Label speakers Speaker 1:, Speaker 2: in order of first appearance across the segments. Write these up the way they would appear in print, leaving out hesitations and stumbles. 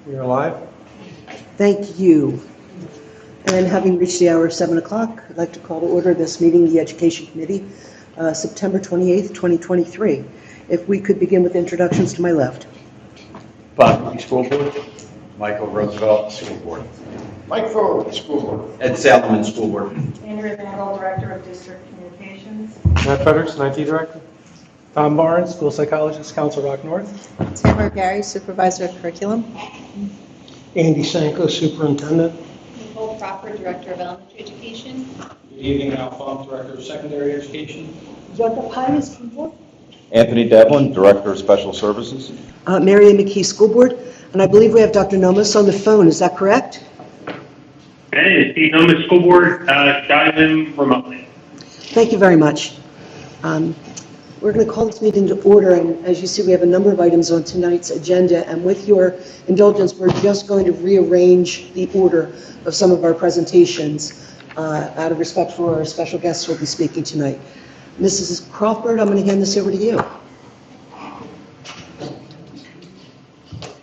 Speaker 1: We're live.
Speaker 2: Thank you. And having reached the hour of 7 o'clock, I'd like to call to order this meeting of the Education Committee, September 28th, 2023. If we could begin with introductions to my left.
Speaker 3: Bob County School Board. Michael Roosevelt, School Board.
Speaker 4: Mike Ford, School Board.
Speaker 3: Ed Salomon, School Board.
Speaker 5: Andrea Vandal, Director of District Communications.
Speaker 1: Matt Fredericks, IT Director. Tom Barnes, School Psychologist, Council Rock North.
Speaker 6: Tamara Gary, Supervisor of Curriculum.
Speaker 1: Andy Sanko, Superintendent.
Speaker 7: Nicole Crawford, Director of Elementary Education.
Speaker 8: Good evening, Al Funk, Director of Secondary Education.
Speaker 2: Jota Pires, School Board.
Speaker 3: Anthony Devlin, Director of Special Services.
Speaker 2: Mary Ann McKee, School Board. And I believe we have Dr. Nomas on the phone. Is that correct?
Speaker 9: Hey, Steve Nomas, School Board, dialing remotely.
Speaker 2: Thank you very much. We're going to call this meeting to order, and as you see, we have a number of items on tonight's agenda, and with your indulgence, we're just going to rearrange the order of some of our presentations out of respect for our special guests who will be speaking tonight. Mrs. Crawford, I'm going to hand this over to you.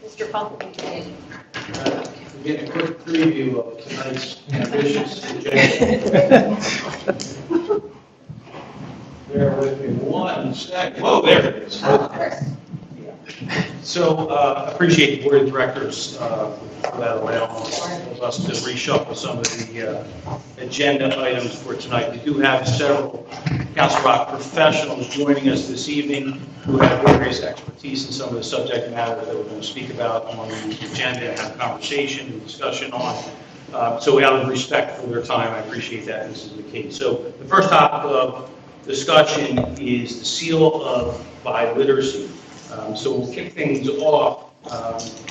Speaker 7: Mr. Funk, continue.
Speaker 8: We're getting a quick preview of tonight's ambitious agenda. Bear with me 1 second. Whoa, there it is. So, appreciate the Board of Directors for that allowance of us to reshuffle some of the agenda items for tonight. We do have several Council Rock professionals joining us this evening who have various expertise in some of the subject matter that we're going to speak about on the agenda and have conversation and discussion on. So out of respect for their time, I appreciate that this is the case. So the first topic of discussion is the seal of biliteracy. So we'll kick things off,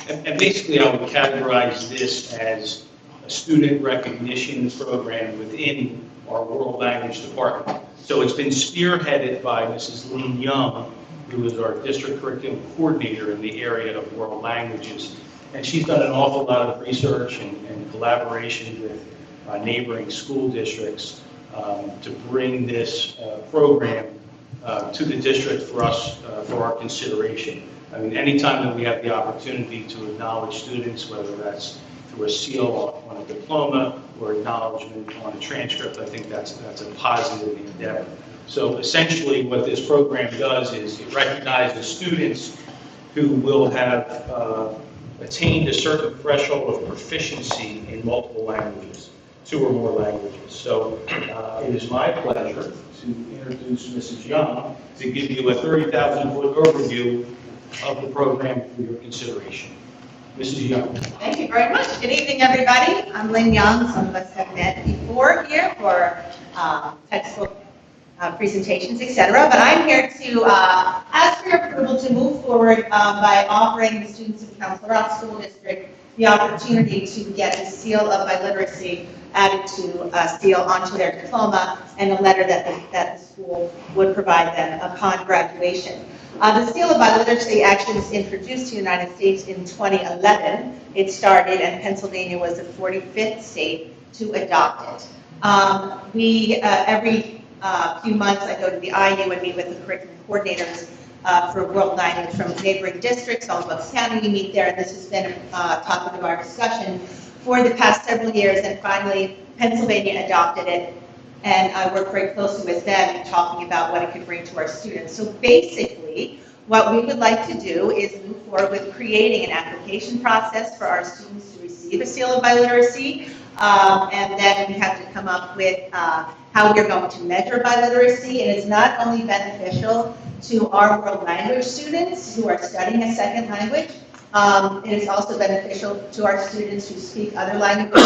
Speaker 8: and basically I would categorize this as a student recognition program within our World Language Department. So it's been spearheaded by Mrs. Lynn Young, who is our District Curriculum Coordinator in the area of world languages. And she's done an awful lot of research and collaboration with neighboring school districts to bring this program to the district for us, for our consideration. I mean, anytime that we have the opportunity to acknowledge students, whether that's through a seal on a diploma or acknowledgement on a transcript, I think that's a positive endeavor. So essentially what this program does is it recognizes students who will have attained a certain threshold of proficiency in multiple languages, 2 or more languages. So it is my pleasure to introduce Mrs. Young to give you a 30,000-foot overview of the program for your consideration. Mrs. Young.
Speaker 5: Thank you very much. Good evening, everybody. I'm Lynn Young. Some of us have met before here for textbook presentations, etc. But I'm here to ask for your approval to move forward by offering the students of Council Rock School District the opportunity to get the seal of biliteracy added to seal onto their diploma and a letter that the school would provide them upon graduation. The seal of biliteracy actually was introduced to the United States in 2011. It started, and Pennsylvania was the 45th state to adopt it. Every few months I go to the IU and meet with the curriculum coordinators for world language from neighboring districts. All Bucks County, we meet there, and this has been a topic of our discussion for the past several years, and finally Pennsylvania adopted it, and I work very closely with them in talking about what it could bring to our students. So basically, what we would like to do is move forward with creating an application process for our students to receive a seal of biliteracy, and then we have to come up with how we're going to measure biliteracy. And it's not only beneficial to our world language students who are studying a second language, it is also beneficial to our students who speak other languages,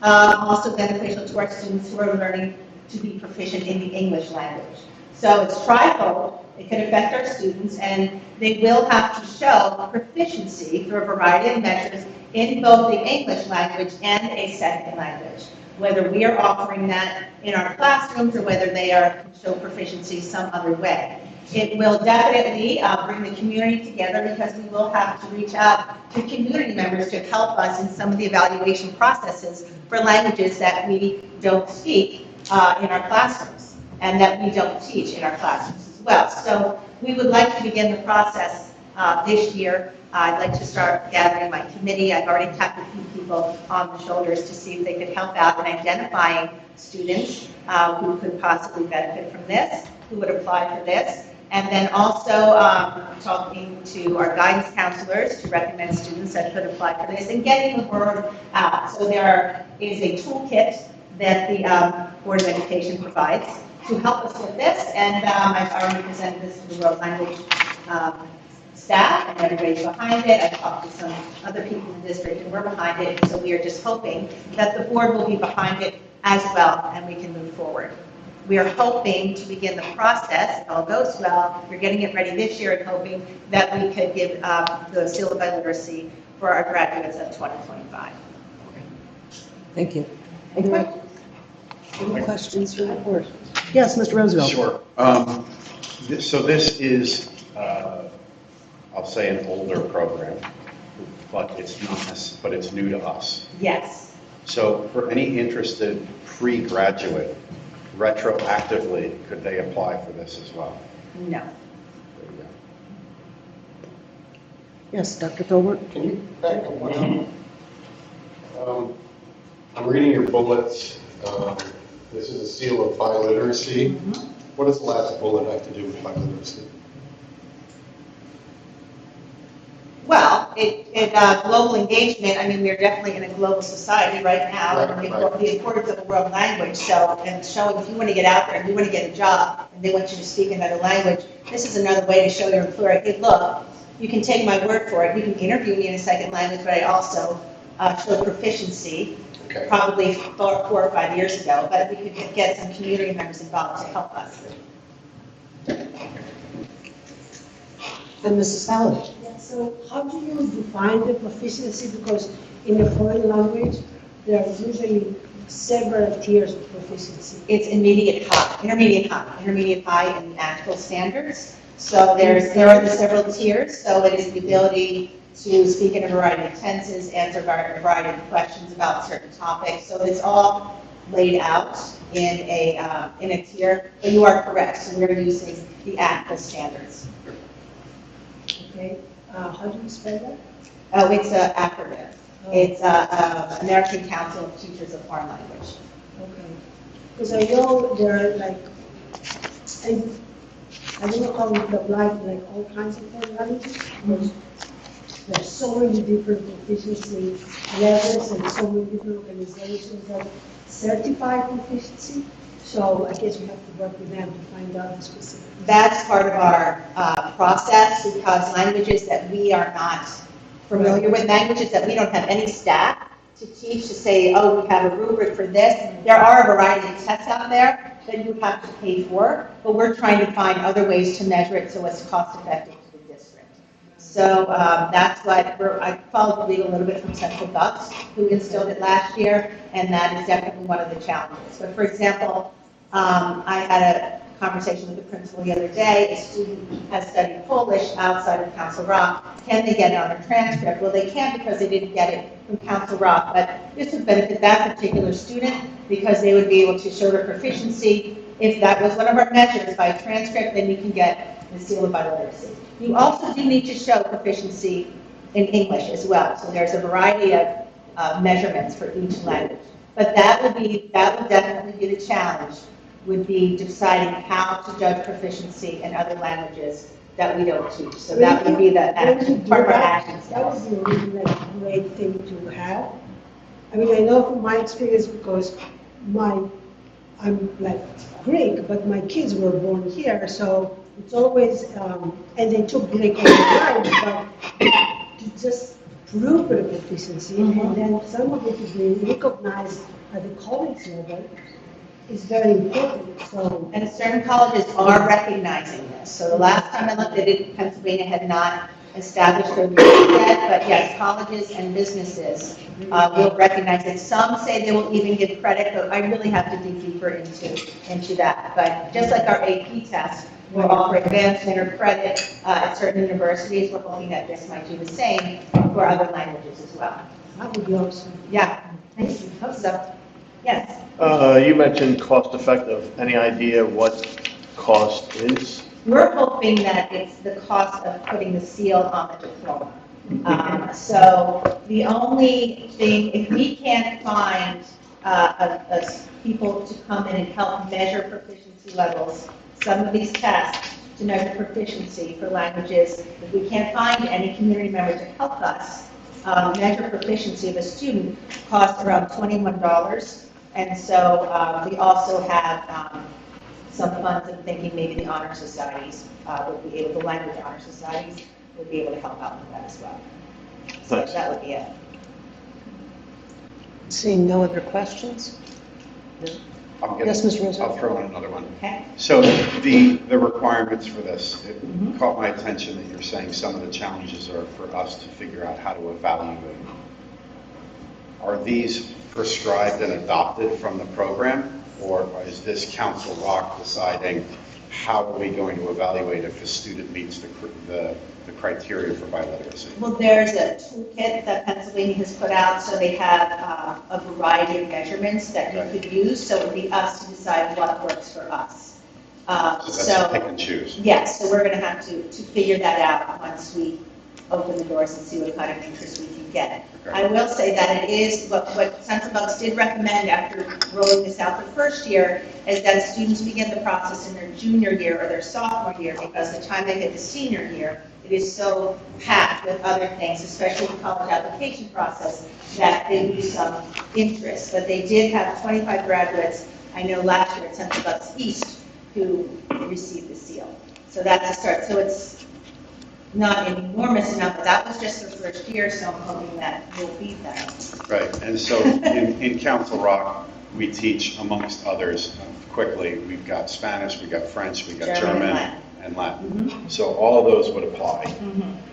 Speaker 5: also beneficial to our students who are learning to be proficient in the English language. So it's trifold. It can affect our students, and they will have to show proficiency through a variety of measures in both the English language and a second language, whether we are offering that in our classrooms or whether they are show proficiency some other way. It will definitely bring the community together, because we will have to reach out to community members to help us in some of the evaluation processes for languages that we don't speak in our classrooms. and that we don't teach in our classrooms as well. So we would like to begin the process this year. I'd like to start gathering my committee. I've already tapped a few people on the shoulders to see if they could help out in identifying students who could possibly benefit from this, who would apply for this. And then also talking to our guidance counselors to recommend students that could apply for this and getting the word out. So there is a toolkit that the Board of Education provides to help us with this. And I've already presented this to the World Language staff, and everybody's behind it. I've talked to some other people in the district, and we're behind it. And so we are just hoping that the board will be behind it as well, and we can move forward. We are hoping to begin the process, if all goes well, we're getting it ready this year and hoping that we could give the seal of biliteracy for our graduates of 2025.
Speaker 2: Thank you. Any questions from the board? Yes, Mr. Roosevelt.
Speaker 3: Sure. So this is, I'll say, an older program, but it's not, but it's new to us.
Speaker 5: Yes.
Speaker 3: So for any interested pre-graduate, retroactively, could they apply for this as well?
Speaker 5: No.
Speaker 3: There you go.
Speaker 2: Yes, Dr. Filbert?
Speaker 4: Can you back up one? I'm reading your bullets. This is a seal of biliteracy. What does the last bullet have to do with biliteracy?
Speaker 5: Well, global engagement, I mean, we're definitely in a global society right now, and the importance of the world language, so, and showing if you want to get out there and you want to get a job, and they want you to speak another language, this is another way to show your employer, hey, look, you can take my word for it, you can interview me in a second language, but I also show proficiency, probably 4 or 5 years ago, but we could get some community members involved to help us.
Speaker 2: And Mrs. Fallon?
Speaker 10: So how do you define the proficiency? Because in a foreign language, there are usually several tiers of proficiency.
Speaker 5: It's intermediate high, and national standards. So there are the several tiers. So it is the ability to speak in a variety of tenses, answer a variety of questions about certain topics. So it's all laid out in a tier. But you are correct. So we're using the ACTA standards.
Speaker 10: Okay. How do you spell that?
Speaker 5: Oh, it's an acronym. It's American Council of Teachers of Foreign Language.
Speaker 10: Okay. Because I know there are like, I don't know how it applies to like all kinds of foreign languages. Because there's so many different proficiency levels and so many different organizations that certify proficiency. So I guess we have to work with them to find out the specifics.
Speaker 5: That's part of our process, because languages that we are not familiar with, languages that we don't have any staff to teach, to say, oh, we have a rubric for this. There are a variety of tests out there that you have to pay for, but we're trying to find other ways to measure it so it's cost effective to the district. So that's what I followed the lead a little bit from Central Bucks, who instilled it last year, and that is definitely one of the challenges. But for example, I had a conversation with the principal the other day. A student has studied Polish outside of Council Rock. Can they get it on their transcript? Well, they can, because they didn't get it from Council Rock, but this would benefit that particular student because they would be able to show their proficiency. If that was one of our measures by transcript, then you can get the seal of biliteracy. You also do need to show proficiency in English as well. So there's a variety of measurements for each language. But that would definitely be the challenge, would be deciding how to judge proficiency in other languages that we don't teach. So that would be the part of our action
Speaker 10: That
Speaker 5: steps.
Speaker 10: would be a really like great thing to have. I mean, I know from my experience, because I'm like Greek, but my kids were born here, so it's always, and they took Greek all the time, but to just prove the proficiency, and then some of it is being recognized at the college level, is very important. So,
Speaker 5: And certain colleges are recognizing this. So the last time I looked at it, Pennsylvania had not established their rules yet, but yes, colleges and businesses will recognize it. Some say they will even give credit, but I really have to dig deeper into that. But just like our AP test, we're offering advancement or credit at certain universities. We're hoping that this might do the same for other languages as well.
Speaker 10: that would be awesome.
Speaker 5: Yeah, thank you. Hope so. Yes.
Speaker 11: You mentioned cost effective. Any idea what cost is?
Speaker 5: We're hoping that it's the cost of putting the seal on the diploma. So the only thing, if we can't find people to come in and help measure proficiency levels, some of these tests to measure proficiency for languages, if we can't find any community member to help us measure proficiency of a student, costs around $21. And so we also have some funds. I'm thinking maybe the honor societies would be able, the language honor societies would be able to help out with that as well. So
Speaker 11: Thanks.
Speaker 5: that would be it.
Speaker 2: Seeing no other questions? Yes, Mr. Roosevelt?
Speaker 3: I'll throw in another one.
Speaker 5: Okay.
Speaker 3: So the requirements for this, it
Speaker 5: Mhm.
Speaker 3: caught my attention that you're saying some of the challenges are for us to figure out how to evaluate. Are these prescribed and adopted from the program? Or is this Council Rock deciding how are we going to evaluate if a student meets the criteria for biliteracy?
Speaker 5: Well, there's a toolkit that Pennsylvania has put out, so they have a variety of measurements that you could use, so it would be us to decide what works for us.
Speaker 3: So that's pick and choose.
Speaker 5: Yes, so we're going to have to figure that out once we open the doors and see what kind of interest we can get.
Speaker 3: Okay.
Speaker 5: I will say that it is, what Central Bucks did recommend after rolling this out the first year, is that students begin the process in their junior year or their sophomore year, because the time they hit the senior year, it is so packed with other things, especially the college application process, that they lose some interest. But they did have 25 graduates, I know last year at Central Bucks East, who received the seal. So that's a start. So it's not an enormous amount, but that was just the first year, so I'm hoping that we'll beat that.
Speaker 3: Right, and so in Council Rock, we teach, amongst others, quickly, we've got Spanish, we've got French, we've got German, and Latin. So all of those would apply,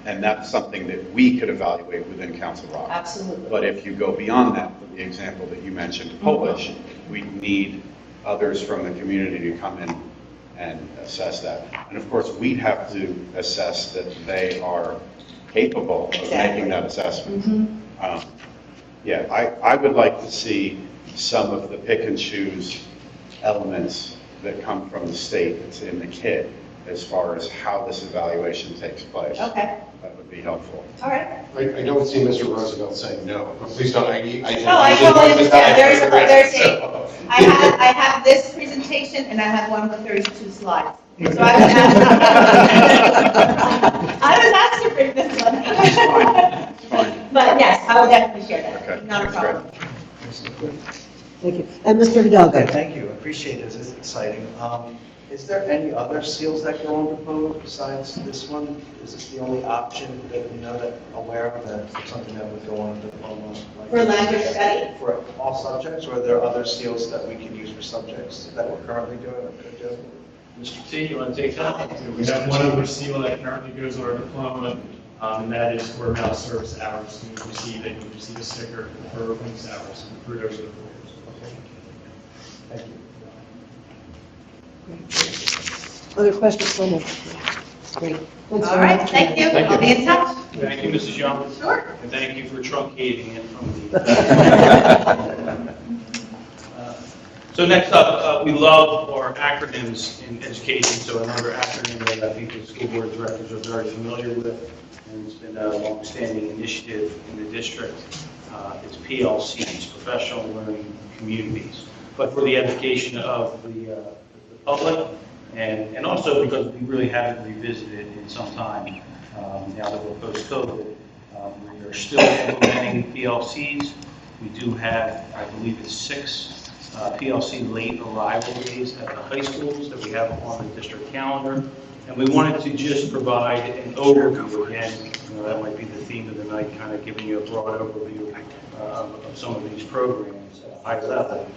Speaker 3: and that's something that we could evaluate within Council Rock.
Speaker 5: Absolutely.
Speaker 3: But if you go beyond that, with the example that you mentioned, Polish, we need others from the community to come in and assess that. And of course, we'd have to assess that they are capable of making that assessment. Yeah, I would like to see some of the pick and choose elements that come from the state that's in the kit as far as how this evaluation takes place.
Speaker 5: Okay,
Speaker 3: That would be helpful.
Speaker 5: all right.
Speaker 4: I don't see Mr. Roosevelt saying no, but please don't, I
Speaker 5: totally understand. I have this presentation and I have one with 32 slides. So I was asked to bring this one.
Speaker 3: Fine.
Speaker 5: But yes, I will definitely share that.
Speaker 3: Okay,
Speaker 5: Not a
Speaker 3: that's great.
Speaker 5: problem.
Speaker 2: Thank you. And Mr. Hidalgo?
Speaker 12: Okay, thank you, appreciate it, this is exciting. Is there any other seals that go on diplomas besides this one? Is this the only option that you know that aware of, that something that would go on diploma? Like
Speaker 5: For language study?
Speaker 12: For all subjects, or are there other seals that we can use for subjects that we're currently doing or could do?
Speaker 8: Mr. T, you want to take that?
Speaker 13: We have one other seal that currently goes on our diploma, and that is for mouse service hours. You receive it, you receive a sticker for wings hours accrued over the 4 years.
Speaker 12: Thank you.
Speaker 2: Other questions from them? Great. Thanks
Speaker 5: All
Speaker 2: very
Speaker 5: right,
Speaker 2: much.
Speaker 5: thank you. I'll be in touch.
Speaker 8: Thank you, Mrs. Young.
Speaker 5: Sure.
Speaker 8: And thank you for truncating it from the... So next up, we love our acronyms in education, so another acronym that I think the school board directors are very familiar with, and it's been a long-standing initiative in the district. It's PLCs, Professional Learning Communities, but for the education of the public, and also because we really haven't revisited it in some time, now that we're post-COVID. We are still implementing PLCs. We do have, I believe it's 6 PLC late arrival days at the high schools that we have on the district calendar. And we wanted to just provide an overview. Again, that might be the theme of the night, kind of giving you a broad overview of some of these programs at a high level.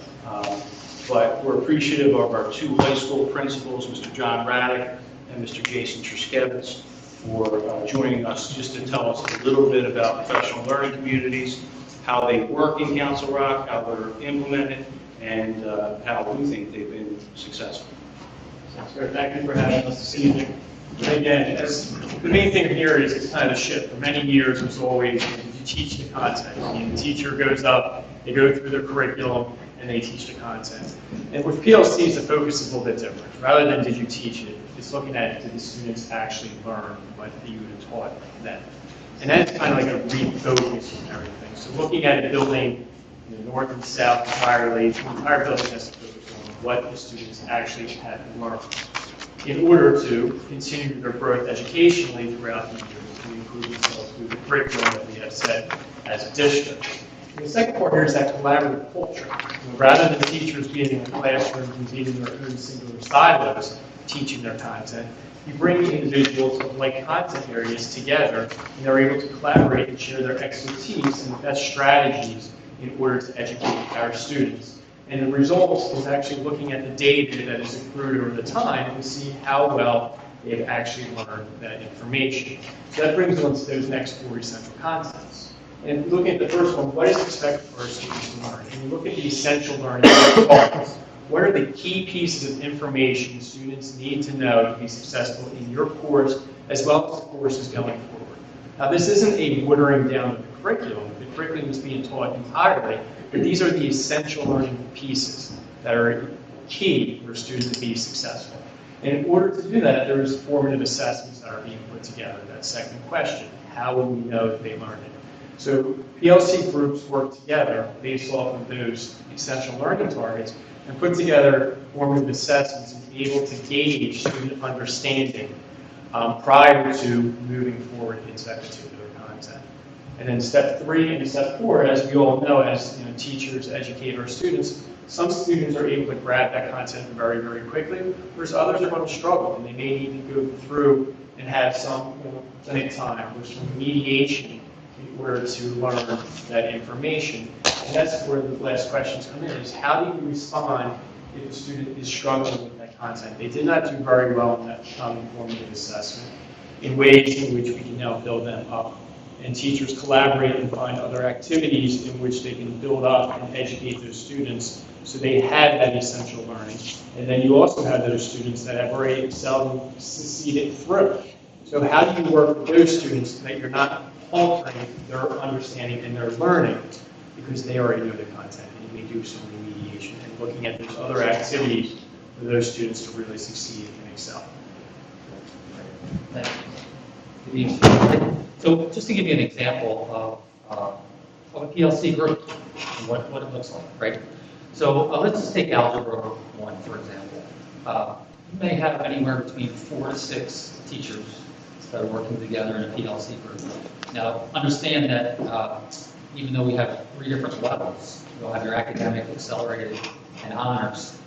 Speaker 8: But we're appreciative of our 2 high school principals, Mr. John Raddick and Mr. Jason Truskevitz, for joining us just to tell us a little bit about professional learning communities, how they work in Council Rock, how they're implemented, and how we think they've been successful.
Speaker 13: So thank you for having us this evening. And again, the main thing here is it's kind of a shift. For many years, it was always you teach the content. I mean, the teacher goes up, they go through their curriculum, and they teach the content. And with PLCs, the focus is a little bit different. Rather than did you teach it, it's looking at did the students actually learn what you had taught them. And that's kind of like a refocus and everything. So looking at a building, north and south entirely, the entire building has to focus on what the students actually had learned in order to continue their growth educationally throughout the year to improve themselves through the curriculum that we have set as a district. And the second part here is that collaborative culture. Rather than teachers being in the classroom and being in their own singular silos teaching their content, you bring individuals of like content areas together, and they're able to collaborate and share their expertise and the best strategies in order to educate our students. And the result is actually looking at the data that is accrued over the time to see how well they've actually learned that information. So that brings us to those next 4 essential contents. And looking at the first one, what is expected for our students to learn? And you look at the essential learning parts. What are the key pieces of information students need to know to be successful in your course as well as the courses going forward? Now, this isn't a watering down of the curriculum. The curriculum is being taught entirely, but these are the essential learning pieces that are key for students to be successful. And in order to do that, there's formative assessments that are being put together. That second question, how will we know that they learned it? So PLC groups work together based off of those essential learning targets and put together formative assessments and be able to gauge student understanding prior to moving forward into that particular content. And then step 3 and step 4, as we all know, as teachers educate our students, some students are able to grab that content very, very quickly, whereas others are going to struggle, and they may need to go through and have some clinic time or some mediation in order to learn that information. And that's where the last questions come in, is how do you respond if a student is struggling with that content? They did not do very well in that formative assessment in ways in which we can now build them up. And teachers collaborate and find other activities in which they can build up and educate those students so they have that essential learning. And then you also have those students that have already excelled and succeeded through. So how do you work with those students so that you're not altering their understanding and their learning because they already know the content, and you may do some remediation and looking at those other activities for those students to really succeed and excel.
Speaker 14: Thank you. Good evening. So just to give you an example of a PLC group and what it looks like, right? So let's just take Algebra 1, for example. You may have anywhere between 4 to 6 teachers that are working together in a PLC group. Now, understand that even though we have 3 different levels, you'll have your academic, accelerated, and honors,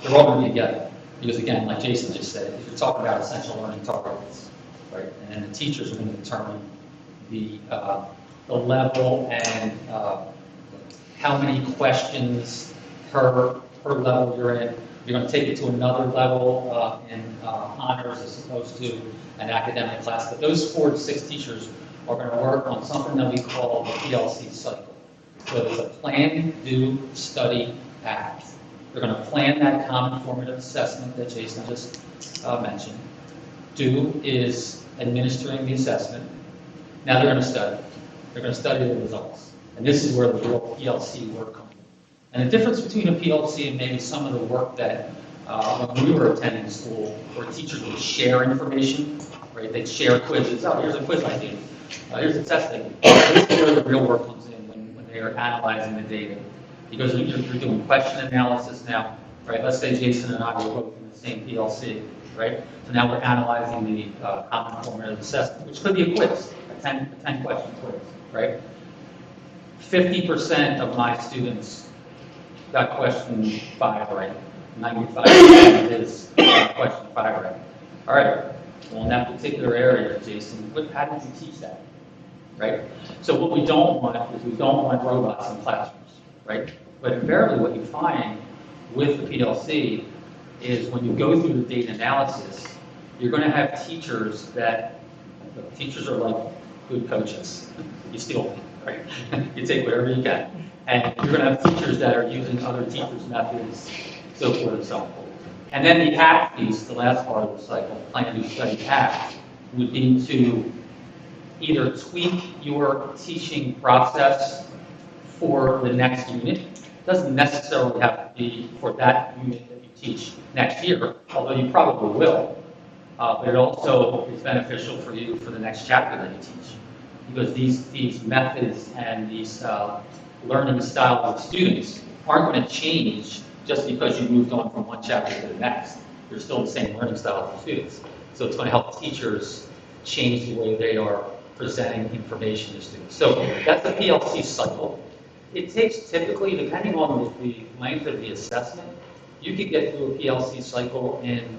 Speaker 14: they're all going to be together. Because again, like Jason just said, if you're talking about essential learning targets, right, and then the teachers are going to determine the level and how many questions per level you're in. You're going to take it to another level in honors as opposed to an academic class. But those 4 to 6 teachers are going to work on something that we call the PLC cycle. So it's a plan, do, study, act. They're going to plan that common formative assessment that Jason just mentioned. Do is administering the assessment. Now they're going to study. They're going to study the results. And this is where the real PLC work comes in. And the difference between a PLC and maybe some of the work that when we were attending school, where teachers would share information, right? They'd share quizzes. Oh, here's a quiz I did. Here's a test I did. This is where the real work comes in when they are analyzing the data. Because you're doing question analysis now, right? Let's say Jason and I were both in the same PLC, right? So now we're analyzing the common formative assessment, which could be a quiz, a 10-question quiz, right? 50% of my students got question 5 right. 95% is question 5 right. All right. Well, in that particular area, Jason, how did you teach that, right? So what we don't want is we don't want robots in classrooms. Right? But invariably what you find with the PLC is when you go through the data analysis, you're going to have teachers that, teachers are like good coaches. You steal them, right? You take whatever you get. And you're going to have teachers that are using other teachers' methods, so forth and so forth. And then the act piece, the last part of the cycle, plan, do, study, act, would be to either tweak your teaching process for the next unit, Doesn't necessarily have to be for that unit that you teach next year, although you probably will. But it also is beneficial for you for the next chapter that you teach. Because these methods and these learning styles of students aren't going to change just because you moved on from one chapter to the next. You're still the same learning style of students. So it's going to help teachers change the way they are presenting information to students. So that's the PLC cycle. It takes typically, depending on the length of the assessment, you could get through a PLC cycle in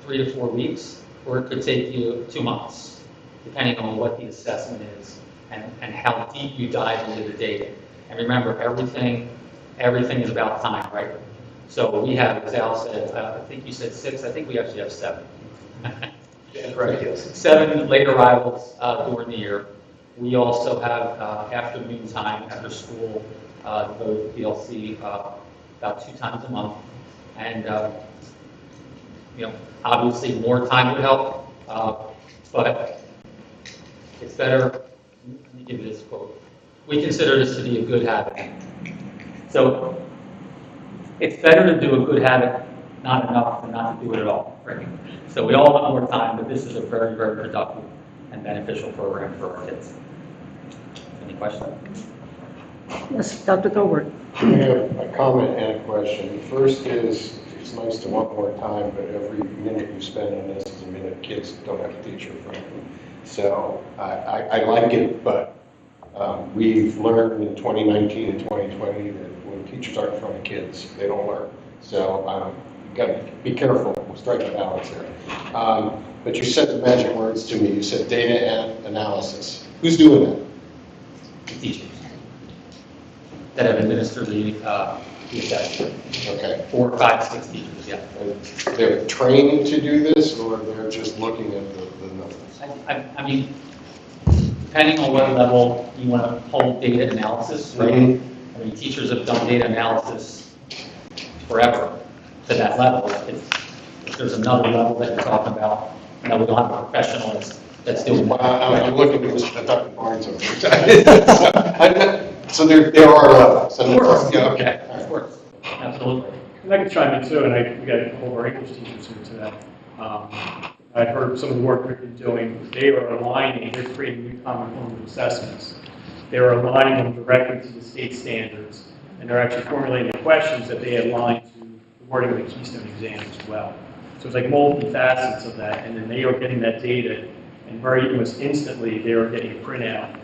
Speaker 14: 3 to 4 weeks, or it could take you 2 months, depending on what the assessment is and how deep you dive into the data. And remember, everything is about time, right? So we have, as Al said, I think you said 6, I think we actually have 7.
Speaker 12: Correct, yes.
Speaker 14: 7 late arrivals during the year. We also have afternoon time, after school, go to PLC about 2 times a month. And, obviously more time would help, but it's better. Let me give you this quote. We consider this to be a good habit. So it's better to do a good habit, not enough, than not to do it at all. Right? So we all want more time, but this is a very, very productive and beneficial program for our kids. Any questions?
Speaker 2: Yes, Dr. Thorward.
Speaker 4: I have a comment and a question. First is, it's nice to want more time, but every minute you spend on this is a minute kids don't have a teacher, frankly. So I like it, but we've learned in 2019 and 2020 that when teachers aren't in front of kids, they don't learn. So you've got to be careful. We'll strike a balance here. But you said the magic words to me. You said data and analysis. Who's doing that?
Speaker 14: The teachers that have administered the assessment.
Speaker 4: Okay.
Speaker 14: 4, 5, 6 teachers, yeah.
Speaker 4: They're trained to do this, or they're just looking at the numbers?
Speaker 14: I mean, depending on what level you want to hold data analysis, right?
Speaker 4: Mm-hmm.
Speaker 14: I mean, teachers have done data analysis forever to that level. If there's another level that you're talking about, we don't have a professional that's doing that.
Speaker 4: I'm looking at Dr. Barnes over here. So there are levels.
Speaker 14: Of course,
Speaker 4: yeah,
Speaker 14: okay, of course, absolutely.
Speaker 13: And I can chime in too, and we got a whole of our English teachers here today. I've heard some of the work they've been doing. They are aligning, they're creating new common formative assessments. They're aligning them directly to the state standards, and they're actually formulating the questions that they align to the wording of the Keystone exam as well. So it's like multi-facets of that, and then they are getting that data, and very almost instantly they are getting a printout.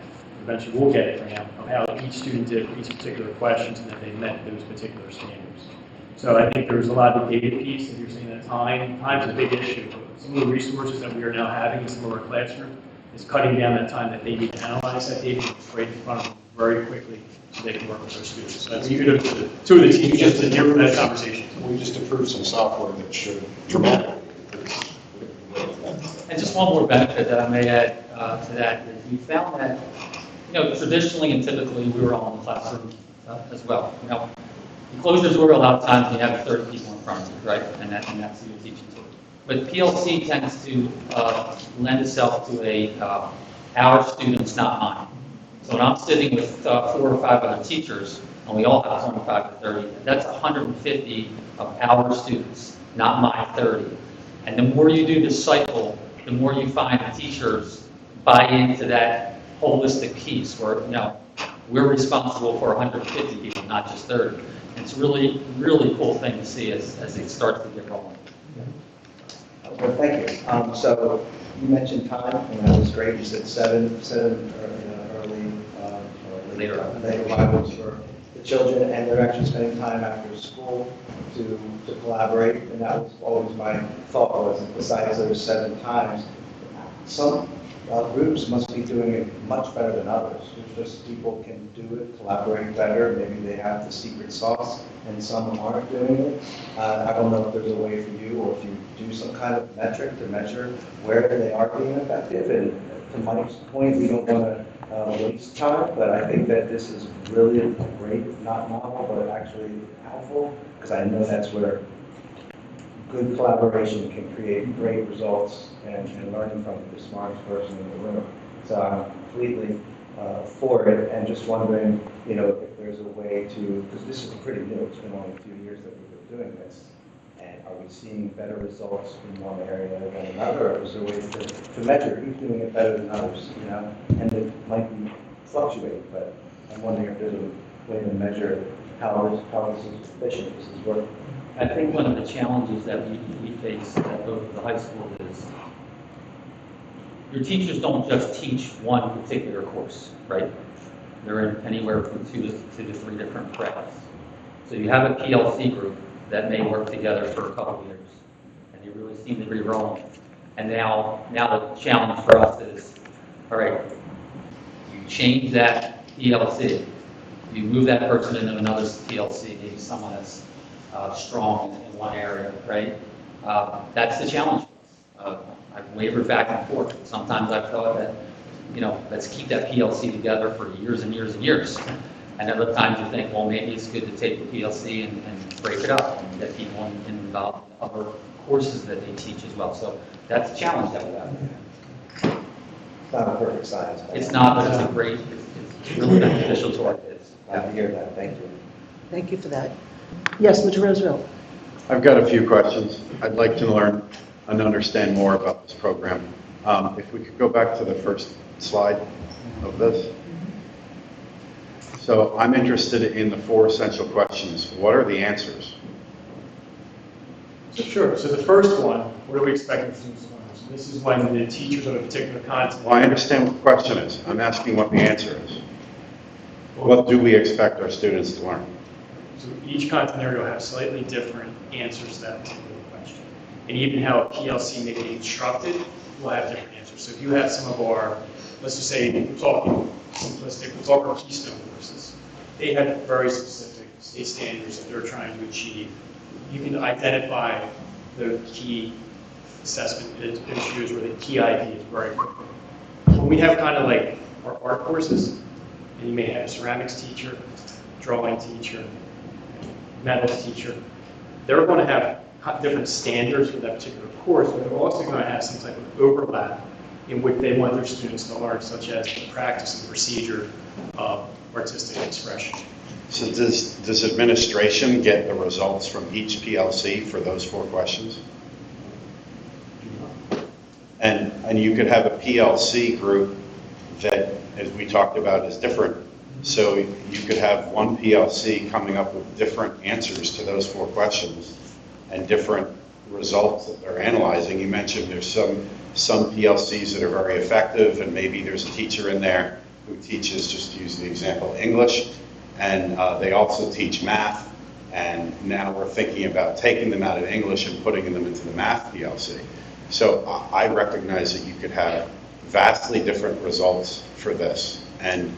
Speaker 13: Eventually we'll get a printout of how each student did for each particular questions and that they met those particular standards. So I think there's a lot of the data piece, and you're saying that time's a big issue. Some of the resources that we are now having in some of our classroom is cutting down that time that they need to analyze that data right in front of them very quickly so they can work with their students. So that's two of the teachers to hear from that conversation.
Speaker 4: We just approved some software that should dramatically.
Speaker 14: And just one more benefit that I may add to that is we found that, traditionally and typically we were all in the classroom as well. You close the door a lot of times and you have 30 people in front of you, right? And that's who you're teaching to. But PLC tends to lend itself to our students, not mine. So when I'm sitting with 4 or 5 other teachers, and we all have 25 to 30, that's 150 of our students, not my 30. And the more you do this cycle, the more you find the teachers buy into that holistic piece where, we're responsible for 150 people, not just 30. And it's really, really cool thing to see as it starts to get rolling.
Speaker 12: Well, thank you. So you mentioned time, and that was great. You said seven early
Speaker 14: Later
Speaker 12: arrivals for the children, and they're actually spending time after school to collaborate. And that was always my thought was, besides those 7 times, some groups must be doing it much better than others. It's just people can do it, collaborate better. Maybe they have the secret sauce, and some aren't doing it. I don't know if there's a way for you, or if you do some kind of metric to measure where they are being effective. And to Mike's point, we don't want to waste time, but I think that this is really great, not novel, but actually helpful, because I know that's where good collaboration can create great results and learning from the smartest person in the room. So I'm completely for it, and just wondering, if there's a way to, because this is pretty new, it's been only a few years that we've been doing this, and are we seeing better results in one area than another, or is there a way to measure who's doing it better than others, you know? And it might be fluctuate, but I'm wondering if there's a way to measure how this is efficient, this is working.
Speaker 14: I think one of the challenges that we face at both the high school is your teachers don't just teach one particular course, right? They're in anywhere from two to three different credits. So you have a PLC group that may work together for a couple of years, and you really seem to be rolling. And now the challenge for us is, all right, you change that PLC, you move that person into another PLC, maybe someone that's strong in one area, right? That's the challenge. I've wavered back and forth. Sometimes I've thought that, let's keep that PLC together for years and years and years. And other times you think, well, maybe it's good to take the PLC and break it up and get people involved in other courses that they teach as well. So that's a challenge that we have.
Speaker 12: It's not a perfect science.
Speaker 14: It's not, but it's really beneficial to our kids.
Speaker 12: Glad to hear that, thank you.
Speaker 2: Thank you for that. Yes, Mr. Roosevelt.
Speaker 3: I've got a few questions. I'd like to learn and understand more about this program. If we could go back to the first slide of this. So I'm interested in the 4 essential questions. What are the answers?
Speaker 13: So sure, so the first one, what are we expecting students to learn? So this is when the teachers of a particular content.
Speaker 3: Well, I understand what the question is. I'm asking what the answer is. What do we expect our students to learn?
Speaker 13: So each content area will have slightly different answers to that particular question. And even how a PLC may be instructed will have different answers. So if you have some of our, let's just say, we're talking simplistic, we'll talk our Keystone courses. They have very specific state standards that they're trying to achieve. You can identify the key assessment issues or the key ideas very quickly. When we have kind of like our art courses, and you may have a ceramics teacher, drawing teacher, metals teacher, they're going to have different standards for that particular course, but they're also going to have some type of overlap in what they want their students to learn, such as the practice and procedure of artistic expression.
Speaker 3: So does administration get the results from each PLC for those 4 questions? And you could have a PLC group that, as we talked about, is different. So you could have one PLC coming up with different answers to those 4 questions and different results that they're analyzing. You mentioned there's some PLCs that are very effective, and maybe there's a teacher in there who teaches, just to use the example, English, and they also teach math, and now we're thinking about taking them out of English and putting them into the math PLC. So I recognize that you could have vastly different results for this and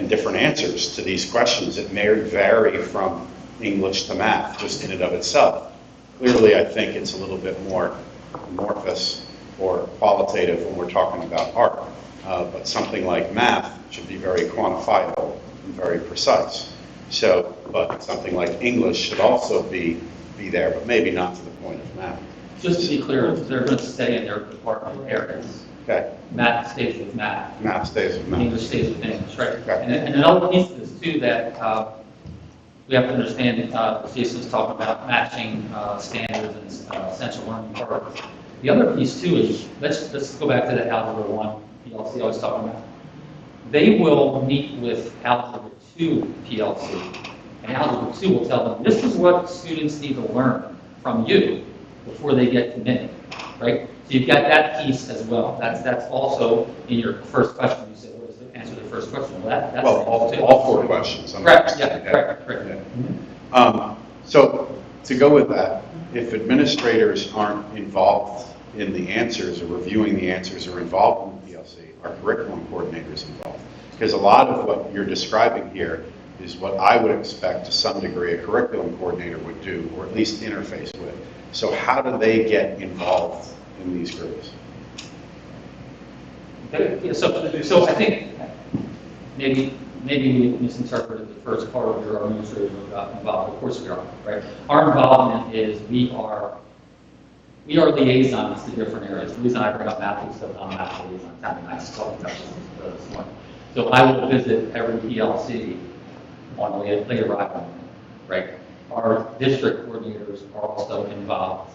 Speaker 3: different answers to these questions. It may vary from English to math, just in and of itself. Clearly, I think it's a little bit more amorphous or qualitative when we're talking about art. But something like math should be very quantifiable and very precise. So, but something like English should also be there, but maybe not to the point of math.
Speaker 14: Just to be clear, they're going to stay in their department areas.
Speaker 3: Okay.
Speaker 14: Math stays with math.
Speaker 3: Math stays with math.
Speaker 14: English stays with English, right?
Speaker 3: Okay.
Speaker 14: And another piece of this too that we have to understand, Jason's talking about matching standards and essential learning curves. The other piece too is, let's go back to that Algebra 1 PLC I was talking about. They will meet with Algebra 2 PLC, and Algebra 2 will tell them, this is what students need to learn from you before they get to MINT, right? So you've got that piece as well. That's also in your first question. You said, what is the answer to the first question? Well, that's
Speaker 3: all 4 questions.
Speaker 14: Correct, yeah, correct.
Speaker 3: Yeah. So to go with that, if administrators aren't involved in the answers or reviewing the answers or involved in the PLC, our curriculum coordinator is involved. Because a lot of what you're describing here is what I would expect to some degree a curriculum coordinator would do, or at least interface with. So how do they get involved in these groups?
Speaker 14: Okay, so I think maybe we misinterpreted the first part of your administrative involved. Of course we are, right? Our involvement is we are liaisons to different areas. The reason I bring up math is because I'm a math liaison. It's nice to talk about this morning. So I will visit every PLC on late arrival, right? Our district coordinators are also involved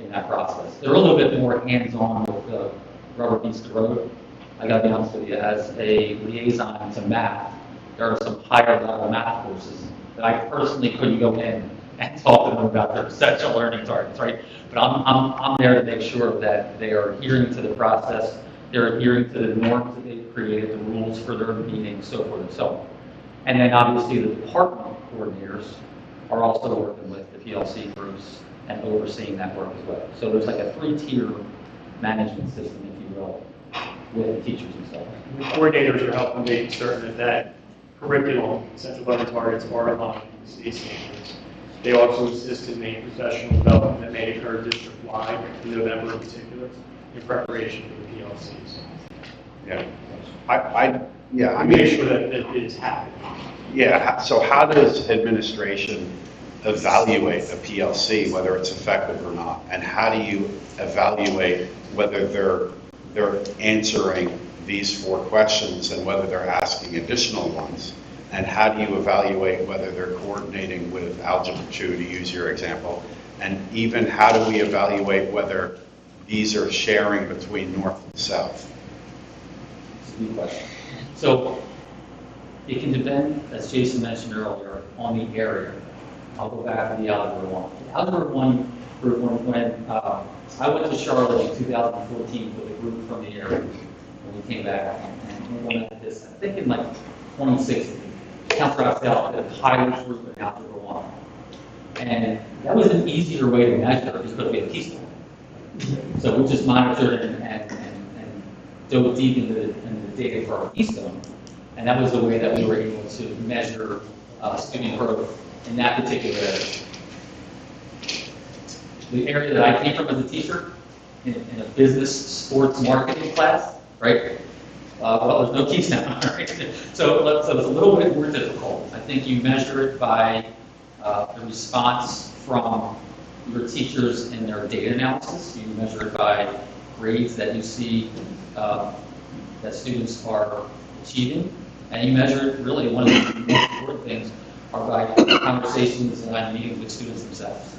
Speaker 14: in that process. They're a little bit more hands-on with the rubber meets the road. I gotta be honest with you, as a liaison to math, there are some higher level math courses that I personally couldn't go in and talk to them about their essential learning targets, right? But I'm there to make sure that they are adhering to the process, they're adhering to the norms that they've created, the rules for their meetings, so forth and so on. And then obviously the department coordinators are also working with the PLC groups and overseeing that work as well. So there's like a 3-tier management system, if you will, with the teachers themselves.
Speaker 13: The coordinators are helping make certain that curriculum, essential learning targets are aligned with state standards. They also assist in the professional development that may occur district-wide in November in particular, in preparation for the PLCs.
Speaker 3: Yeah. I mean,
Speaker 13: Make sure that it is happening.
Speaker 3: yeah, so how does administration evaluate a PLC, whether it's effective or not? And how do you evaluate whether they're answering these 4 questions and whether they're asking additional ones? And how do you evaluate whether they're coordinating with Algebra 2, to use your example? And even how do we evaluate whether these are sharing between North and South?
Speaker 14: That's a good question. So it can depend, as Jason mentioned earlier, on the area. I'll go back to the Algebra 1. The Algebra 1 group, when I went to Charlotte in 2014 with a group from the area, when we came back and we went at this, I think in like 2016, Council Rock South did a pilot group in Algebra 1. And that was an easier way to measure because we had Keystone. So we just monitored and dove deep into the data for our Keystone. And that was the way that we were able to measure student growth in that particular area. The area that I came from as a teacher, in a business sports marketing class, right? Well, there's no Keystone, right? So it's a little bit more difficult. I think you measure it by the response from your teachers in their data analysis. You measure it by grades that you see that students are achieving. And you measure it, really, one of the most important things are by conversations and meetings with students themselves.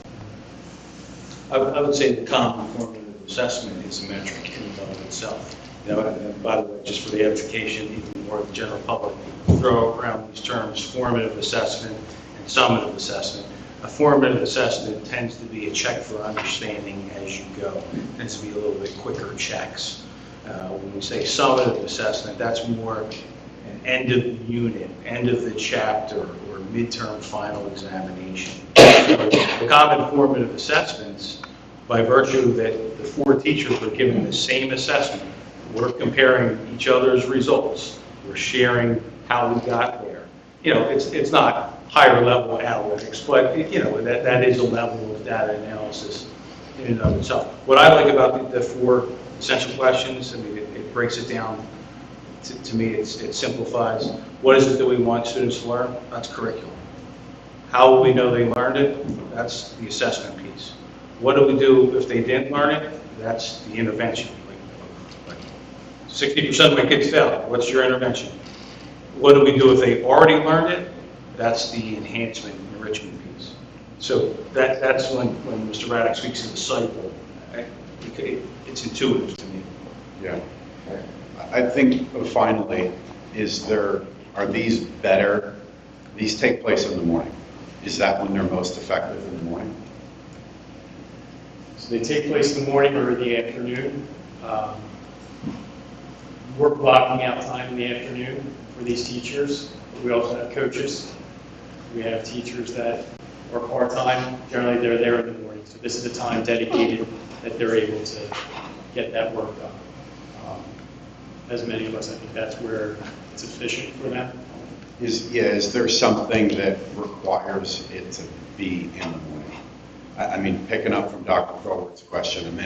Speaker 8: I would say the common formative assessment is a metric in and of itself. You know, and by the way, just for the education, even more of the general public, throw around these terms, formative assessment and summative assessment. A formative assessment tends to be a check for understanding as you go. It tends to be a little bit quicker checks. When we say summative assessment, that's more an end of the unit, end of the chapter, or midterm final examination. So the common formative assessments, by virtue that the 4 teachers were given the same assessment, we're comparing each other's results. We're sharing how we got there. You know, it's not higher level analytics, but you know, that is a level of data analysis in and of itself. What I like about the 4 essential questions, I mean, it breaks it down. To me, it simplifies. What is it that we want students to learn? That's curriculum. How will we know they learned it? That's the assessment piece. What do we do if they didn't learn it? That's the intervention. Like 60% of my kids failed. What's your intervention? What do we do if they already learned it? That's the enhancement, enrichment piece. So that's when Mr. Raddick speaks of the cycle. It's intuitive to me.
Speaker 3: Yeah. I think finally, are these better? These take place in the morning. Is that when they're most effective, in the morning?
Speaker 13: So they take place in the morning or the afternoon. We're blocking out time in the afternoon for these teachers. We also have coaches. We have teachers that are part-time. Generally, they're there in the morning. So this is the time dedicated that they're able to get that work done. As many of us, I think that's where it's efficient for them.
Speaker 3: Is there something that requires it to be in the morning? I mean, picking up from Dr. Forward's question,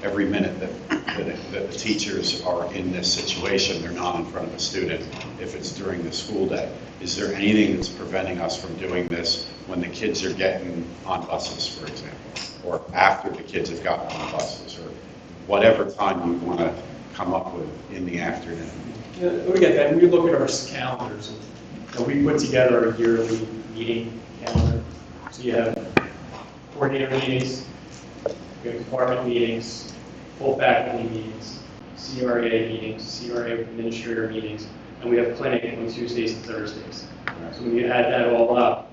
Speaker 3: every minute that the teachers are in this situation, they're not in front of a student if it's during the school day. Is there anything that's preventing us from doing this when the kids are getting on buses, for example, or after the kids have gotten on buses, or whatever time you want to come up with in the afternoon?
Speaker 13: Yeah, we get that. We look at our calendars. So we put together a yearly meeting calendar. So you have coordinator meetings, we have department meetings, full faculty meetings, CRA meetings, CRA administrator meetings, and we have clinic on Tuesdays and Thursdays. So when you add that all up,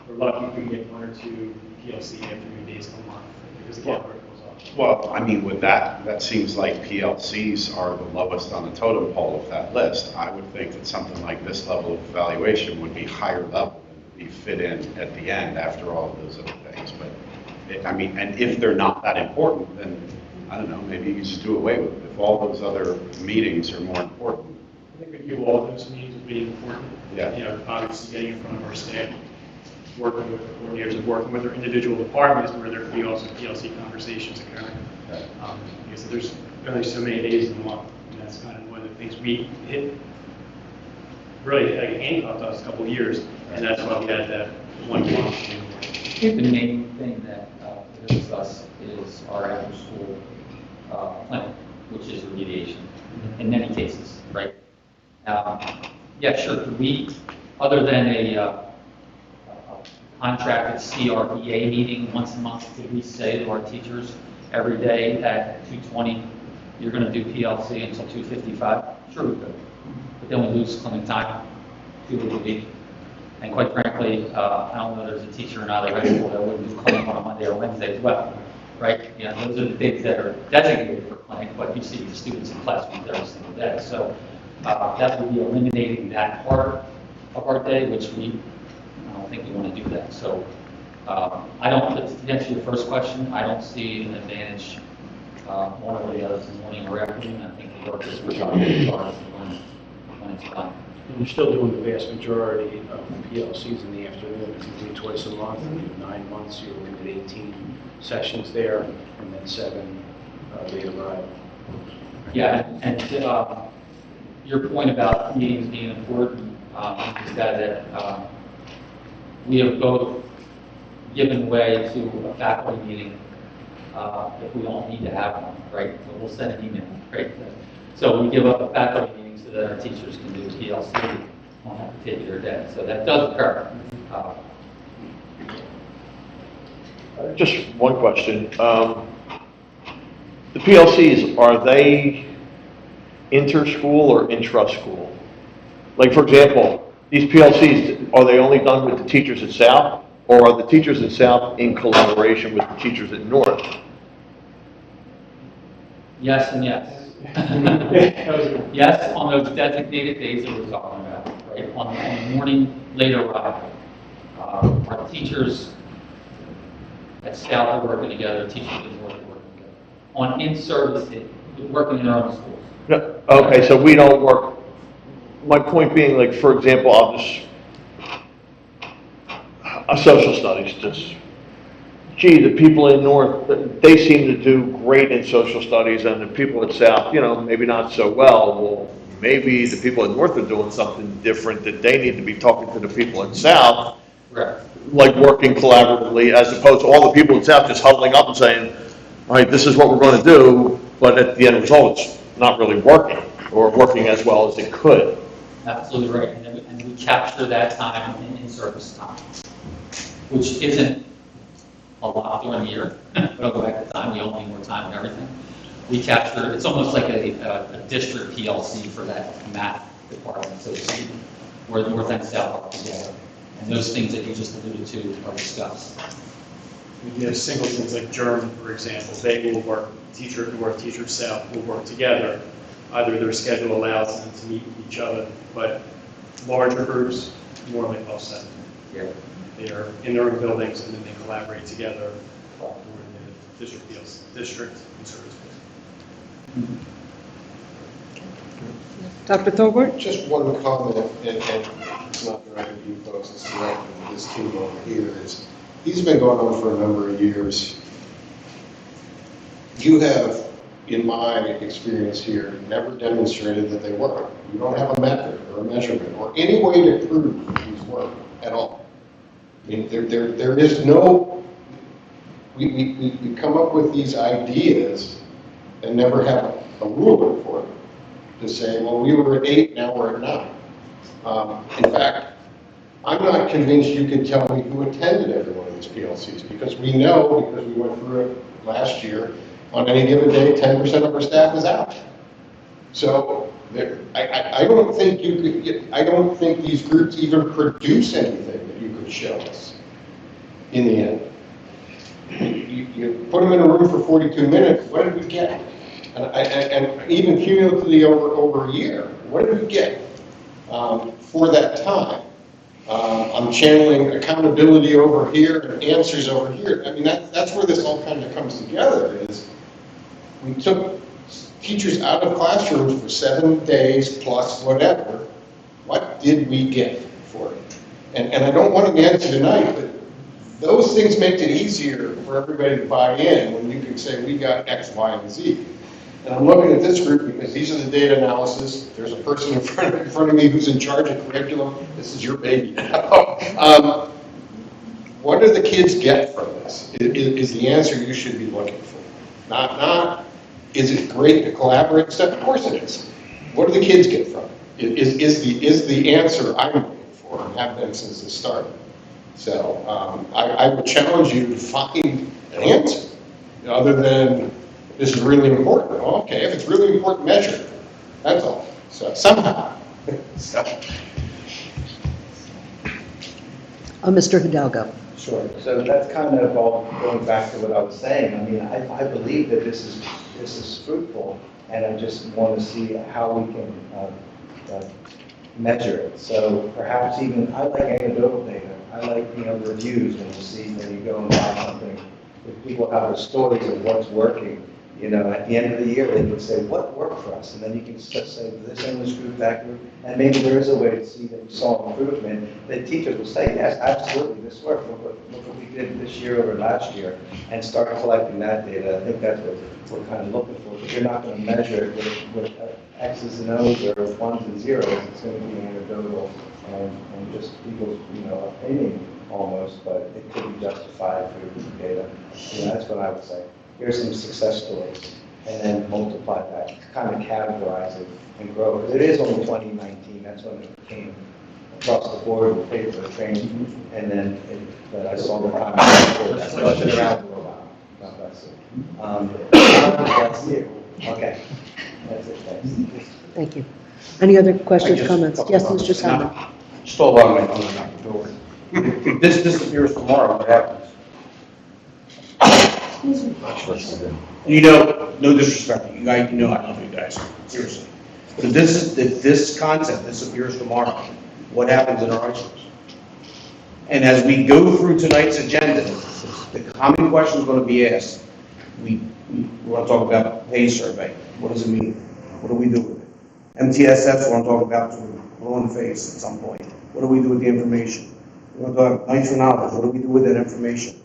Speaker 13: we're lucky if we can get 1 or 2 PLC afternoon days a month, because the calendar goes up.
Speaker 3: Well, I mean, with that seems like PLCs are the lowest on the totem pole of that list. I would think that something like this level of evaluation would be higher level and be fit in at the end after all of those other things. But, I mean, and if they're not that important, then, I don't know, maybe you can just do away with it. If all those other meetings are more important.
Speaker 13: I think we view all of those meetings as being important.
Speaker 3: Yeah.
Speaker 13: You know, obviously getting in front of our staff, working with the coordinators and working with their individual departments where there could be also PLC conversations occurring. Because there's only so many days in a month, and that's kind of one of the things we hit, really, like, handcuffed us a couple of years, and that's why we had that 1 month.
Speaker 14: I think the main thing that hurts us is our after-school clinic, which is remediation, in many cases, right? Yeah, sure, could we, other than a contracted CREA meeting once a month, could we say to our teachers every day at 2:20, you're going to do PLC until 2:55? Sure we could. But then we lose clinic time 2 days a week. And quite frankly, I don't know there's a teacher in either high school that wouldn't do clinic on a Monday or Wednesday as well, right? You know, those are the days that are designated for clinic, but you see the students in classrooms every single day. So that would be eliminating that part of our day, which I don't think we want to do that. So I don't, to answer your first question, I don't see an advantage one or the other in morning or afternoon. I think the work is regardless when it's done.
Speaker 15: And you're still doing the vast majority of PLCs in the afternoon. If you do twice a month, you do 9 months, you're looking at 18 sessions there, and then 7 late arrival.
Speaker 14: Yeah, and your point about meetings being important is that we have both given way to a faculty meeting if we don't need to have one, right? So we'll send an email, right? So we give up a faculty meeting so that our teachers can do PLC on that particular day. So that does occur.
Speaker 11: Just one question. The PLCs, are they inter-school or intra-school? Like, for example, these PLCs, are they only done with the teachers at South, or are the teachers at South in collaboration with the teachers at North?
Speaker 14: Yes and yes. Yes, on those designated days that we're talking about, right? On the morning later arrival, our teachers at South are working together, teachers at North are working together. On in-service, working in their own schools.
Speaker 11: No, okay, so we don't work. My point being, like, for example, I'll just, social studies, just, gee, the people in North, they seem to do great in social studies, and the people at South, you know, maybe not so well. Well, maybe the people in North are doing something different, that they need to be talking to the people in South,
Speaker 14: right,
Speaker 11: like working collaboratively, as opposed to all the people in South just huddling up and saying, all right, this is what we're going to do, but at the end result, it's not really working, or working as well as it could.
Speaker 14: Absolutely right. And we capture that time in service time, which isn't a lot during the year. But I'll go back to time. We all need more time and everything. We capture, it's almost like a district PLC for that math department, so to speak, where North and South are together. And those things that you just alluded to are discussed.
Speaker 13: You know, single things like German, for example, they will work, teacher at North, teacher at South will work together. Either their schedule allows them to meet with each other, but larger groups normally offset.
Speaker 14: Yeah.
Speaker 13: They are in their own buildings and then they collaborate together for the district and service.
Speaker 2: Dr. Thorburn?
Speaker 4: Just one comment, and it's not directed to you folks, it's directed to this team over here, is these have been going on for a number of years. You have, in my experience here, never demonstrated that they work. You don't have a method or a measurement or any way to prove these work at all. I mean, there is no, we come up with these ideas and never have a ruler for them to say, well, we were at 8, now we're at 9. In fact, I'm not convinced you can tell me who attended every one of these PLCs, because we know, because we went through it last year, on any given day, 10% of our staff is out. So I don't think I don't think these groups even produce anything that you could show us in the end. You put them in a room for 42 minutes, what did we get? And even cumulatively over a year, what did we get for that time? I'm channeling accountability over here and answers over here. I mean, that's where this all kind of comes together, is we took teachers out of classrooms for 7 days plus whatever. What did we get for it? And I don't want an answer tonight, but those things make it easier for everybody to buy in when you can say, we got X, Y, and Z. And I'm looking at this group because these are the data analysis. There's a person in front of me who's in charge of curriculum. This is your baby. What do the kids get from this? Is the answer you should be looking for. Not, is it great to collaborate and stuff? Of course it is. What do the kids get from it? Is the answer I'm looking for, and have been since the start. So I would challenge you to find an answer other than, this is really important. Well, okay, if it's really important, measure it. That's all. So somehow.
Speaker 2: Mr. Hidalgo.
Speaker 12: Sure. So that's kind of all going back to what I was saying. I mean, I believe that this is fruitful, and I just want to see how we can measure it. So perhaps even, I like anecdotal data. I like, reviews when you see, when you go and buy something. If people have the stories of what's working, at the end of the year, they can say, what worked for us? And then you can just say, this English group, that group, and maybe there is a way to see that we saw improvement. The teachers will say, yes, absolutely, this worked. Look what we did this year over last year, and start collecting that data. I think that's what we're kind of looking for, because you're not going to measure it with X's and O's or ones and zeros. It's going to be anecdotal and just people's, opinion almost, but it could be justified through data. That's what I would say. Here's some success stories, and then multiply that, kind of categorize it and grow. Because it is only 2019, that's when it became across the board with paper training, and then that I saw the time. That's been around for a while. God bless it. That's it. Okay. That's it. Thanks.
Speaker 2: Thank you. Any other questions, comments? Yes, Mr. Simon.
Speaker 16: Stole on my phone, knocked the door. If this disappears tomorrow, what happens? No disrespect, you guys, I love you guys, seriously. But if this concept disappears tomorrow, what happens in our high schools? And as we go through tonight's agenda, the common question is going to be asked. We want to talk about pay survey. What does it mean? What do we do with it? MTSS, we want to talk about blow in the face at some point. What do we do with the information? We want to talk about nights for knowledge. What do we do with that information?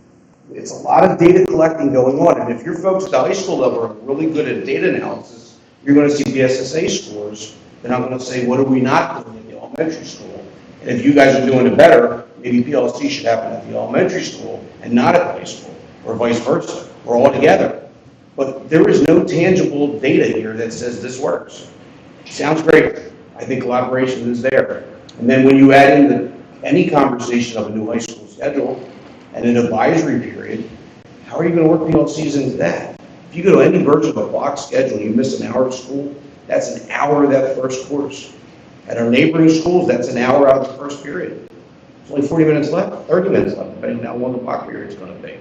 Speaker 16: It's a lot of data collecting going on, and if your folks at the high school level are really good at data analysis, you're going to see BSSA scores. Then I'm going to say, what are we not doing in the elementary school? And if you guys are doing it better, maybe PLC should happen at the elementary school and not at the high school, or vice versa, or all together. But there is no tangible data here that says this works. Sounds great. I think collaboration is there. And then when you add in any conversation of a new high school schedule, and an advisory period, how are you going to work PLCs into that? If you go to any version of a block schedule and you miss an hour of school, that's an hour of that first course. At our neighboring schools, that's an hour out of the first period. There's only 40 minutes left, 30 minutes left, depending on how long the block period is going to be.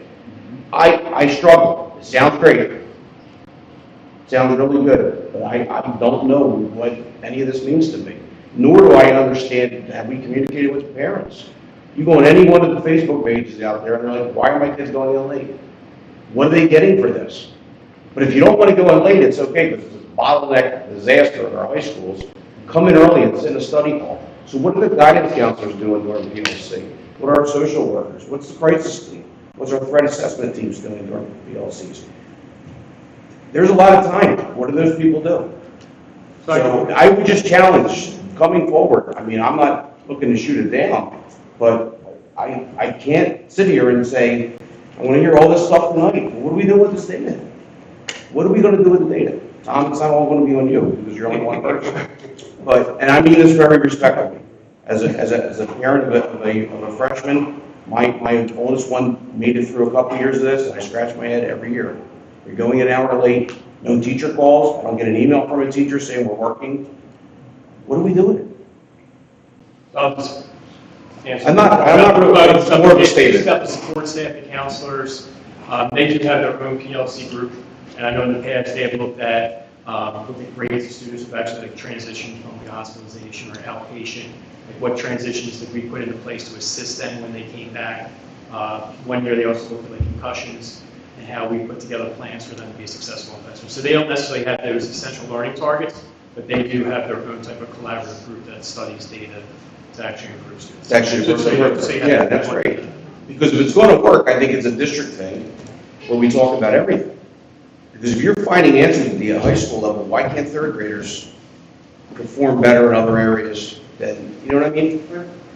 Speaker 16: I struggle. It sounds great. It sounds really good, but I don't know what any of this means to me. Nor do I understand, have we communicated with the parents? You go on any one of the Facebook pages out there, and they're like, why are my kids going in late? What are they getting for this? But if you don't want to go in late, it's okay, because it's a bottleneck disaster in our high schools. Come in early and sit in a study hall. So what are the guidance counselors doing during PLC? What are our social workers? What's the crisis team? What's our threat assessment teams doing during PLCs? There's a lot of time. What do those people do? So I would just challenge coming forward. I mean, I'm not looking to shoot it down, but I can't sit here and say, I want to hear all this stuff tonight. What do we do with this data? What are we going to do with the data? Tom, it's not all going to be on you because you're only one person. And I mean this very respectfully. As a parent of a freshman, my oldest one made it through a couple years of this, and I scratch my head every year. You're going an hour late, no teacher calls, I don't get an email from a teacher saying we're working. What are we doing?
Speaker 13: I'll just answer.
Speaker 16: I'm not providing more of a statement.
Speaker 13: Just about the support staff, the counselors, they do have their own PLC group, and I know in the past they have looked at grades of students who've actually transitioned from the hospitalization or outpatient, like what transitions did we put into place to assist them when they came back. 1 year they also looked at like concussions and how we put together plans for them to be successful investors. So they don't necessarily have those essential learning targets, but they do have their own type of collaborative group that studies data to actually improve students.
Speaker 16: Yeah, that's great. Because if it's going to work, I think it's a district thing where we talk about everything. Because if you're finding answers at the high school level, why can't third graders perform better in other areas than, you know what I mean?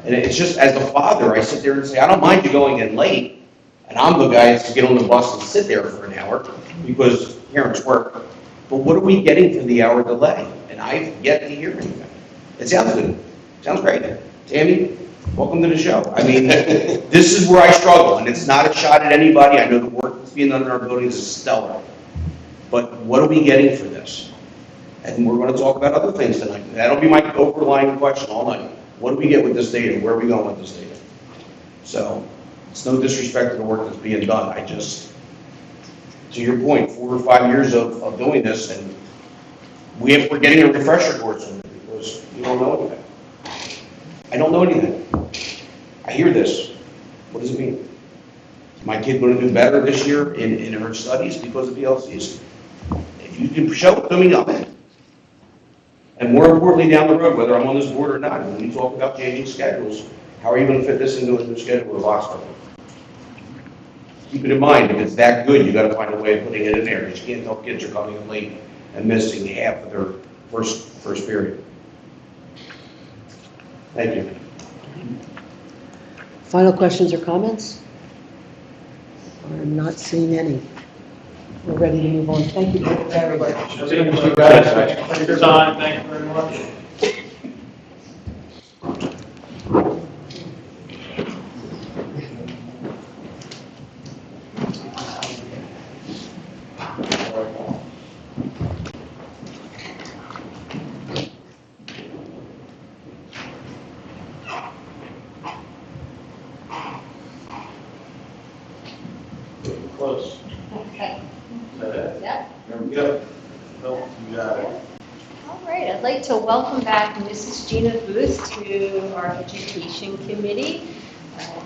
Speaker 16: And it's just, as the father, I sit there and say, I don't mind you going in late, and I'm the guy that's to get on the bus and sit there for an hour because parents work. But what are we getting for the hour delay? And I've yet to hear anything. It sounds good. Sounds great. Tammy, welcome to the show. I mean, this is where I struggle, and it's not a shot at anybody. I know the work that's being done in our buildings is stellar. But what are we getting for this? And we're going to talk about other things tonight. That'll be my overlying question all night. What do we get with this data? Where are we going with this data? So, it's no disrespect to the work that's being done. I just, to your point, 4 or 5 years of doing this, and we're getting a refresher course on it because we don't know anything. I don't know anything. I hear this. What does it mean? Is my kid going to do better this year in her studies because of PLCs? If you can show it to me, I'm in. And more importantly, down the road, whether I'm on this board or not, when we talk about changing schedules, how are you going to fit this into a new schedule with Oxford? Keep it in mind, if it's that good, you got to find a way of putting it in there. Because you can't tell kids are coming in late and missing half of their first period. Thank you.
Speaker 2: Final questions or comments? I'm not seeing any. We're ready to move on. Thank you very much.
Speaker 13: Thank you guys for your time. Thank you very much.
Speaker 15: Close.
Speaker 7: Okay.
Speaker 15: Is that it?
Speaker 7: Yep.
Speaker 15: There we go. Bill, you got it.
Speaker 7: All right, I'd like to welcome back Mrs. Gina Booth to our Education Committee.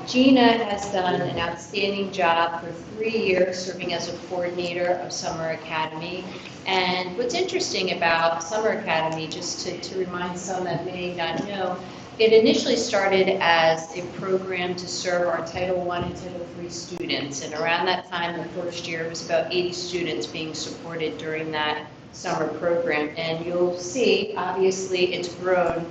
Speaker 7: Gina has done an outstanding job for 3 years serving as a coordinator of Summer Academy. And what's interesting about Summer Academy, just to remind some that may not know, it initially started as a program to serve our Title I and Title III students. And around that time, the first year, it was about 80 students being supported during that summer program. And you'll see, obviously, it's grown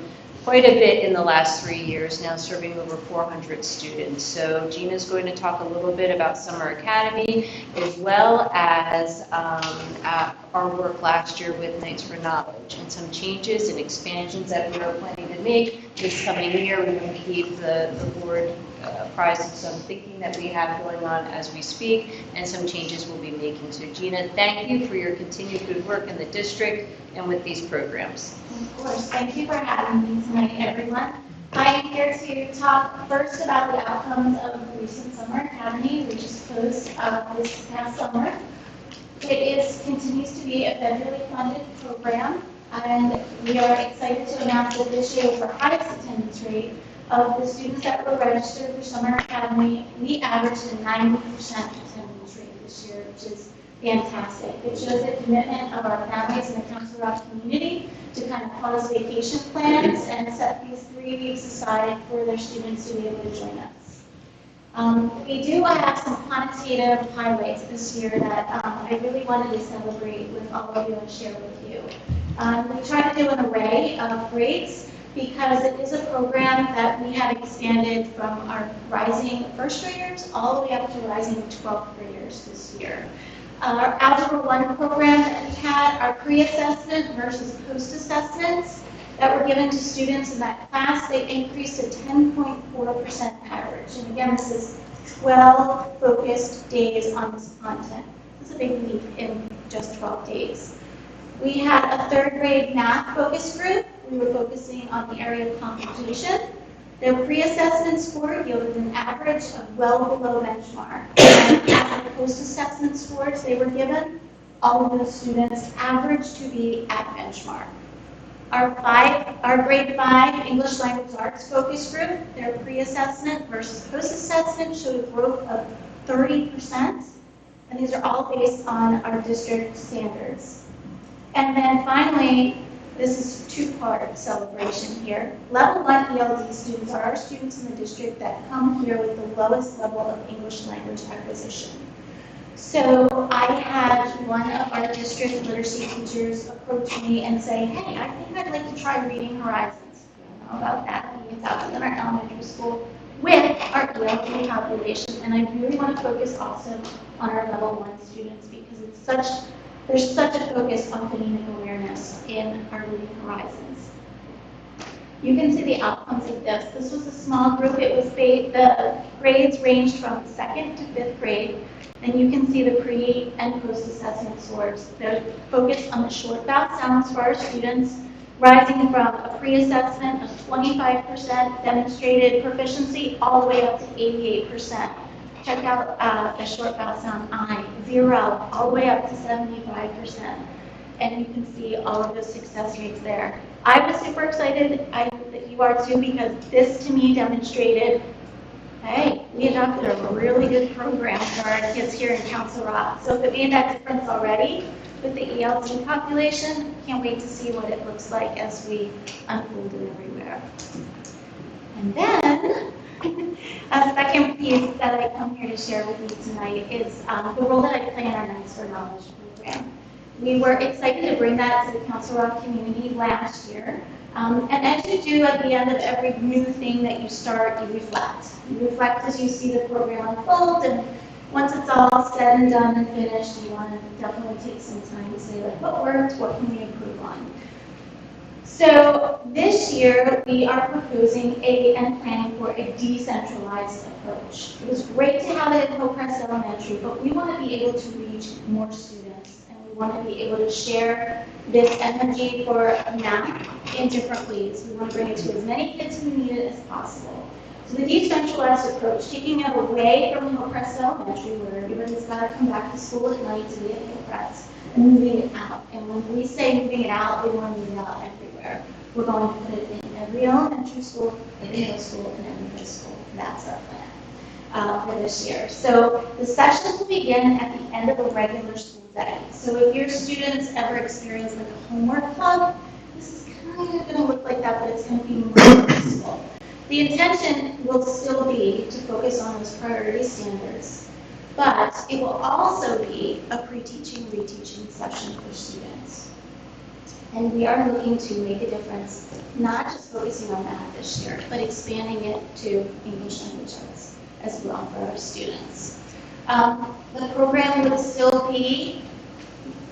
Speaker 7: quite a bit in the last 3 years, now serving over 400 students. So Gina's going to talk a little bit about Summer Academy, as well as our work last year with Nights for Knowledge, and some changes and expansions that we are planning to make this coming year. We're going to keep the board apprised of some thinking that we have going on as we speak, and some changes we'll be making. So Gina, thank you for your continued good work in the district and with these programs.
Speaker 17: Of course, thank you for having me tonight, everyone. I'm here to talk first about the outcomes of recent Summer Academy, which is closed this past summer. It continues to be a federally funded program, and we are excited to announce that this year was our highest attendance rate of the students that were registered for Summer Academy. We averaged a 90% attendance rate this year, which is fantastic. It shows the commitment of our families and the Council Rock community to kind of pause vacation plans and set these 3 weeks aside for their students to be able to join us. We do have some quantitative highlights this year that I really wanted to celebrate with all of you and share with you. We try to do an array of grades because it is a program that we have expanded from our rising first graders all the way up to rising 12th graders this year. Our Algebra 1 program that we had, our pre-assessment versus post-assessments, that were given to students in that class, they increased to 10.4% average. And again, this is 12 focused days on this content. It's a big leap in just 12 days. We had a third grade math focus group. We were focusing on the area of computation. Their pre-assessment score yielded an average of well below benchmark. And as the post-assessment scores they were given, all of those students averaged to be at benchmark. Our grade 5 English language arts focus group, their pre-assessment versus post-assessment showed a growth of 30%. And these are all based on our district standards. And then finally, this is two-part celebration here. Level 1 ELD students are our students in the district that come here with the lowest level of English language acquisition. So I had one of our district literacy teachers approach me and say, hey, I think I'd like to try Reading Horizons. I don't know about that. It's out in our elementary school with our ELD population. And I really want to focus also on our level 1 students because there's such a focus on phonemic awareness in our Reading Horizons. You can see the outcomes of this. This was a small group. The grades ranged from 2nd to 5th grade. And you can see the pre- and post-assessment scores. They're focused on the short vowel sounds for our students, rising from a pre-assessment of 25% demonstrated proficiency all the way up to 88%. Check out the short vowel sound I, 0, all the way up to 75%. And you can see all of those success rates there. I was super excited, I hope that you are too, because this to me demonstrated, hey, we adopted a really good program for our kids here in Council Rock. So if it made that difference already with the ELD population, can't wait to see what it looks like as we unfold it everywhere. And then, a second piece that I come here to share with you tonight is the role that I play in our Knights for Knowledge program. We were excited to bring that to the Council Rock community last year. And as you do at the end of every new thing that you start, you reflect. You reflect as you see the program unfold, and once it's all said and done and finished, you want to definitely take some time to say, like, what worked, what can we improve on? So this year, we are proposing and planning for a decentralized approach. It was great to have it at Hillcrest Elementary, but we want to be able to reach more students, and we want to be able to share this energy for math in different ways. We want to bring it to as many kids who need it as possible. So the decentralized approach, taking it away from Hillcrest Elementary, where everybody's got to come back to school at night to be at Hillcrest, and moving it out. And when we say moving it out, we want to move it out everywhere. We're going to put it in every elementary school, every middle school, and every high school. That's our plan for this year. So the sessions will begin at the end of a regular school day. So if your students ever experience like a homework club, this is kind of going to look like that, but it's going to be more useful. The intention will still be to focus on those priority standards, but it will also be a pre-teaching, reteaching session for students. And we are looking to make a difference, not just focusing on math this year, but expanding it to English language arts as well for our students. The program will still be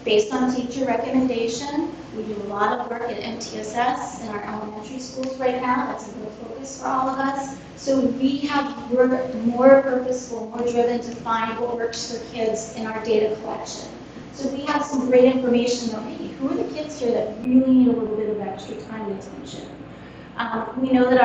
Speaker 17: based on teacher recommendation. We do a lot of work at MTSS in our elementary schools right now. That's a real focus for all of us. So we have worked more purposeful, more driven to find what works for kids in our data collection. So we have some great information on, hey, who are the kids here that really need a little bit of extra time and attention? We know that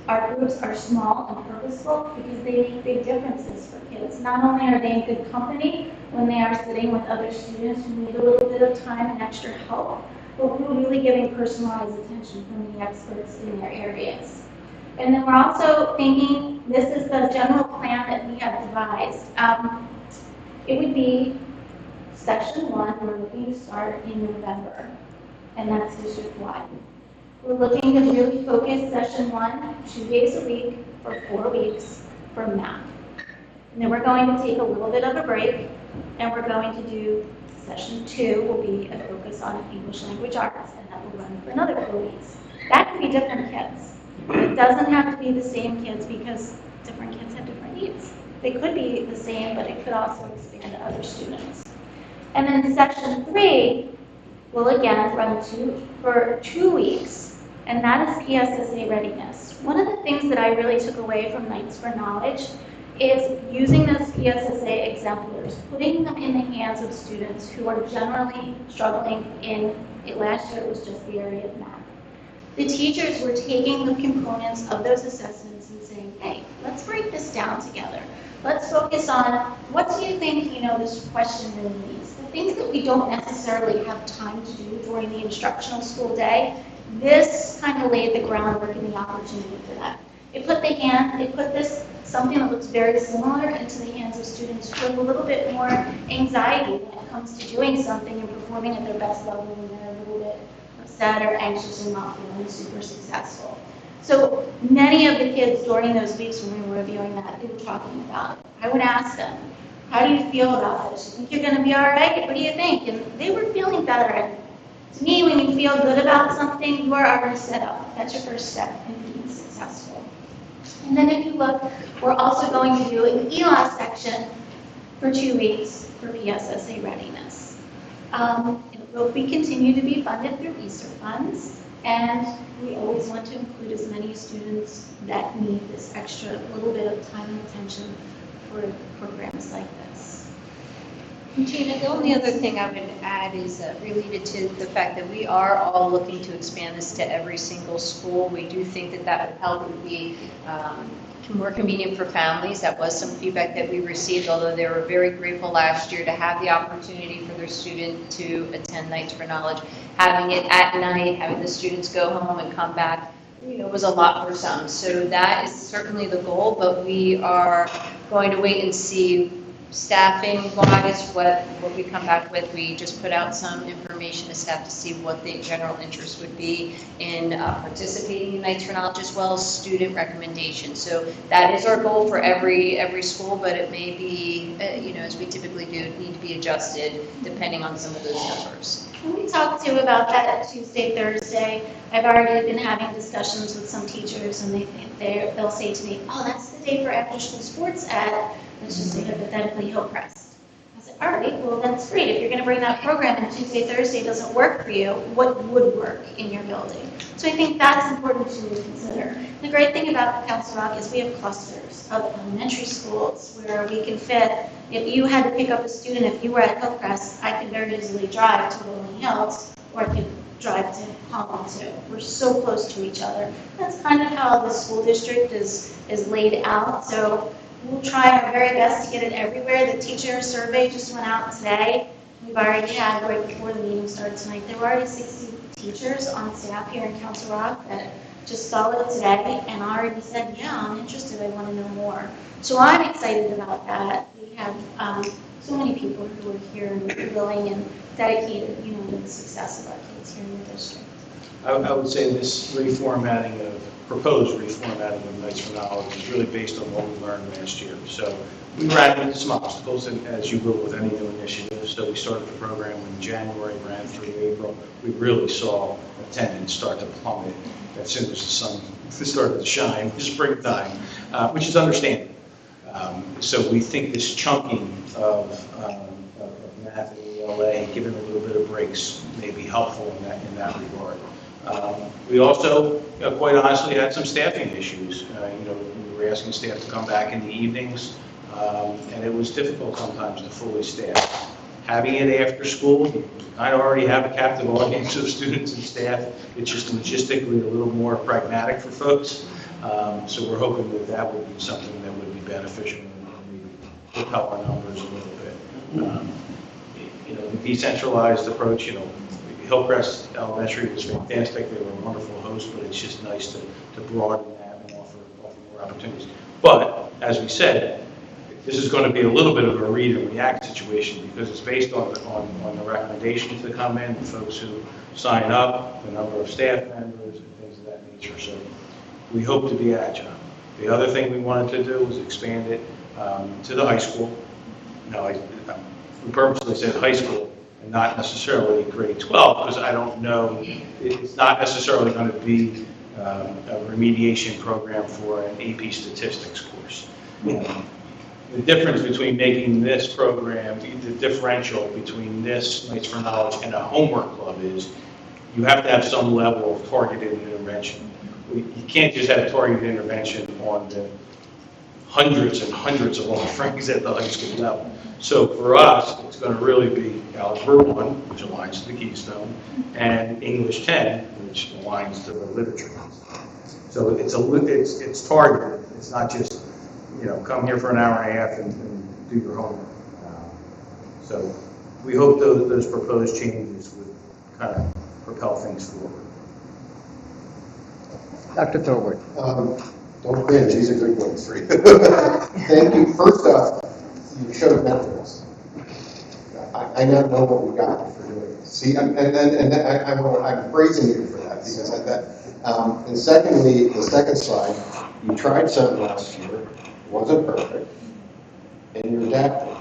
Speaker 17: our groups are small and purposeful because they make big differences for kids. Not only are they in good company when they are sitting with other students who need a little bit of time and extra help, but we're really giving personalized attention from the experts in their areas. And then we're also thinking, this is the general plan that we have devised. It would be Section 1, we're looking to start in November, and that's district-wide. We're looking to really focus Session 1, 2 days a week for 4 weeks for math. And then we're going to take a little bit of a break, and we're going to do Session 2 will be a focus on English language arts, and that will run for another 4 weeks. That could be different kids. It doesn't have to be the same kids because different kids have different needs. They could be the same, but it could also expand to other students. And then Section 3 will again run for 2 weeks and that is PSSA readiness. One of the things that I really took away from Nights for Knowledge is using those PSSA exemplars, putting them in the hands of students who are generally struggling in, last year it was just the area of math. The teachers were taking the components of those assessments and saying, hey, let's break this down together. Let's focus on what do you think, this question really means. The things that we don't necessarily have time to do during the instructional school day, this kind of laid the groundwork and the opportunity for that. It put this, something that looks very similar, into the hands of students who have a little bit more anxiety when it comes to doing something and performing at their best level when they're a little bit upset or anxious and not feeling super successful. So many of the kids during those weeks when we were reviewing that, they were talking about it. I would ask them, how do you feel about this? You think you're going to be all right? What do you think? And they were feeling better. And to me, when you feel good about something, you are already set up. That's your first step in being successful. And then if you look, we're also going to do an ELA section for 2 weeks for PSSA readiness. It will continue to be funded through ESSER funds, and we always want to include as many students that need this extra little bit of time and attention for programs like this.
Speaker 7: Gina, the only other thing I would add is related to the fact that we are all looking to expand this to every single school. We do think that that would help. It would be more convenient for families. That was some feedback that we received, although they were very grateful last year to have the opportunity for their student to attend Nights for Knowledge. Having it at night, having the students go home and come back, was a lot for some. So that is certainly the goal, but we are going to wait and see staffing-wise, what we come back with. We just put out some information to staff to see what the general interest would be in participating in Nights for Knowledge, as well as student recommendations. So that is our goal for every school, but it may be, as we typically do, need to be adjusted depending on some of those numbers.
Speaker 17: We talked to about that at Tuesday, Thursday. I've already been having discussions with some teachers, and they'll say to me, oh, that's the day for after-school sports at, let's just say hypothetically, Hillcrest. I said, all right, well, that's great. If you're going to bring that program and Tuesday, Thursday doesn't work for you, what would work in your building? So I think that's important to consider. The great thing about Council Rock is we have clusters of elementary schools where we can fit. If you had to pick up a student, if you were at Hillcrest, I could very easily drive to Rolling Hills, or I could drive to Holland too. We're so close to each other. That's kind of how the school district is laid out. So we'll try our very best to get it everywhere. The teacher survey just went out today. We've already had, right before the meeting started tonight, there were already 60 teachers on staff here in Council Rock that just saw it today and already said, yeah, I'm interested, I want to know more. So I'm excited about that. We have so many people who are here and willing and dedicated, to the success of our kids here in the district.
Speaker 8: I would say this proposed reformatting of Nights for Knowledge is really based on what we learned last year. So we ran into some obstacles, and as you will with any new initiative. So we started the program in January, ran through April. We really saw attendance start to plummet as soon as the sun started to shine, springtime, which is understandable. So we think this chunking of math and ELA, giving a little bit of breaks, may be helpful in that regard. We also, quite honestly, had some staffing issues. We were asking staff to come back in the evenings, and it was difficult sometimes to fully staff. Having it after school, I already have a captive audience of students and staff. It's just logistically a little more pragmatic for folks. So we're hoping that would be something that would be beneficial and propel our numbers a little bit. The decentralized approach, Hillcrest Elementary was fantastic. They were a wonderful host, but it's just nice to broaden that and offer more opportunities. But, as we said, this is going to be a little bit of a read and react situation because it's based on the recommendations that come in, the folks who sign up, the number of staff members, and things of that nature. So we hope to be agile. The other thing we wanted to do was expand it to the high school. We purposely said high school and not necessarily grade 12 because I don't know, it's not necessarily going to be a remediation program for an AP statistics course. The difference between making this program, the differential between this Nights for Knowledge and a homework club is you have to have some level of targeted intervention. You can't just have targeted intervention on the hundreds and hundreds of offerings at the high school level. So for us, it's going to really be Algebra 1, which aligns to the Keystone, and English 10, which aligns to the literature. So it's targeted. It's not just, come here for an hour and a half and do your homework. So we hope those proposed changes would kind of propel things forward.
Speaker 4: Dr. Thorward. Don't cringe, these are good ones for you. Thank you. First off, you showed methods. I now know what we got for doing this. See, I'm praising you for that because and secondly, the second slide, you tried something last year, it wasn't perfect, and you adapted.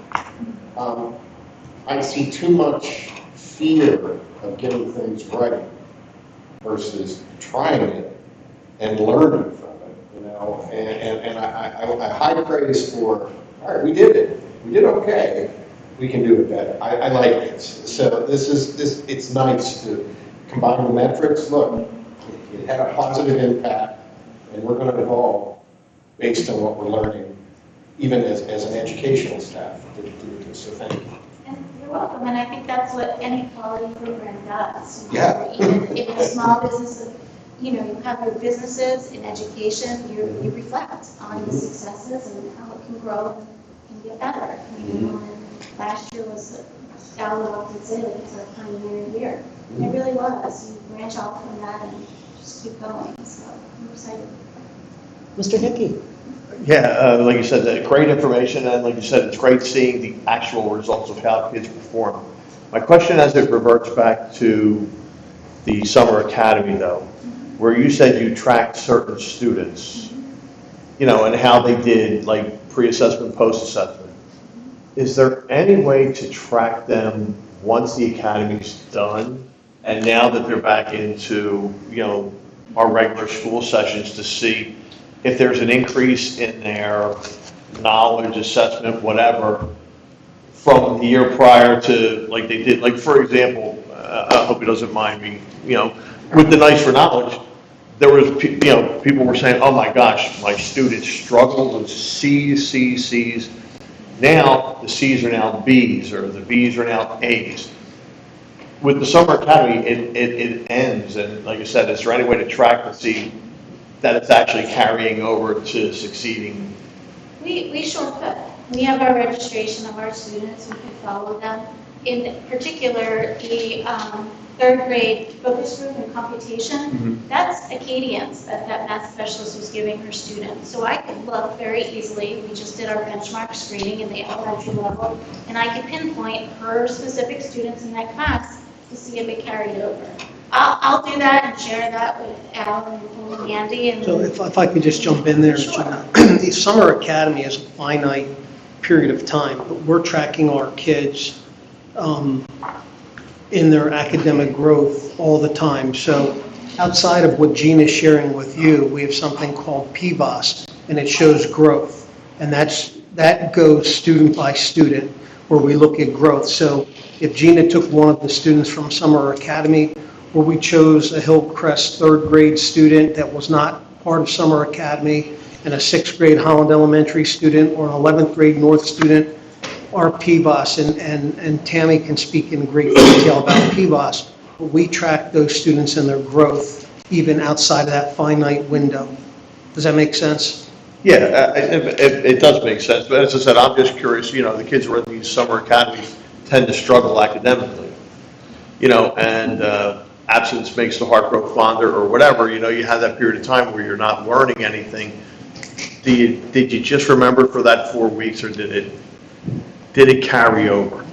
Speaker 4: I see too much fear of getting things right versus trying it and learning from it, and I high praise for, all right, we did it, we did okay, we can do it better. I like this. So it's nice to combine the metrics. Look, it had a positive impact, and we're going to evolve based on what we're learning, even as an educational staff. So thank you.
Speaker 17: And you're welcome, and I think that's what any quality program does.
Speaker 4: Yeah.
Speaker 17: Even in a small business, you have your businesses in education, you reflect on the successes and how it can grow and get better. And last year was, Al did say that it's a pioneer year. And it really was. You branch out from that and just keep going. So I'm excited.
Speaker 2: Mr. Hickey?
Speaker 11: Yeah, like you said, great information, and like you said, it's great seeing the actual results of how kids perform. My question as it reverts back to the summer academy though, where you said you tracked certain students, and how they did, like pre-assessment, post-assessment. Is there any way to track them once the academy's done, and now that they're back into, our regular school sessions, to see if there's an increase in their knowledge, assessment, whatever, from the year prior to, like they did, like for example, I hope he doesn't mind me, with the Nights for Knowledge, there was, people were saying, oh my gosh, my students struggled with C's. Now, the C's are now B's, or the B's are now A's. With the Summer Academy, it ends, and like I said, is there any way to track to see that it's actually carrying over to succeeding?
Speaker 17: We sure could. We have our registration of our students. We can follow them. In particular, the third grade focus group in computation, that's Acadians that math specialist was giving her students. So I could look very easily. We just did our benchmark screening in the elementary level, and I could pinpoint her specific students in that class to see if it carried over. I'll do that and share that with Al and Andy. And
Speaker 1: So if I could just jump in there,
Speaker 17: Sure.
Speaker 1: Gina. The Summer Academy is a finite period of time, but we're tracking our kids in their academic growth all the time. So outside of what Gina's sharing with you, we have something called PBOS, and it shows growth. And that goes student by student, where we look at growth. So if Gina took one of the students from Summer Academy, where we chose a Hillcrest third grade student that was not part of Summer Academy, and a sixth grade Holland Elementary student, or an 11th grade North student, our PBOS, and Tammy can speak in great detail about PBOS, but we track those students and their growth even outside of that finite window. Does that make sense?
Speaker 11: Yeah, it does make sense, but as I said, I'm just curious, the kids who are in these summer academies tend to struggle academically, and absence makes the heart grow fonder or whatever, you have that period of time where you're not learning anything. Did you just remember for that 4 weeks, or did it carry over?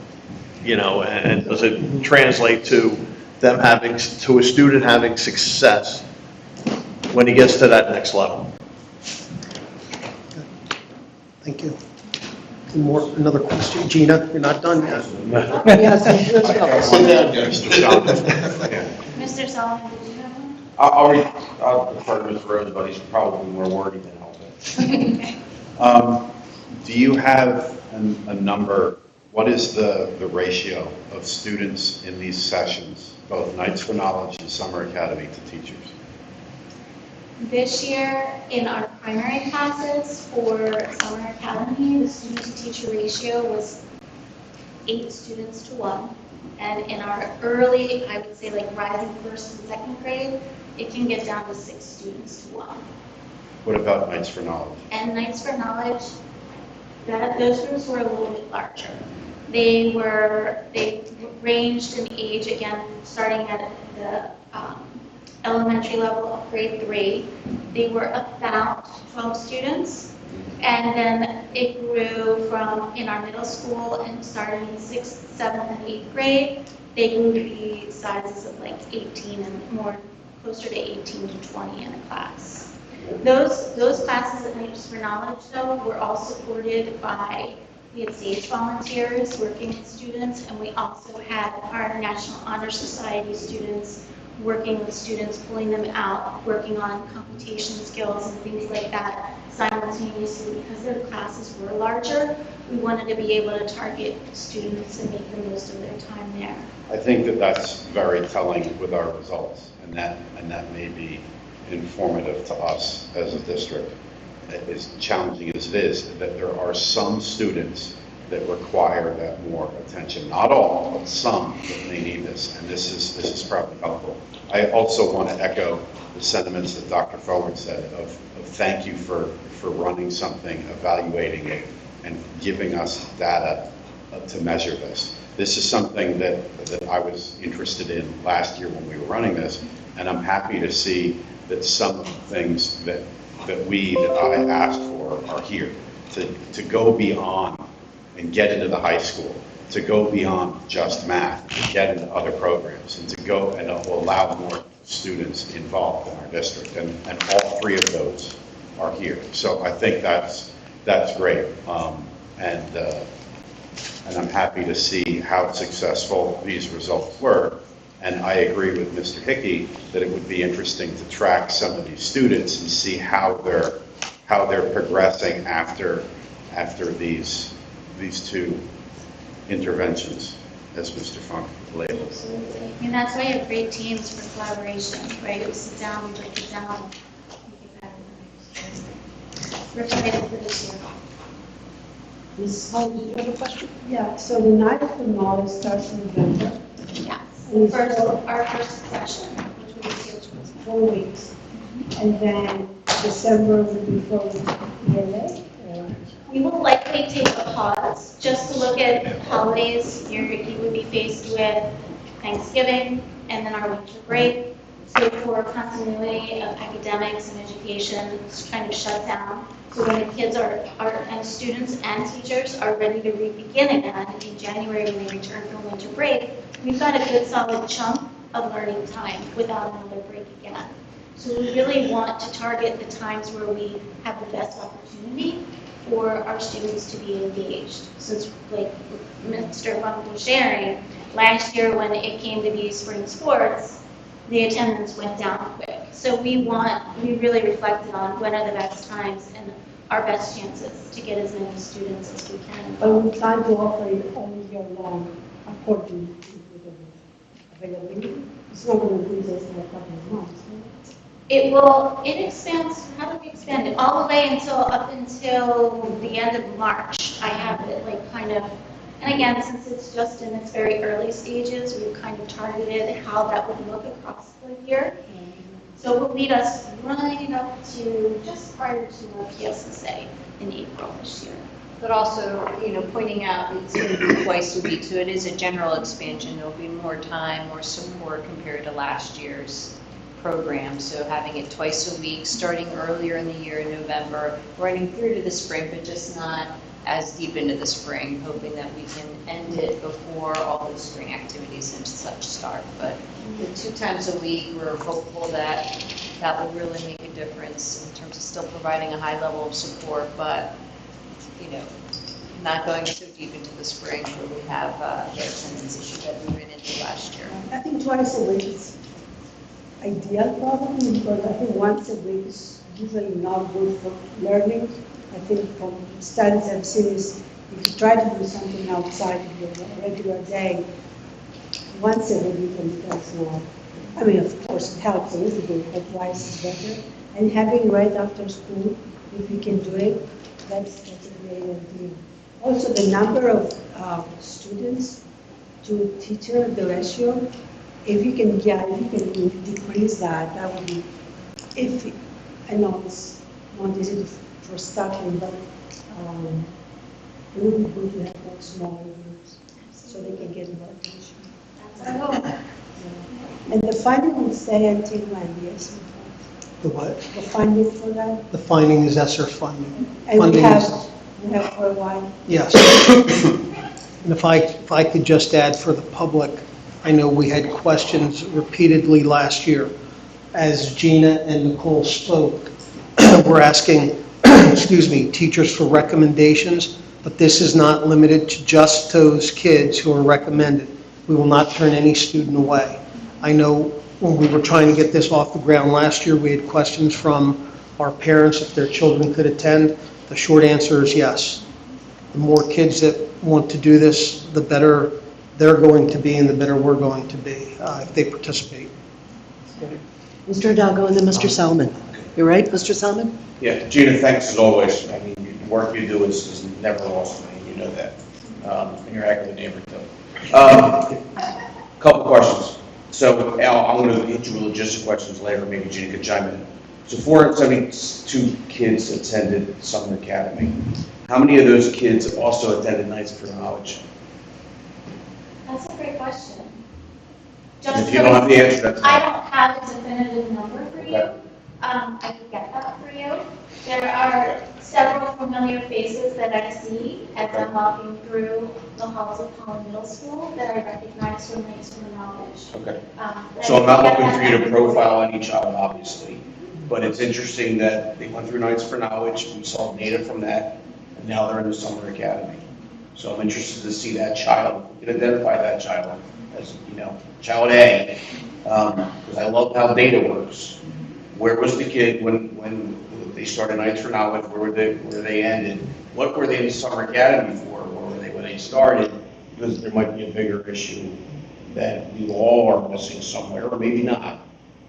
Speaker 11: And does it translate to them to a student having success when he gets to that next level?
Speaker 1: Thank you. Another question. Gina, you're not done yet.
Speaker 2: Yes, let's go.
Speaker 4: Sit down, Mr. Solomon.
Speaker 17: Mr. Solomon, did you have one?
Speaker 16: I'll defer to Ms. Rose, but he's probably more wordy than helpful. Do you have a number
Speaker 3: what is the ratio of students in these sessions, both Nights for Knowledge and Summer Academy, to teachers?
Speaker 17: This year, in our primary classes for Summer Academy, the student-to-teacher ratio was 8 students to 1. And in our early, I would say like rising first and second grade, it can get down to 6 students to 1.
Speaker 3: What about Nights for Knowledge?
Speaker 17: And Nights for Knowledge, those groups were a little bit larger. They ranged in age, again, starting at the elementary level of grade 3. They were about 12 students. And then it grew from, in our middle school, and starting in 6th, 7th, and 8th grade, they grew to be sizes of like 18 and more, closer to 18 to 20 in a class. Those classes at Nights for Knowledge, though, were all supported by, we had SAGE volunteers working with students, and we also had our National Honor Society students working with students, pulling them out, working on computation skills and things like that simultaneously. Because their classes were larger, we wanted to be able to target students and make the most of their time there.
Speaker 3: I think that that's very telling with our results, and that may be informative to us as a district. As challenging as it is, that there are some students that require that more attention. Not all, but some that may need this, and this is probably helpful. I also want to echo the sentiments that Dr. Forward said of thank you for running something, evaluating it, and giving us data to measure this. This is something that I was interested in last year when we were running this, and I'm happy to see that some of the things that I asked for are here. To go beyond and get into the high school, to go beyond just math, to get into other programs, and to go and allow more students involved in our district. And all 3 of those are here. So I think that's great. And I'm happy to see how successful these results were. And I agree with Mr. Hickey that it would be interesting to track some of these students and see how they're progressing after these 2 interventions, as Mr. Funk labeled.
Speaker 17: Absolutely. And that's why you have great teams for collaboration, right? We sit down, we break it down, we get better. We're excited for this year.
Speaker 10: Ms. Hall, do you have a question? Yeah, so the Night for Knowledge starts in November.
Speaker 17: Yes.
Speaker 10: And
Speaker 17: Our first session, which will be
Speaker 10: 4 weeks. And then December will be for ELA?
Speaker 17: We will likely take a pause just to look at holidays. You would be faced with Thanksgiving and then our winter break. So for continuity of academics and education, it's kind of shut down. So when the kids and students and teachers are ready to begin again in January when they return from winter break, we've got a good solid chunk of learning time without another break again. So we really want to target the times where we have the best opportunity for our students to be engaged. Since, like Mr. Funk was sharing, last year when it came to be spring sports, the attendance went down quick. So we really reflected on when are the best times and our best chances to get as many students as we can.
Speaker 10: But we plan to offer it all year long according to the availability. It's not going to be just in a couple of months.
Speaker 17: It expands, how do we expand it? All the way up until the end of March. I have it like kind of, and again, since it's just in its very early stages, we've kind of targeted how that would look across the year. So it will lead us right up to just prior to our PSSA in April this year.
Speaker 7: But also, pointing out it's going to be twice a week, so it is a general expansion. There'll be more time, more support compared to last year's program. So having it twice a week, starting earlier in the year in November, running through to the spring, but just not as deep into the spring, hoping that we can end it before all the spring activities and such start. But the 2 times a week, we're hopeful that that will really make a difference in terms of still providing a high level of support, but not going so deep into the spring where we have the attendance issue that we ran into last year.
Speaker 10: I think twice a week is ideal probably, because I think once a week is usually not good for learning. I think from studies I've seen is if you try to do something outside of your regular day, once a week, and that's not. I mean, of course, it helps a little bit, but twice is better. And having right after school, if we can do it, that's a great idea. Also, the number of students to teacher, the ratio, if you can decrease that, that would be, I know it's not easy for starting, but it would be good to have more smaller groups so they can get more attention.
Speaker 17: That's our goal.
Speaker 10: And the funding will stay until when, yes?
Speaker 1: The what?
Speaker 10: The funding for that?
Speaker 1: The finding is ESSER funding.
Speaker 10: And we
Speaker 1: Funding
Speaker 10: have
Speaker 1: is-
Speaker 10: for a while.
Speaker 1: Yes. And if I could just add for the public, I know we had questions repeatedly last year. As Gina and Nicole spoke, we're asking, excuse me, teachers for recommendations, but this is not limited to just those kids who are recommended. We will not turn any student away. I know when we were trying to get this off the ground last year, we had questions from our parents if their children could attend. The short answer is yes. The more kids that want to do this, the better they're going to be and the better we're going to be if they participate.
Speaker 2: Mr. Hidalgo and then Mr. Salmon. You're right, Mr. Salmon?
Speaker 16: Yeah, Gina, thanks as always. I mean, the work you do is never lost on me, you know that. And you're acting neighbor too. Couple questions. So Al, I'm going to hit you with logistic questions later, maybe Gina could chime in. So 472 kids attended Summer Academy. How many of those kids also attended Nights for Knowledge?
Speaker 17: That's a great question.
Speaker 16: If you don't have the answer, that's
Speaker 17: I
Speaker 16: fine.
Speaker 17: don't have a definitive number for you. I could get that for you. There are several familiar faces that I see as I'm walking through the halls of Holland Middle School that I recognize from Nights for Knowledge.
Speaker 16: Okay. So I'm not looking for you to profile any child, obviously, but it's interesting that they went through Nights for Knowledge, we saw data from that, and now they're in the Summer Academy. So I'm interested to see that child, we can identify that child as, child A, because I love how data works. Where was the kid when they started Nights for Knowledge? Where were they ended? What were they in the Summer Academy for? Where were they when they started? Because there might be a bigger issue that we all are missing somewhere, or maybe not.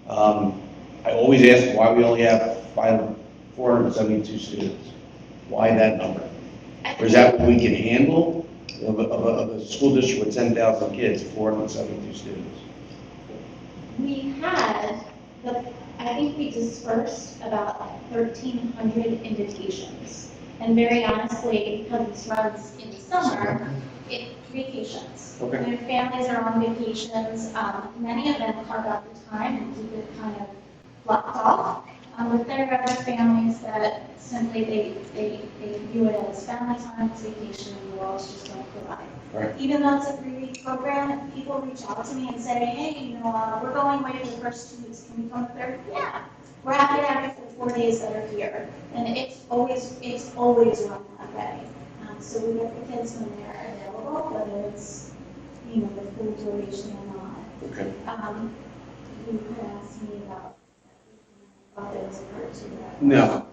Speaker 16: I always ask why we only have 472 students. Why that number? Or is that what we can handle of a school district with 10,000 kids, 472 students?
Speaker 17: We had, I think we dispersed about 1,300 invitations. And very honestly, because this runs in the summer, vacations.
Speaker 16: Okay.
Speaker 17: Their families are on vacations. Many of them carve out the time and keep it kind of blocked off. But there are other families that simply they view it as family time, it's vacation, and the walls just don't provide.
Speaker 16: Right.
Speaker 17: Even though it's a 3-week program, people reach out to me and say, hey, we're going away for the first 2 weeks, can we come the third? Yeah, we're happy to have you for the 4 days that are here. And it's always run that way. So we get the kids when they're available, whether it's, the full duration or not.
Speaker 16: Okay.
Speaker 17: You could ask me about there was a part to that.
Speaker 16: No.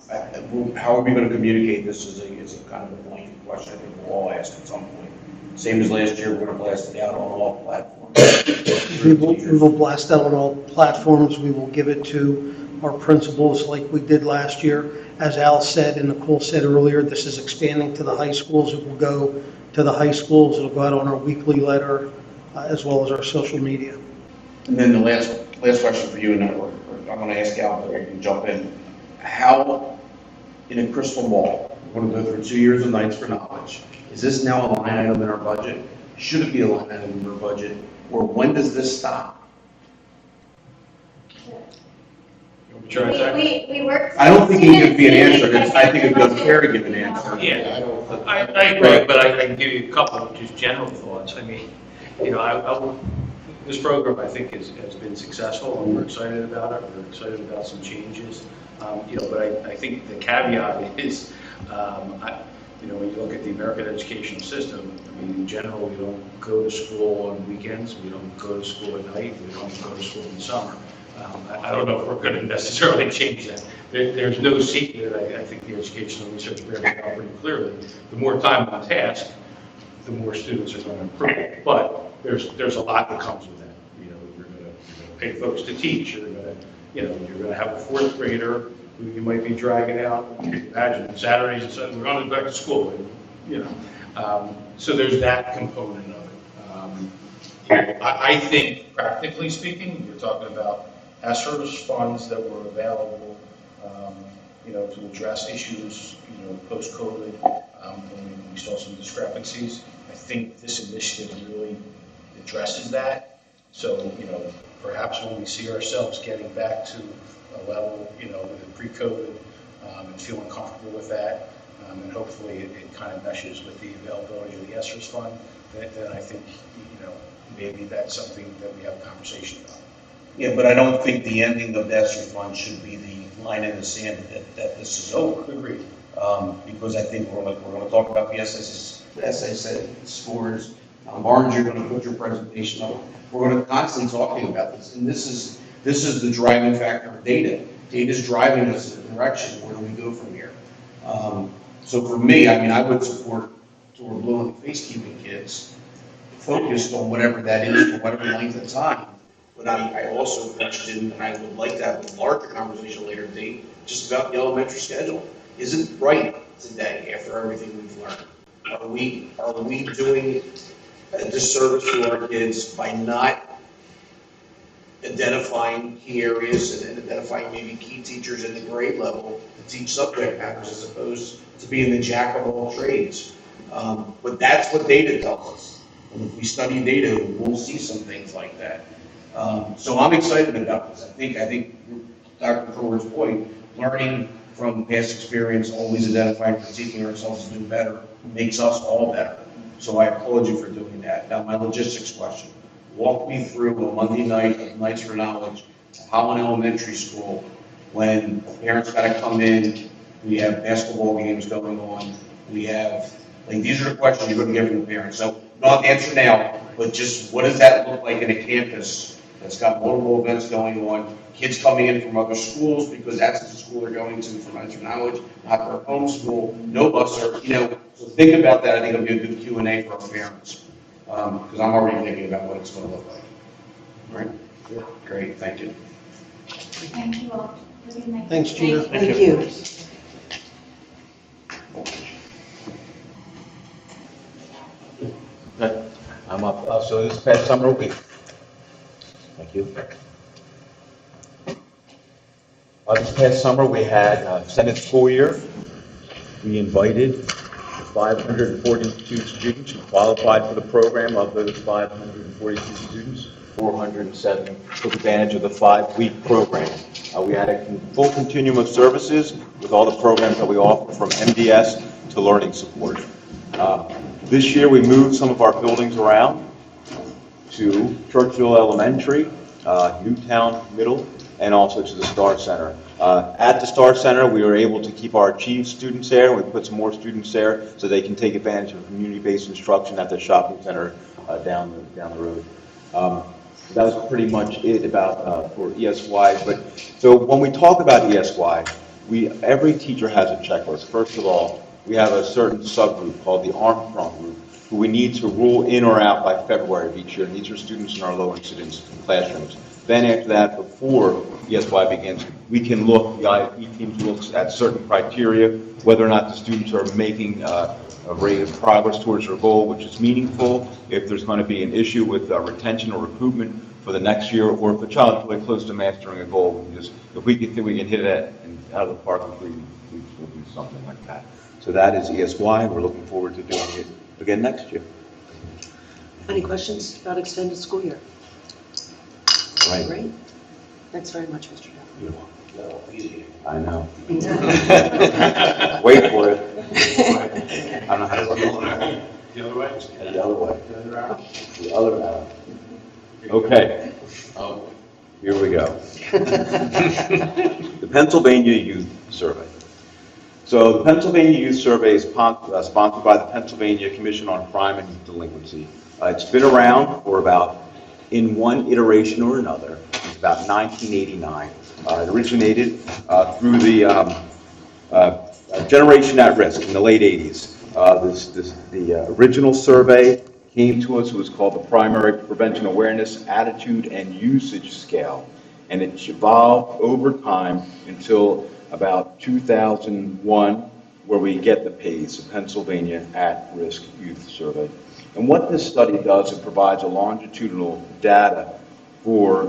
Speaker 16: How are we going to communicate this is a kind of a blanket question I think we'll all ask at some point. Same as last year, we're going to blast it out on all platforms.
Speaker 1: We will blast out on all platforms. We will give it to our principals like we did last year. As Al said and Nicole said earlier, this is expanding to the high schools. It will go to the high schools. It'll go out on our weekly letter as well as our social media.
Speaker 16: And then the last question for you, and I'm going to ask Al, but I can jump in. How, in a crystal ball, we're going to go through 2 years of Nights for Knowledge. Is this now a line item in our budget? Should it be a line item in our budget? Or when does this stop?
Speaker 17: We worked.
Speaker 16: I don't think it could be an answer. I think it's unfair to give an answer.
Speaker 8: Yeah, I agree, but I can give you a couple of just general thoughts. I mean, this program, I think, has been successful, and we're excited about it. We're excited about some changes. But I think the caveat is, when you look at the American educational system, I mean, in general, we don't go to school on weekends. We don't go to school at night. We don't go to school in the summer. I don't know if we're going to necessarily change that. There's no secret, I think the educational research bears it out pretty clearly. The more time on task, the more students are going to improve. But there's a lot that comes with that. You know, you're going to pay folks to teach. You're going to have a fourth grader who you might be dragging out. Imagine Saturdays and Sundays, we're on back to school. So there's that component of it.
Speaker 18: I think, practically speaking, you're talking about ESSER's funds that were available, to address issues, post-COVID, when we saw some discrepancies. I think this initiative really addresses that. So, perhaps when we see ourselves getting back to a level, with pre-COVID, and feeling comfortable with that, and hopefully it kind of meshes with the availability of the ESSER's fund, then I think, maybe that's something that we have a conversation about.
Speaker 16: Yeah, but I don't think the ending of the ESSER fund should be the line in the sand that this is over.
Speaker 8: Agreed.
Speaker 16: Because I think we're going to talk about the SSA scores. Barnes, you're going to put your presentation up. We're going to constantly talking about this, and this is the driving factor of data. Data is driving us in a direction. Where do we go from here? So for me, I would support toward blue in the face keeping kids focused on whatever that is for whatever length of time. But I also question, and I would like to have a larger conversation later date, just about the elementary schedule. Is it right today after everything we've learned? Are we doing a disservice to our kids by not identifying key areas and identifying maybe key teachers in the grade level to teach subject matters as opposed to being the jack of all trades? But that's what data tells us. And if we study data, we'll see some things like that. So I'm excited about this. I think Dr. Ford's point, learning from past experience, always identifying, critiquing ourselves to do better, makes us all better. So I applaud you for doing that. Now, my logistics question. Walk me through a Monday night of Nights for Knowledge at Holland Elementary School when parents got to come in, we have basketball games going on, we have, these are the questions you're going to get from the parents. So not answer now, but just what does that look like in a campus that's got multiple events going on, kids coming in from other schools because that's the school they're going to for Nights for Knowledge, not their home school, no bus service, so think about that. I think it'll be a good Q&A for our parents because I'm already thinking about what it's going to look like. All right? Yeah. Great, thank you.
Speaker 17: Thank you all. Have a good night.
Speaker 1: Thanks, Gina.
Speaker 2: Thank you.
Speaker 19: Okay, I'm up. So this past summer week. Thank you. This past summer we had Senate school year. We invited the 542 students who qualified for the program. Of those 542 students, 407 took advantage of the 5-week program. We had a full continuum of services with all the programs that we offer from MDS to learning support. This year we moved some of our buildings around to Churchville Elementary, Newtown Middle, and also to the Star Center. At the Star Center, we were able to keep our Achieve students there, and we put some more students there so they can take advantage of community-based instruction at the shopping center down the road. That was pretty much it about for ESY. But so when we talk about ESY, every teacher has a checklist. First of all, we have a certain subgroup called the Armstrong group, who we need to rule in or out by February of each year. And these are students in our low incidence classrooms. Then after that, before ESY begins, we can look, the IEP team looks at certain criteria, whether or not the students are making a rate of progress towards their goal, which is meaningful, if there's going to be an issue with retention or recruitment for the next year, or if the child is really close to mastering a goal. If we think we can hit it out of the park, we will do something like that. So that is ESY, and we're looking forward to doing it again next year.
Speaker 2: Any questions about extended school year?
Speaker 19: Right.
Speaker 2: Great. Thanks very much, Mr. Duffy.
Speaker 19: I know. Wait for it. I don't know how to say
Speaker 8: The other way?
Speaker 19: The other way. The other way. Okay. Here we go. The Pennsylvania Youth Survey. So the Pennsylvania Youth Survey is sponsored by the Pennsylvania Commission on Crime and Youth Delinquency. It's been around for about, in one iteration or another, since about 1989. It originated through the Generation at Risk in the late 80s. The original survey came to us. It was called the Primary Prevention Awareness Attitude and Usage Scale, and it evolved over time until about 2001, where we get the PAYS, the Pennsylvania At-Risk Youth Survey. And what this study does, it provides a longitudinal data for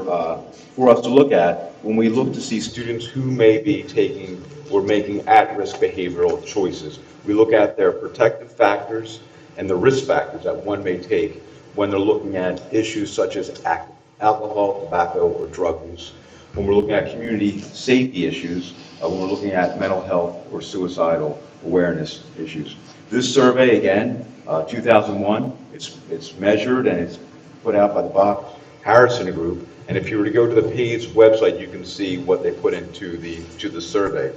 Speaker 19: us to look at when we look to see students who may be taking or making at-risk behavioral choices. We look at their protective factors and the risk factors that one may take when they're looking at issues such as alcohol, tobacco, or drug use. When we're looking at community safety issues, when we're looking at mental health or suicidal awareness issues. This survey, again, 2001, it's measured and it's put out by the Bach Harrison Group. And if you were to go to the PAYS website, you can see what they put into the survey.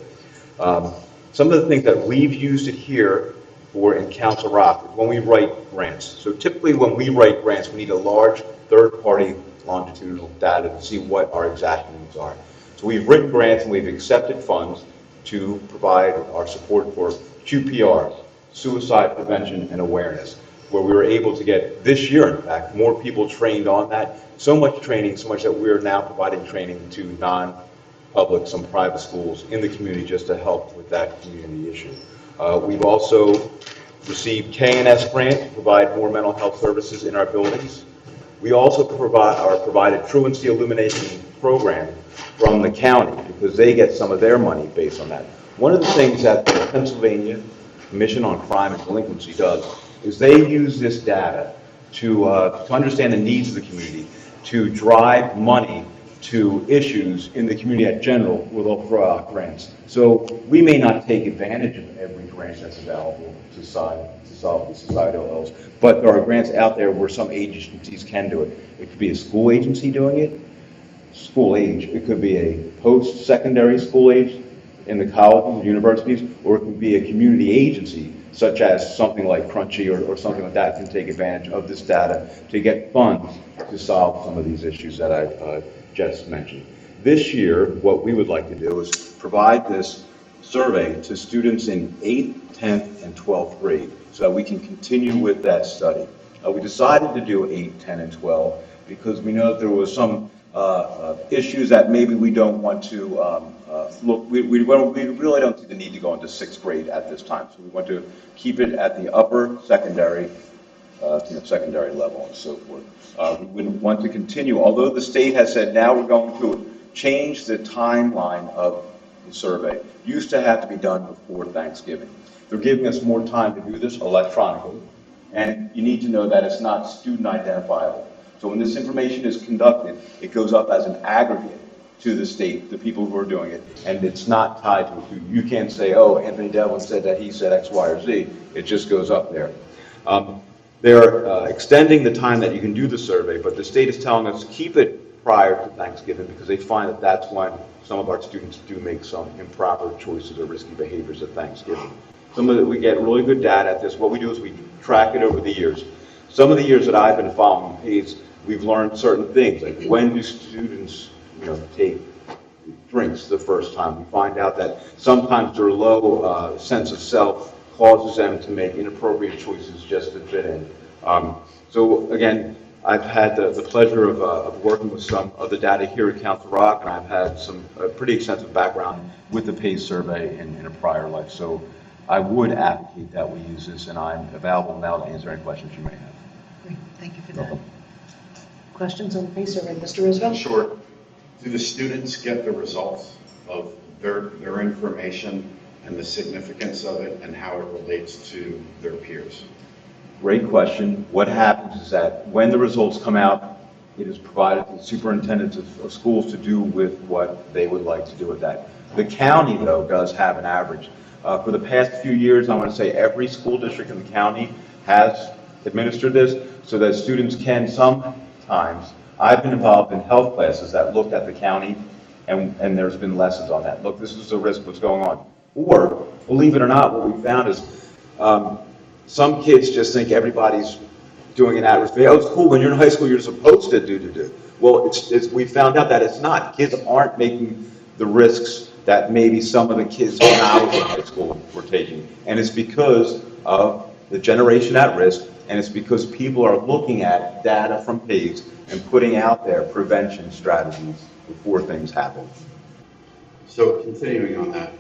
Speaker 19: Some of the things that we've used it here for in Council Rock is when we write grants. So typically when we write grants, we need a large third-party longitudinal data to see what our exact needs are. So we've written grants and we've accepted funds to provide our support for QPR, suicide prevention and awareness, where we were able to get, this year in fact, more people trained on that. So much training, so much that we're now providing training to non-public, some private schools in the community just to help with that community issue. We've also received K&S grant to provide more mental health services in our buildings. We also provided truancy illumination program from the county because they get some of their money based on that. One of the things that the Pennsylvania Commission on Crime and Delinquency does is they use this data to understand the needs of the community, to drive money to issues in the community in general where they'll throw out grants. So we may not take advantage of every grant that's available to solve the societal ills, but there are grants out there where some agencies can do it. It could be a school agency doing it, school age. It could be a post-secondary school age in the colleges and universities, or it could be a community agency, such as something like Crunchy or something like that can take advantage of this data to get funds to solve some of these issues that I just mentioned. This year, what we would like to do is provide this survey to students in 8th, 10th, and 12th grade so that we can continue with that study. We decided to do 8, 10, and 12 because we know that there was some issues that maybe we don't want to look, we really don't see the need to go into 6th grade at this time. So we want to keep it at the upper secondary, secondary level and so forth. We wouldn't want to continue, although the state has said now we're going to change the timeline of the survey. It used to have to be done before Thanksgiving. They're giving us more time to do this electronically, and you need to know that it's not student identifiable. So when this information is conducted, it goes up as an aggregate to the state, the people who are doing it, and it's not tied to it. You can't say, oh, Anthony Devlin said that he said X, Y, or Z. It just goes up there. They're extending the time that you can do the survey, but the state is telling us keep it prior to Thanksgiving because they find that that's when some of our students do make some improper choices or risky behaviors at Thanksgiving. We get really good data at this. What we do is we track it over the years. Some of the years that I've been following PAYS, we've learned certain things, like when do students take drinks the first time. We find out that sometimes their low sense of self causes them to make inappropriate choices just to fit in. So again, I've had the pleasure of working with some of the data here at Council Rock, and I've had some pretty extensive background with the PAYS survey in a prior life. So I would advocate that we use this, and I'm available now to answer any questions you may have.
Speaker 2: Great, thank you for that. Questions on the PAYS survey, Mr. Roosevelt?
Speaker 3: Sure. Do the students get the results of their information and the significance of it and how it relates to their peers?
Speaker 19: Great question. What happens is that when the results come out, it is provided to the superintendents of schools to do with what they would like to do with that. The county, though, does have an average. For the past few years, I want to say every school district in the county has administered this so that students can sometimes. I've been involved in health classes that looked at the county, and there's been lessons on that. Look, this is a risk, what's going on. Or, believe it or not, what we found is some kids just think everybody's doing an at-risk behavior. Oh, it's cool, when you're in high school, you're supposed to do. Well, we found out that it's not. Kids aren't making the risks that maybe some of the kids when I was in high school were taking. And it's because of the generation at risk, and it's because people are looking at data from PACE and putting out there prevention strategies before things happen.
Speaker 3: So continuing on that,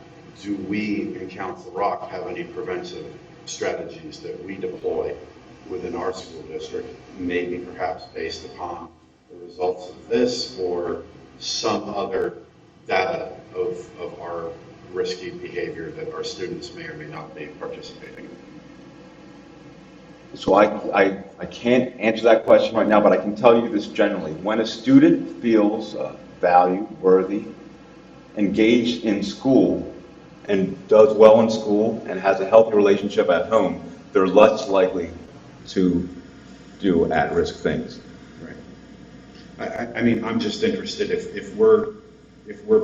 Speaker 3: do we in Council Rock have any preventive strategies that we deploy within our school district, maybe perhaps based upon the results of this or some other data of our risky behavior that our students may or may not be participating in?
Speaker 19: So I can't answer that question right now, but I can tell you this generally. When a student feels valued, worthy, engaged in school, and does well in school and has a healthy relationship at home, they're less likely to do at-risk things.
Speaker 3: Right. I mean, I'm just interested if we're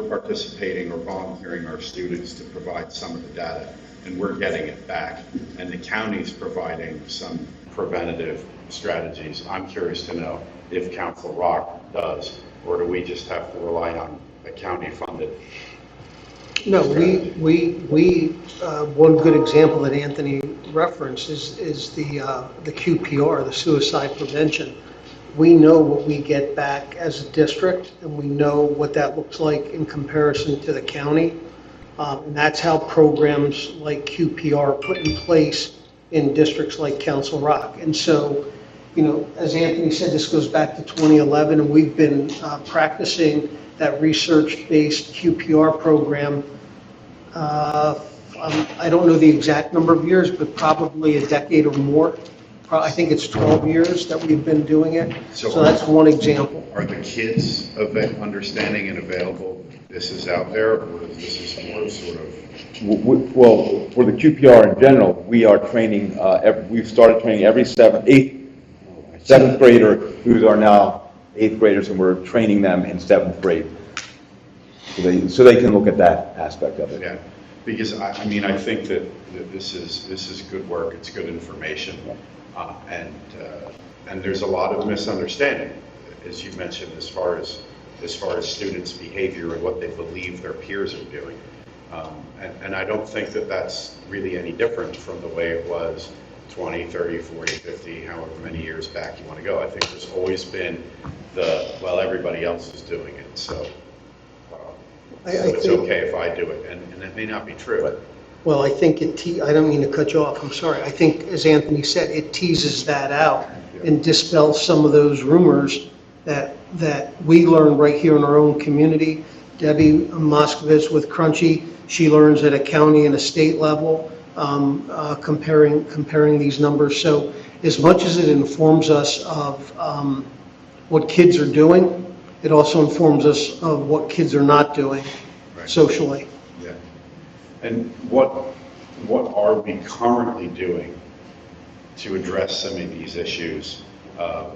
Speaker 3: participating or volunteering our students to provide some of the data and we're getting it back and the county's providing some preventative strategies, I'm curious to know if Council Rock does, or do we just have to rely on a county-funded?
Speaker 1: No, one good example that Anthony referenced is the QPR, the suicide prevention. We know what we get back as a district, and we know what that looks like in comparison to the county. And that's how programs like QPR are put in place in districts like Council Rock. And so, you know, as Anthony said, this goes back to 2011, and we've been practicing that research-based QPR program. I don't know the exact number of years, but probably a decade or more. I think it's 12 years that we've been doing it. So that's one example.
Speaker 3: Are the kids understanding and available this is out there, or is this more sort of?
Speaker 19: Well, for the QPR in general, we are training, we've started training every seventh grader who are now 8th graders, and we're training them in 7th grade. So they can look at that aspect of it.
Speaker 3: Yeah, because I mean, I think that this is good work, it's good information, and there's a lot of misunderstanding, as you mentioned, as far as students' behavior and what they believe their peers are doing. And I don't think that that's really any different from the way it was 20, 30, 40, 50, however many years back you want to go. I think there's always been well, everybody else is doing it, so it's okay if I do it, and that may not be true.
Speaker 1: Well, I think I don't mean to cut you off, I'm sorry. I think, as Anthony said, it teases that out and dispels some of those rumors that we learn right here in our own community. Debbie Moskovitz with Crunchy, she learns at a county and a state level, comparing these numbers. So as much as it informs us of what kids are doing, it also informs us of what kids are not doing socially.
Speaker 3: Yeah. And what are we currently doing to address some of these issues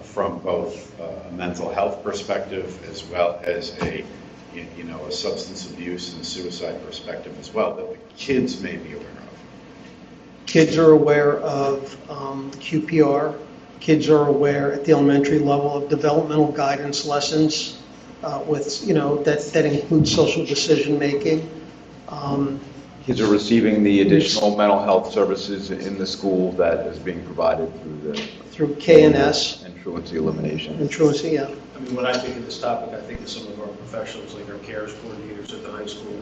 Speaker 3: from both a mental health perspective as well as a substance abuse and suicide perspective as well, that the kids may be aware of?
Speaker 1: Kids are aware of QPR. Kids are aware at the elementary level of developmental guidance lessons that include social decision making.
Speaker 19: Kids are receiving the additional mental health services in the school that is being provided
Speaker 1: through KNS
Speaker 19: and truancy elimination.
Speaker 1: And truancy, yeah.
Speaker 15: I mean, when I think of this topic, I think of some of our professionals, like our CARES coordinators at the high school,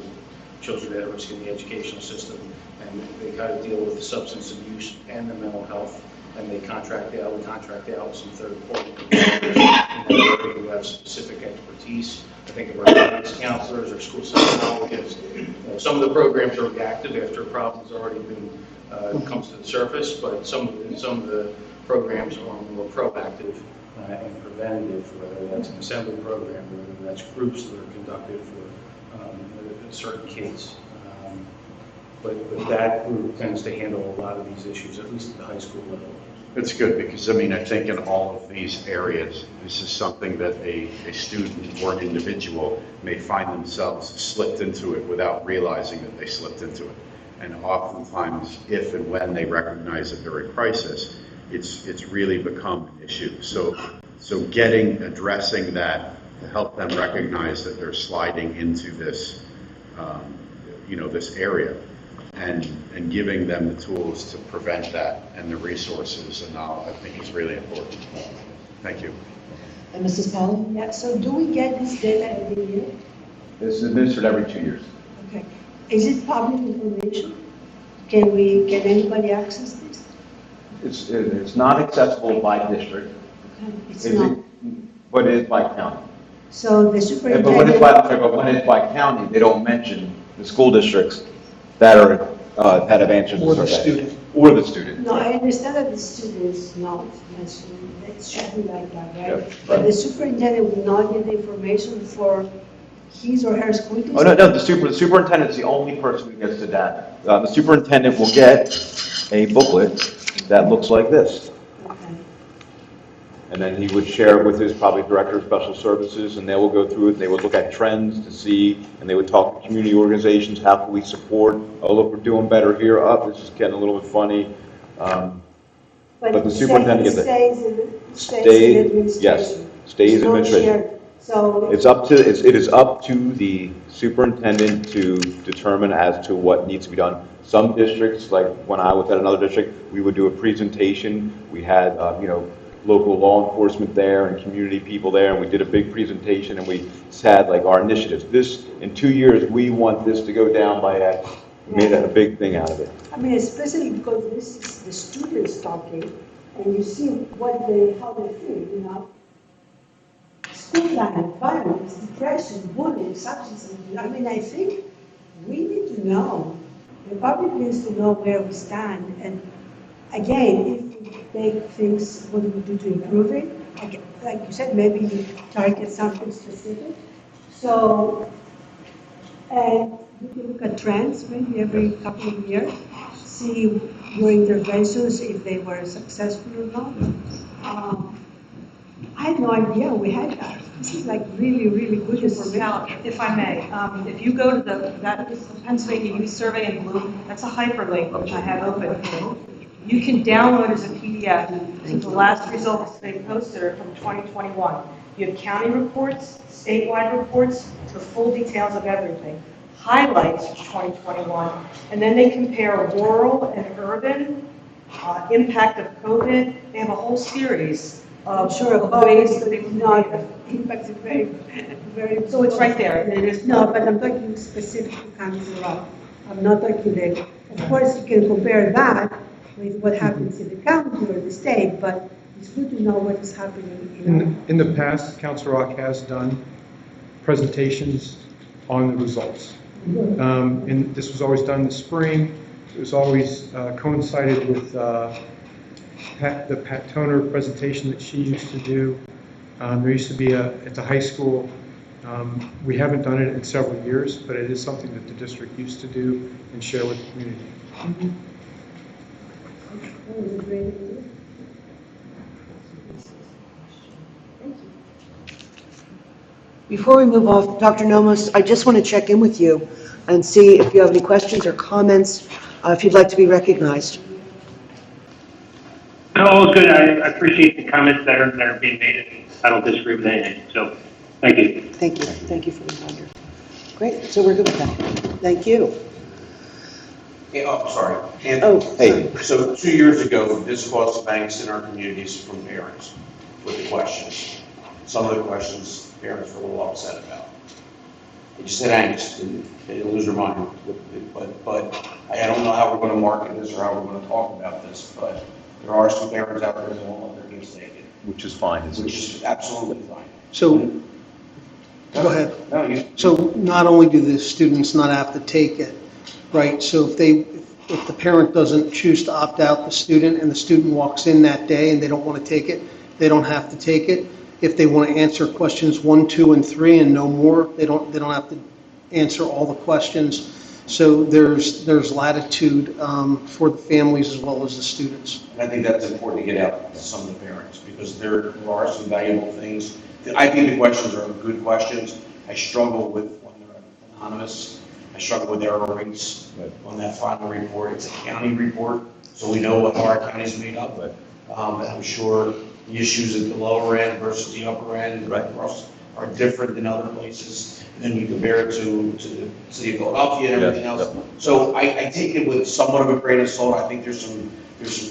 Speaker 15: children at risk in the educational system, and they kind of deal with the substance abuse and the mental health, and we contract out with some third-party providers who have specific expertise. I think of our guidance counselors or school psychologists. Some of the programs are reactive after a problem's already been comes to the surface, but some of the programs are more proactive and preventative, whether that's an assembly program, whether that's groups that are conducted for certain kids. But that group tends to handle a lot of these issues, at least at the high school level.
Speaker 3: It's good because, I mean, I think in all of these areas, this is something that a student or an individual may find themselves slipped into it without realizing that they slipped into it. And oftentimes, if and when they recognize that they're in crisis, it's really become an issue. So So addressing that to help them recognize that they're sliding into this, this area, and giving them the tools to prevent that and the resources and all, I think is really important. Thank you.
Speaker 2: And Mrs. Powell?
Speaker 10: Yeah, so do we get this data every year?
Speaker 19: This is administered every 2 years.
Speaker 10: Okay. Is it public information? Can anybody access this?
Speaker 19: It's not accessible by district.
Speaker 10: Okay, it's not.
Speaker 19: But it is by county.
Speaker 10: So the
Speaker 19: But when
Speaker 10: superintendent.
Speaker 19: but when it's by county, they don't mention the school districts that have answered the
Speaker 1: Or the
Speaker 19: survey.
Speaker 1: student.
Speaker 19: Or the student.
Speaker 10: No, I understand that the student is not mentioned, it should be like that, right?
Speaker 19: Yep,
Speaker 10: But
Speaker 19: right.
Speaker 10: the superintendent will not get the information for his or her school district?
Speaker 19: Oh, no, the superintendent's the only person who gets the data. The superintendent will get a booklet that looks like this. And then he would share it with his probably director of special services, and they will go through it, they would look at trends to see, and they would talk to community organizations, how can we support, oh, look, we're doing better here, this is getting a little bit funny. But the superintendent gets it.
Speaker 10: Stays in administration.
Speaker 19: Yes, stays
Speaker 10: It's not
Speaker 19: administration.
Speaker 10: shared. So.
Speaker 19: It is up to the superintendent to determine as to what needs to be done. Some districts, like when I was at another district, we would do a presentation. We had, local law enforcement there and community people there, and we did a big presentation, and we had like our initiatives. In 2 years, we want this to go down by X. We made a big thing out of it.
Speaker 10: I mean, especially because this is the students talking, and you see how they feel, School life, violence, depression, bullying, substance abuse. I mean, I think we need to know, the public needs to know where we stand, and again, if we make things, what do we do to improve it? Like you said, maybe you target something specific. So, and we can look at trends maybe every couple of years, see your interventions, if they were successful or not. I had no idea we had that. This is like really, really good information.
Speaker 20: Now, if I may, if you go to that is the Pennsylvania Youth Survey in blue, that's a hyperlink which I have open. You can download as a PDF. The last results they posted are from 2021. You have county reports, statewide reports, the full details of everything. Highlights of 2021, and then they compare rural and urban, impact of COVID. They have a whole series of ways that they
Speaker 10: not impact is very, very.
Speaker 20: So it's right there.
Speaker 10: No, but I'm talking specific to Council Rock. I'm not talking that. Of course, you can compare that with what happens in the county or the state, but it's good to know what is happening.
Speaker 21: In the past, Council Rock has done presentations on the results. And this was always done in the spring. It was always coincided with the Pat Toner presentation that she used to do. There used to be at the high school, we haven't done it in several years, but it is something that the district used to do and share with the community.
Speaker 2: Before we move off, Dr. Nomos, I just want to check in with you and see if you have any questions or comments, if you'd like to be recognized.
Speaker 9: No, all good. I appreciate the comments that are being made. I don't disagree with anything. So, thank you.
Speaker 2: Thank you. Thank you for the reminder. Great. So we're good with that. Thank you.
Speaker 16: Sorry. Anthony.
Speaker 2: Oh,
Speaker 16: Hey, so 2 years ago, this caused angst in our communities from parents with the questions. Some of the questions parents were a little upset about. They just had angst and they didn't lose their mind. But I don't know how we're going to market this or how we're going to talk about this, but there are some parents out there that won't let their kids take it.
Speaker 19: Which is fine.
Speaker 16: Which is absolutely fine.
Speaker 1: So, go ahead.
Speaker 16: No, you.
Speaker 1: So not only do the students not have to take it, right? So if the parent doesn't choose to opt out the student and the student walks in that day and they don't want to take it, they don't have to take it. If they want to answer questions 1, 2, and 3 and no more, they don't have to answer all the questions. So there's latitude for the families as well as the students.
Speaker 16: I think that's important to get out to some of the parents because there are some valuable things. I think the questions are good questions. I struggle with when they're anonymous. I struggle with error rates on that final report. It's a county report, so we know what our county is made up. But I'm sure the issues at the lower end versus the upper end are different than other places. And then you compare it to the city of Philadelphia and everything else. So I take it with somewhat of a grain of salt. I think there's some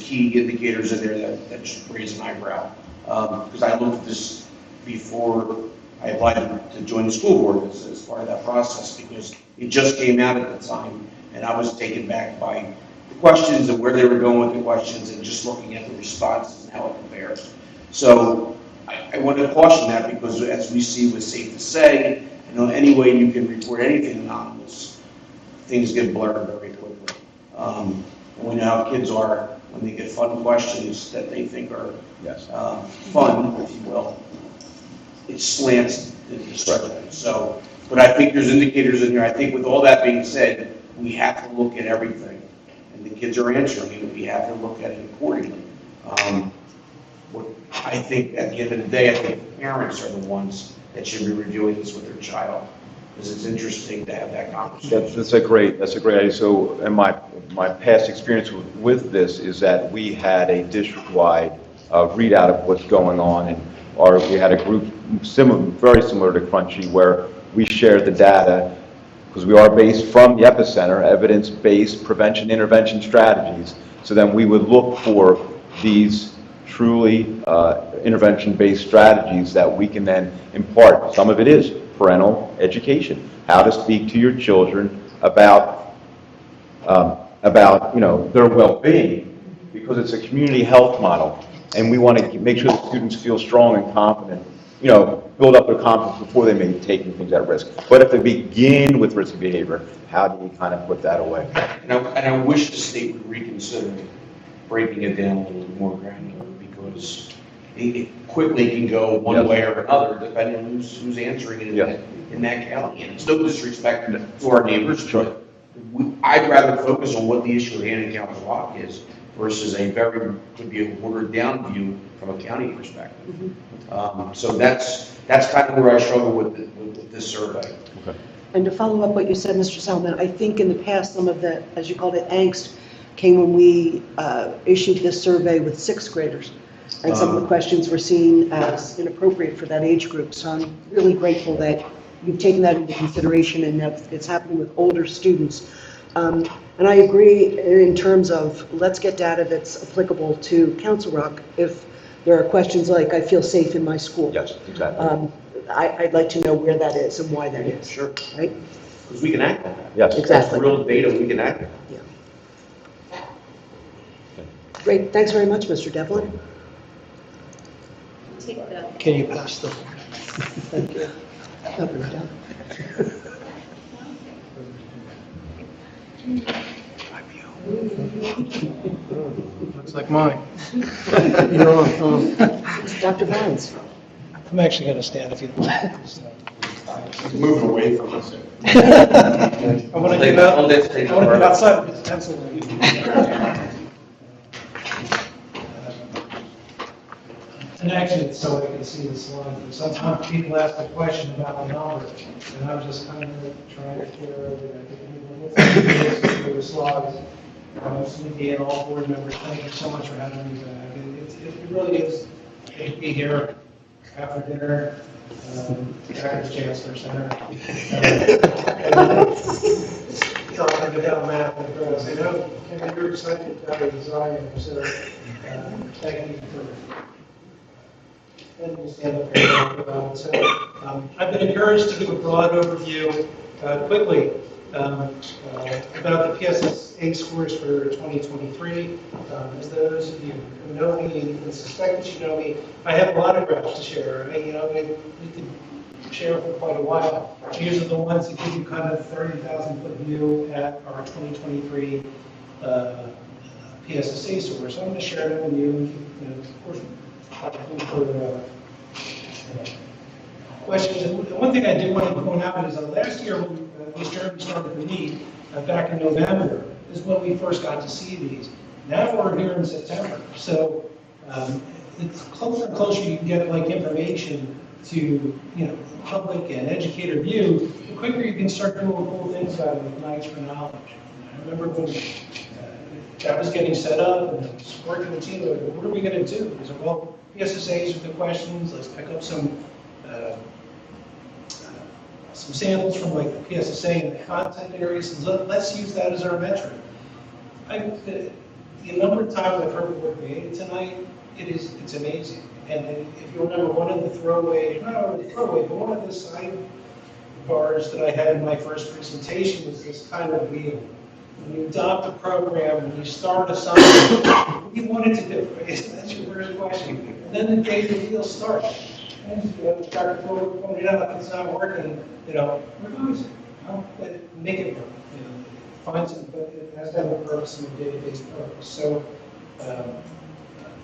Speaker 16: key indicators in there that should raise an eyebrow. Because I looked at this before I applied to join the school board as part of that process, because it just came out at the time, and I was taken back by the questions and where they were going with the questions, and just looking at the responses and how it compares. So I want to caution that, because as we see with Safe to Say, any way you can report anything anonymous, things get blurred very quickly. And we know how kids are when they get fun questions that they think are fun, if you will. It slants the discussion. So, but I think there's indicators in here. I think with all that being said, we have to look at everything, and the kids are answering it. We have to look at it accordingly. What I think at the end of the day, I think parents are the ones that should be reviewing this with their child, because it's interesting to have that conversation.
Speaker 19: That's a great idea. So, and my past experience with this is that we had a district-wide readout of what's going on, and we had a group very similar to Crunchy, where we shared the data, because we are based from the epicenter, evidence-based prevention intervention strategies. So then we would look for these truly intervention-based strategies that we can then impart. Some of it is parental education, how to speak to your children about their well-being, because it's a community health model, and we want to make sure the students feel strong and confident, build up their confidence before they may be taking things at risk. But if they begin with risky behavior, how do we kind of put that away?
Speaker 16: And I wish the state would reconsider breaking it down a little more granular, because it quickly can go one way or another, depending on who's answering it in that county. And it's no disrespect to our neighbors, but I'd rather focus on what the issue at hand in Council Rock is, versus could be a watered down view from a county perspective. So that's kind of where I struggle with this survey.
Speaker 19: Okay.
Speaker 2: And to follow up what you said, Mr. Salman, I think in the past, some of the, as you called it, angst, came when we issued this survey with sixth graders. And some of the questions were seen as inappropriate for that age group. So I'm really grateful that you've taken that into consideration and that it's happening with older students. And I agree in terms of, let's get data that's applicable to Council Rock. If there are questions like, I feel safe in my school.
Speaker 19: Yes, exactly.
Speaker 2: I'd like to know where that is and why that is.
Speaker 16: Sure.
Speaker 2: Right?
Speaker 16: Because we can act on that.
Speaker 19: Yes.
Speaker 2: Exactly.
Speaker 16: That's real data we can act on.
Speaker 2: Yeah. Great. Thanks very much, Mr. Devlin.
Speaker 1: Can you pass the? Thank you. Up and down.
Speaker 6: Looks like mine.
Speaker 1: You're on.
Speaker 2: Dr. Vines.
Speaker 6: I'm actually going to stand if you don't.
Speaker 4: Moving away from us.
Speaker 6: I want to get outside of the pencil. And actually, it's so I can see the slide. Sometimes people ask a question about the number, and I'm just kind of trying to clear everything. For the slides. Cindy and all board members, thank you so much for having me back. It really is great to be here after dinner at the Chancellor Center. Talking about math and growth. I know, Ken, you're excited about it as I am, so thank you for letting me stand up here and talk about it. So I've been encouraged to give a broad overview quickly about the PSSA scores for 2023. As those of you who know me and suspect that you know me, I have a lot of graphs to share. We could share for quite a while. These are the ones that give you kind of 30,000-foot view at our 2023 PSSA scores. So I'm going to share them with you. Of course, for questions. And one thing I did want to point out is last year, when we started to meet back in November, is when we first got to see these. Now we're here in September, so it's closer and closer you can get information to public and educator view, the quicker you can start doing cool things out of it, nights for knowledge. I remember when that was getting set up and I was working with the team, what are we going to do? We said, well, PSSAs with the questions, let's pick up some samples from like the PSSA and the content areas, and let's use that as our metric. The number of times I've heard the word created tonight, it's amazing. And if you remember, one of the throwaway, not only the throwaway, but one of the side bars that I had in my first presentation was this kind of wheel. When you adopt a program and you start assignment, what do you want it to do? Right? That's your first question. And then the data wheel starts. And Dr. Fuller pointed out, if it's not working, revise it. Make it work. Find some, but it has to have a purpose and a database purpose. So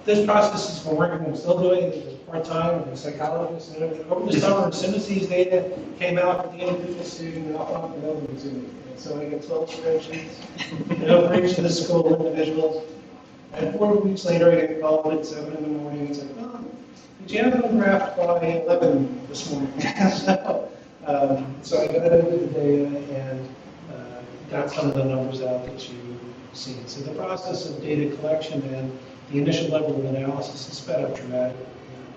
Speaker 6: this process has been working. I'm still doing it part-time with a psychologist and everything. Over the summer, as soon as these data came out for the individual student, I thought another was doing it. And so I got 12 spreadsheets, for each of the school individuals. And 4 weeks later, I get called at 7 in the morning and said, oh, did you have them graphed by 11 this morning? So I got into the data and got some of the numbers out that you've seen. So the process of data collection and the initial level of analysis is sped up dramatically.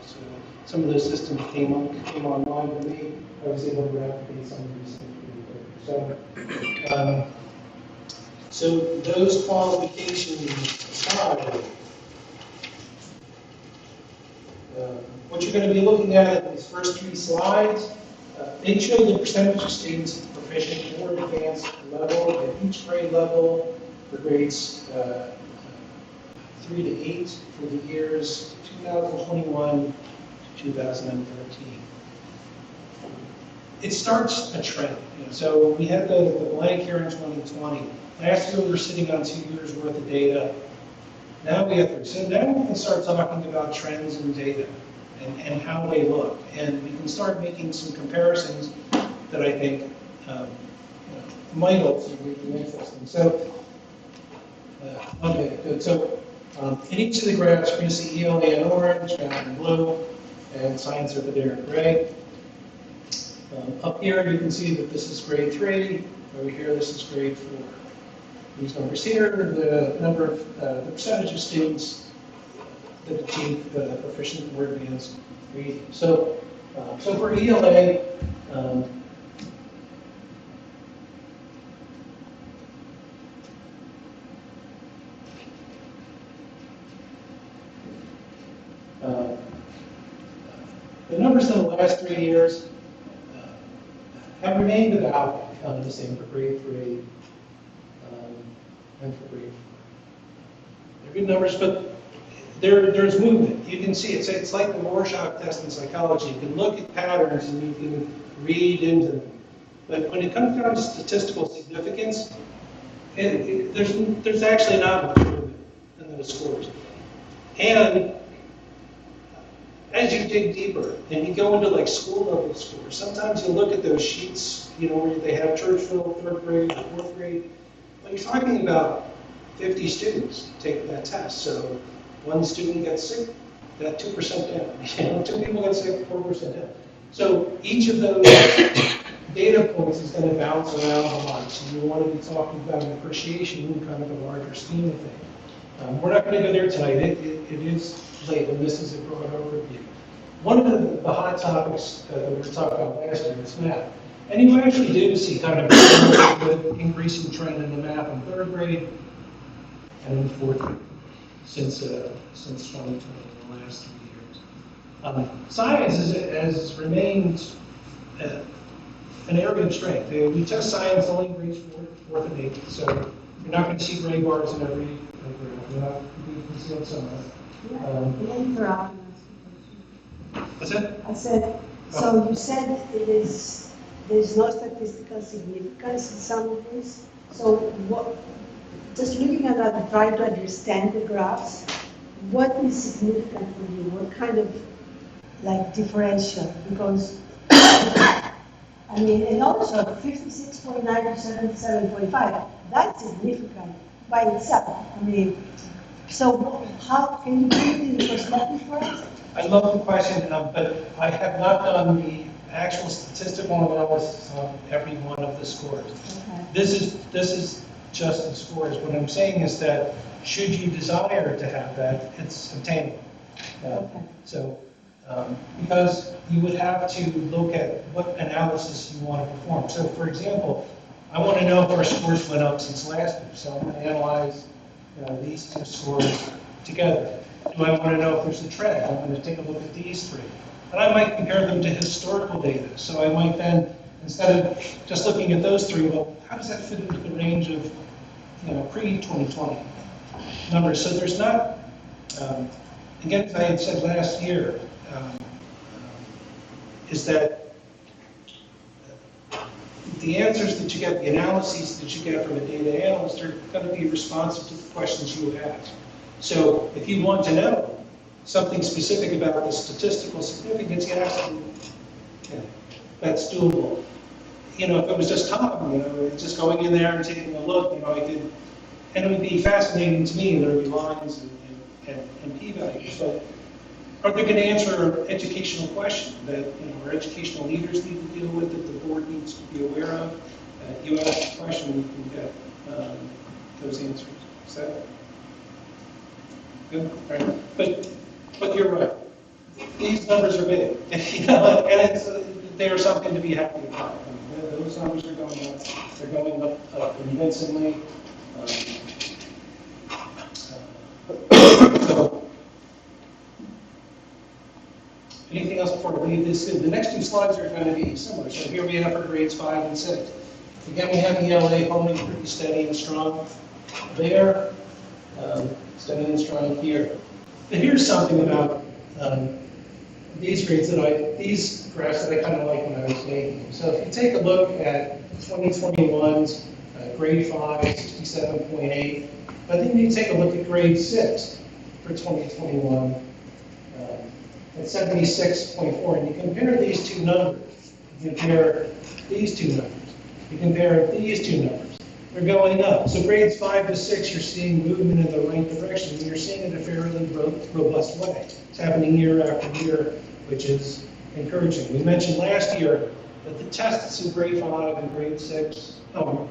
Speaker 6: So some of those systems came online to me. I was able to replicate some of these things pretty quickly. So those qualifications aside, what you're going to be looking at in these first 3 slides, they show the percentage of students proficient or advanced level at each grade level for grades 3 to 8 for the years 2021 to 2013. It starts a trend. So we had the blank here in 2020. Last year we were sitting on 2 years worth of data. Now we have 3. So now we can start talking about trends in data and how they look. And we can start making some comparisons that I think might also be interesting. So, okay, good. So in each of the graphs, you're going to see ELA in orange, math in blue, and science over there in gray. Up here, you can see that this is grade 3. Over here, this is grade 4. These numbers here are the number of the percentage of students that achieve proficient or advanced reading. So, so for ELA, the numbers in the last 3 years have remained about the same for grade 3 and for grade 4. They're good numbers, but there's movement. You can see it's like the Rorschach test in psychology. You can look at patterns and you can read into them. But when it comes down to statistical significance, there's actually not much movement in those scores. And as you dig deeper and you go into like school level scores, sometimes you look at those sheets, where they have Churchville, 3rd grade, 4th grade. When you're talking about 50 students taking that test, so one student gets sick, that 2% down. 2 people get sick, 4% down. So each of those data points is going to bounce around a lot. So you want to be talking about an appreciation in kind of a larger scheme of things. We're not going to go there tonight. It is late, and this is a broad overview. One of the hot topics that we were talking about last year is math. And you actually do see kind of a good increasing trend in the math in 3rd grade and in 4th grade since 2020, in the last 3 years. Science has remained an area of strength. We test science only in grades 4th and 8th, so you're not going to see gray bars in every grade. You can see it somewhere. What's that?
Speaker 10: I said, so you said there's no statistical significance in some of this. So what, just looking at that and trying to understand the graphs, what is significant for you? What kind of differential? Because, and also 56.9 to 77.5, that's significant by itself. So how can you put it in perspective for us?
Speaker 6: I love the question, but I have not done the actual statistical analysis on every one of the scores. Okay. This is just the scores. What I'm saying is that should you desire to have that, it's obtainable. So, because you would have to look at what analysis you want to perform. So, for example, I want to know if our scores went up since last year, so I'm going to analyze these two scores together. Do I want to know if there's a trend? I'm going to take a look at these three. And I might compare them to historical data. So I might then, instead of just looking at those three, well, how does that fit into the range of pre-2020 numbers? So there's not, again, as I had said last year, is that the answers that you get, the analyses that you get from a data analyst are going to be responsive to the questions you ask. So if you want to know something specific about the statistical significance, you ask them, that's doable. If it was just Tom, just going in there and taking a look, I could, and it would be fascinating to me, there would be lines and p-values, but are they going to answer an educational question that our educational leaders need to deal with, that the board needs to be aware of? You ask a question, you can get those answers. Is that good? Right. But you're right. These numbers are big, and they are something to be happy about. Those numbers are going up. They're going up convincingly. Anything else before we leave this? The next two slides are going to be similar. So here we have for grades 5 and 6. Again, we have ELA holding pretty steady and strong there, steady and strong here. But here's something about these grades these graphs that I kind of like when I was making them. So if you take a look at 2021's grade 5, 67.8, but then you take a look at grade 6 for 2021 at 76.4, and you compare these two numbers. You compare these two numbers. You compare these two numbers. They're going up. So grades 5 to 6, you're seeing movement in the right direction, and you're seeing it in a fairly robust way. It's happening year after year, which is encouraging. We mentioned last year that the tests in grade 5 and grade 6, for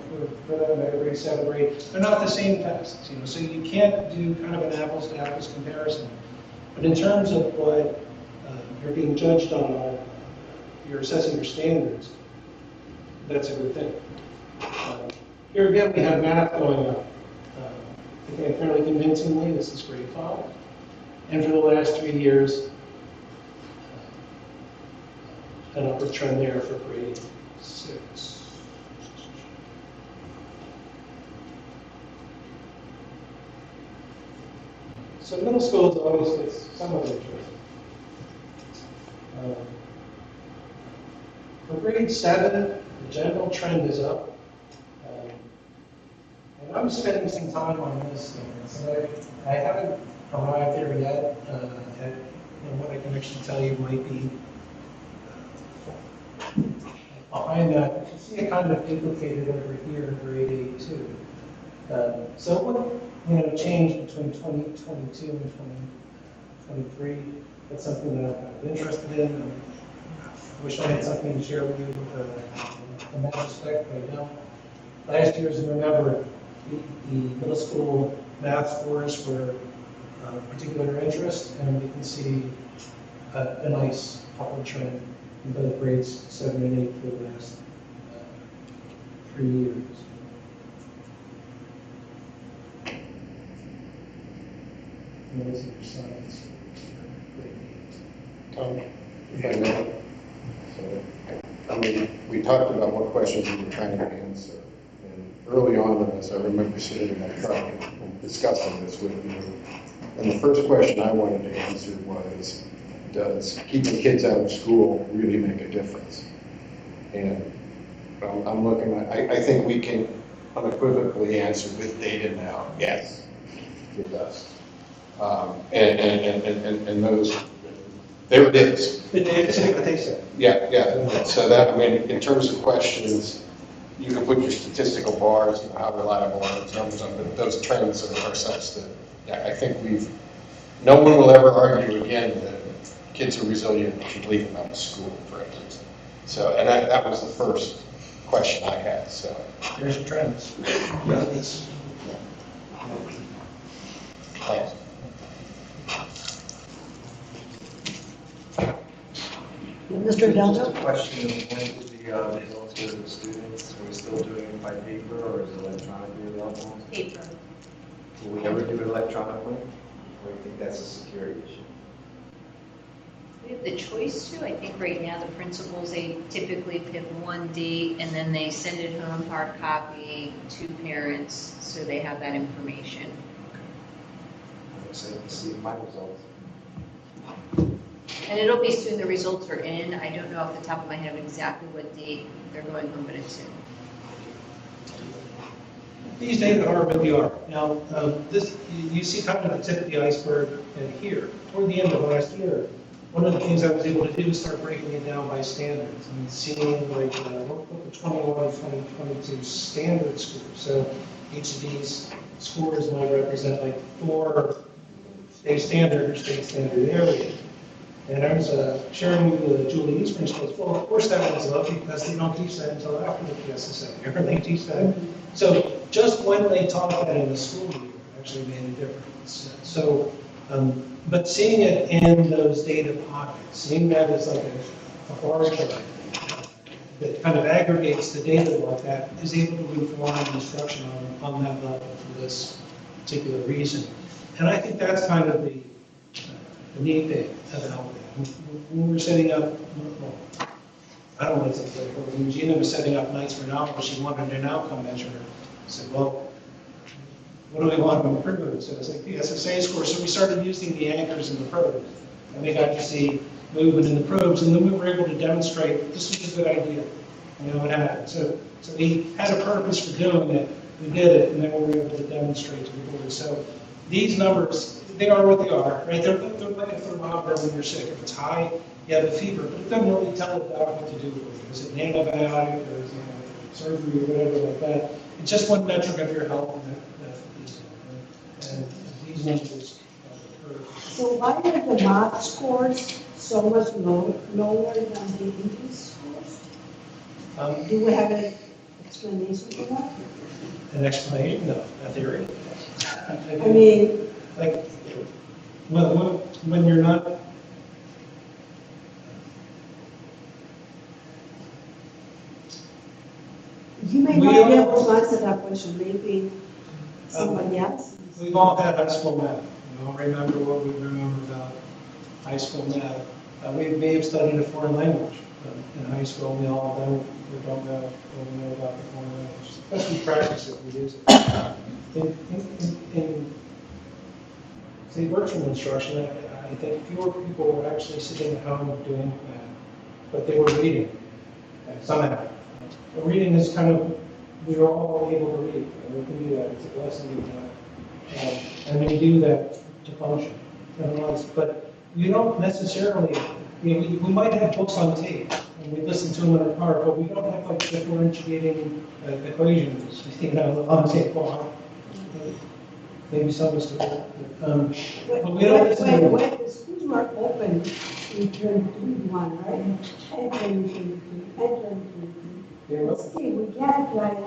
Speaker 6: that matter, grade 7, grade, they're not the same tests. So you can't do kind of an apples-to-apples comparison. But in terms of what you're being judged on, you're assessing your standards, that's a good thing. Here again, we have math going up. Again, fairly convincingly, this is grade 5. And for the last 3 years, an upward trend there for grade 6. So middle school is always gets some of interest. For grade 7, the general trend is up. And I'm spending some time on this, so I haven't arrived there yet. What I can actually tell you might be behind that. You see it kind of duplicated over here in grade 8 too. So what changed between 2022 and 2023? That's something that I'm kind of interested in. I wish I had something to share with you in that respect, but I don't. Last year, as you remember, the middle school math scores were of particular interest, and we can see a nice upward trend in both grades 7 and 8 for the last 3 years. And those are your science.
Speaker 4: If I may. So, we talked about what questions we were trying to answer. And early on in this, I remember sitting in my truck and discussing this with you. And the first question I wanted to answer was, does keeping kids out of school really make a difference? And I'm looking at, I think we can unequivocally answer with data now, yes, it does. And those, there it is.
Speaker 6: The data say what they say.
Speaker 4: Yeah. So that, in terms of questions, you can put your statistical bars, how reliable are those numbers are, but those trends are such that, I think no one will ever argue again that kids are resilient if you leave them out of school, for instance. So, and that was the first question I had, so.
Speaker 6: Here's the trends.
Speaker 4: Thanks.
Speaker 2: Mr. Hidalgo?
Speaker 12: Just a question of when do the results go to the students? Are we still doing it by paper or is it electronically available?
Speaker 7: Paper.
Speaker 12: Will we ever do it electronically? Or do you think that's a security issue?
Speaker 7: We have the choice to. I think right now the principals, they typically pick one date and then they send it home, hard copy to parents, so they have that information.
Speaker 12: I'm excited to see my results.
Speaker 7: And it'll be soon the results are in. I don't know off the top of my head exactly what date they're going home, but it's soon.
Speaker 6: These data are what they are. Now, you see kind of the tip of the iceberg here. Toward the end of last year, one of the things I was able to do is start breaking it down by standards and seeing like what the 21, 2022 standard scores. So each of these scores might represent like 4 state standard or state standard areas. And I was sharing with Julie Eastman, she goes, well, of course that one's low because they don't teach that until after the PSSA year. They teach that. So just when they taught that in the school year actually made a difference. So, but seeing it in those data pockets, seeing that as like a bar chart that kind of aggregates the data like that is able to inform instruction on that level for this particular reason. And I think that's kind of the neat thing about it. When we're setting up, well, I don't want to say, but when Gina was setting up Nights for Knowledge, she wanted an outcome measure. I said, well, what do we want to improve? So it's like the SSA score. So we started using the anchors and the probes. And we got to see movement in the probes. And then we were able to demonstrate this was a good idea. You know what happened. So we had a purpose for doing it. We did it, and then we were able to demonstrate to the board. So these numbers, they are what they are, right? They're like a thermometer when you're sick. If it's high, you have a fever, but it doesn't really tell the doctor what to do with it. Is it an antibiotic or is it surgery or whatever like that? It's just one metric of your health, and these numbers are the curve.
Speaker 10: So why are the math scores so much lower than the English scores? Do we have an explanation for that?
Speaker 6: An explanation? No, a theory.
Speaker 10: I mean,
Speaker 6: like, well, when you're not.
Speaker 10: You may not be able to answer that question, maybe somebody else.
Speaker 6: We've all had high school math. We all remember what we remember about high school math. We may have studied a foreign language in high school. We all don't know what we know about the foreign language. Especially practice it, we use it. In say virtual instruction, I think fewer people were actually sitting at home doing math, but they were reading somehow. But reading is kind of, we were all able to read, and we can do that. It's a blessing to do that. And we do that to function. But you don't necessarily, we might have books on tape, and we listen to them in our car, but we don't have like differentiating equations, on tape. Maybe some of us do. But we don't listen to them.
Speaker 10: When the schools were open in term 1, right? And term 2, but still, we get like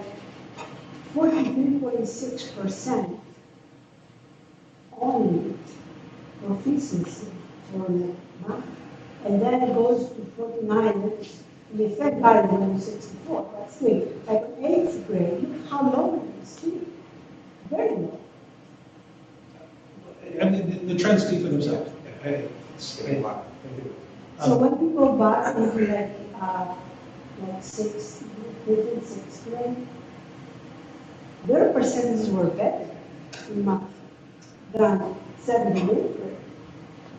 Speaker 10: 43.6% only proficiency for math. And then it goes to 49, the third grade level 64. But still, like 8th grade, look how low it is still. Very low.
Speaker 6: I mean, the trends speak for themselves.
Speaker 10: So when people buy into like 6th, 5th, and 6th grade, their percentages were better in math than 7th and 8th grade.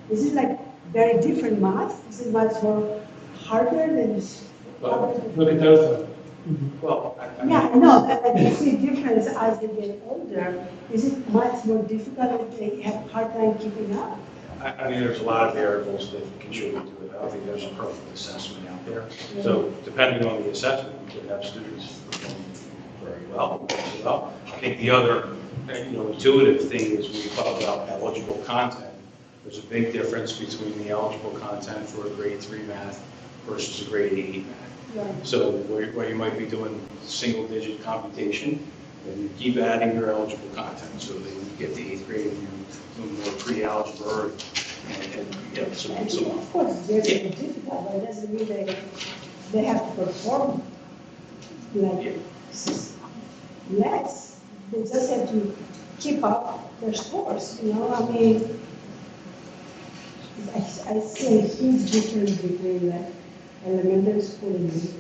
Speaker 10: Is it like very different math? Is it much more harder than?
Speaker 6: Look at those. Well,
Speaker 10: Yeah, no, but you see difference as they get older. Is it much more difficult if they have hard time keeping up?
Speaker 15: I mean, there's a lot of variables that contribute to it. I don't think there's a perfect assessment out there. So depending on the assessment, you could have students perform very well. I think the other, intuitive thing is when you talk about eligible content, there's a big difference between the eligible content for a grade 3 math versus a grade 8 math.
Speaker 10: Right.
Speaker 15: So where you might be doing single-digit computation, and you keep adding your eligible content. So that you get to 8th grade and you're doing more pre-algebra, some
Speaker 10: Of course, it's very difficult, but it doesn't mean they have to perform like less. They just have to keep up their scores, you know, I mean, I see a huge difference between the elementary school and middle school.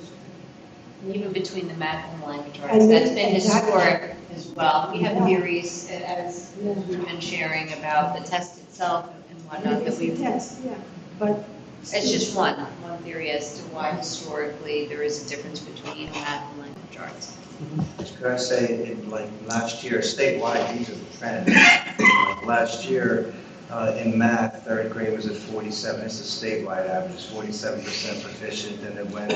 Speaker 7: Even between the math and language
Speaker 10: I
Speaker 7: arts,
Speaker 10: mean,
Speaker 7: that's been
Speaker 10: exactly.
Speaker 7: historic as well. We have
Speaker 10: Yeah.
Speaker 7: theories, as we've been sharing about the test itself and whatnot, that
Speaker 10: It's a
Speaker 7: we've,
Speaker 10: test, yeah, but.
Speaker 7: it's just one theory as to why historically there is a difference between math and language arts.
Speaker 12: Could I say, in like last year, statewide, these are the trends. Like last year, in math, third grade was at 47, it's a statewide average, 47% proficient, and it went